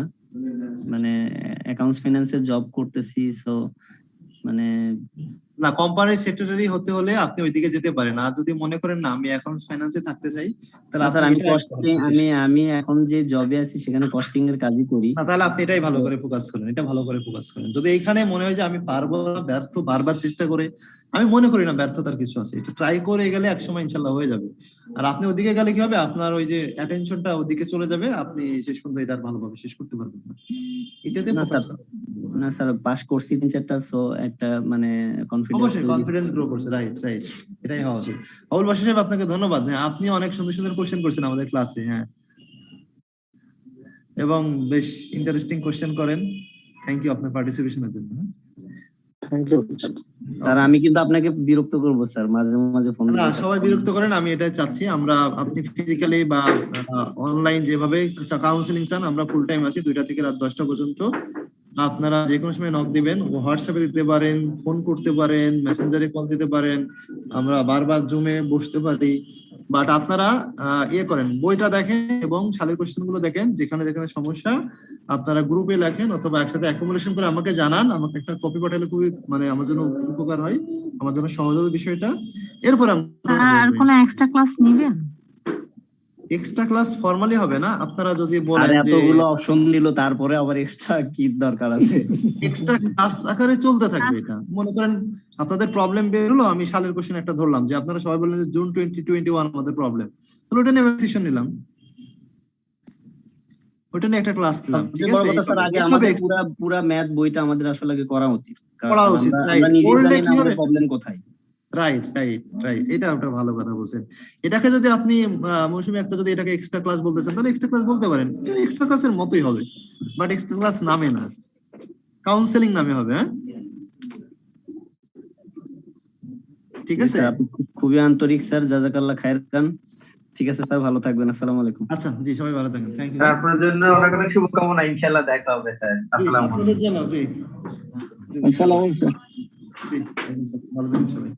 মানে অ্যাকাউন্টস ফাইন্যান্সে জব করতেছি, সো মানে না, কোম্পানির সেক্রেটারি হতে হলে আপনি ওইদিকে যেতে পারেন। আর যদি মনে করেন না আমি অ্যাকাউন্টস ফাইন্যান্সে থাকতে চাই, তাহলে স্যার আপনি আমি কস্টিং আমি এখন যে জবে আছি সেখানে কস্টিং এর কাজই করি। না, তাহলে আপনি এটাই ভালো করে ফোকাস করেন, এটা ভালো করে ফোকাস করেন। যদি এইখানে মনে হয় যে আমি পারবো না, ব্যর্থ, বারবার চেষ্টা করে, আমি মনে করি না ব্যর্থতার কিছু আছে, এটা ট্রাই করে গেলে একসময় ইনশাল্লাহ হয়ে যাবে। আর আপনি ওদিকে গেলে কি হবে, আপনার ওই যে অ্যাটেনশনটা ওদিকে চলে যাবে, আপনি শেষ পর্যন্ত এটা আর ভালোভাবে শেষ করতে পারবেন না। এটাতে না ফোকাস স্যার, না স্যার পাস করছি 3-4টা, সো একটা মানে কনফিডেন্স অবশ্যই কনফিডেন্স গ্রো করছে। রাইট রাইট, এটাই হওয়া উচিত। আবুল বাশা সাহেব, আপনাকে ধন্যবাদ। হ্যাঁ, আপনি অনেক সুন্দর সুন্দর কোশ্চেন করছেন আমাদের ক্লাসে। হ্যাঁ, এবং বেশ ইন্টারেস্টিং কোশ্চেন করেন। থ্যাংক ইউ আপনার পার্টিসিপেশনের জন্য। Thank you sir. আমি কিন্তু আপনাকে বিরক্ত করব স্যার, মাঝে মাঝে ফোন না, সবাই বিরক্ত করেন, আমি এটাই চাচ্ছি। আমরা আপনি ফিজিক্যালি বা অনলাইন যেভাবে কাউন্সিলিং চান, আমরা ফুল টাইম আছি 2টা থেকে রাত 10টা পর্যন্ত। আপনারা যে কোনো সময় নক দিবেন, হোয়াটসঅ্যাপে দিতে পারেন, ফোন করতে পারেন, মেসেঞ্জারে কল দিতে পারেন, আমরা বারবার জুমে বসতে পারি। বাট আপনারা ইয়ে করেন, বইটা দেখেন এবং সালের কোশ্চেন গুলো দেখেন, যেখানে যেখানে সমস্যা আপনারা গ্রুপে লেখেন অথবা একসাথে অ্যাকোমোডেশন করে আমাকে জানান। আমাকে একটা কপি পাঠালে খুবই মানে আমার জন্য উপকার হয়, আমার জন্য সহজ হবে বিষয়টা। এরপর আর কোনো এক্সট্রা ক্লাস নেবেন? এক্সট্রা ক্লাস ফর্মালি হবে না, আপনারা যদি বলেন আর যে এতগুলো অপশন দিল, তারপরে আবার এক্সট্রা কি দরকার আছে? এক্সট্রা ক্লাস আকারে চলতে থাকবে এটা। মনে করেন আপনাদের প্রবলেম বের হলো, আমি সালের কোশ্চেন একটা ধরলাম, যে আপনারা সবাই বললেন যে জুন 2021 আমাদের প্রবলেম, তাহলে ওটা নিয়ে সেশন নিলাম, ওটা নিয়ে একটা ক্লাস নিলাম। ঠিক বড় আছে, কথা স্যার, আগে আমাদের পুরা ম্যাথ বইটা আমাদের আসলে আগে করা উচিত, পড়া উচিত। আমরা নিজে জানি না আমাদের প্রবলেম কোথায়। রাইট রাইট রাইট, এটা একটা ভালো কথা বলছেন। এটাকে যদি আপনি মৌসুমী একটা যদি এটাকে এক্সট্রা ক্লাস বলতেছেন, তাহলে এক্সট্রা ক্লাস বলতে পারেন, এক্সট্রা ক্লাসের মতোই হবে, বাট এক্সট্রা ক্লাস নামে না, কাউন্সেলিং নামে হবে। হ্যাঁ, ঠিক আছে, আপনি খুবই আন্তরিক স্যার, জাযাকাল্লাহ খায়রান। ঠিক আছে স্যার, ভালো থাকবেন, আসসালামু আলাইকুম। আচ্ছা, জি সবাই ভালো থাকবেন, থ্যাংক ইউ। আপনার জন্য অনেক অনেক শুভকামনা, ইনশাআল্লাহ দেখা হবে স্যার। আসসালামু আলাইকুম। আপনাদের জন্য জি, আসসালামু আলাইকুম স্যার। জি, ভালো থাকবেন সবাই।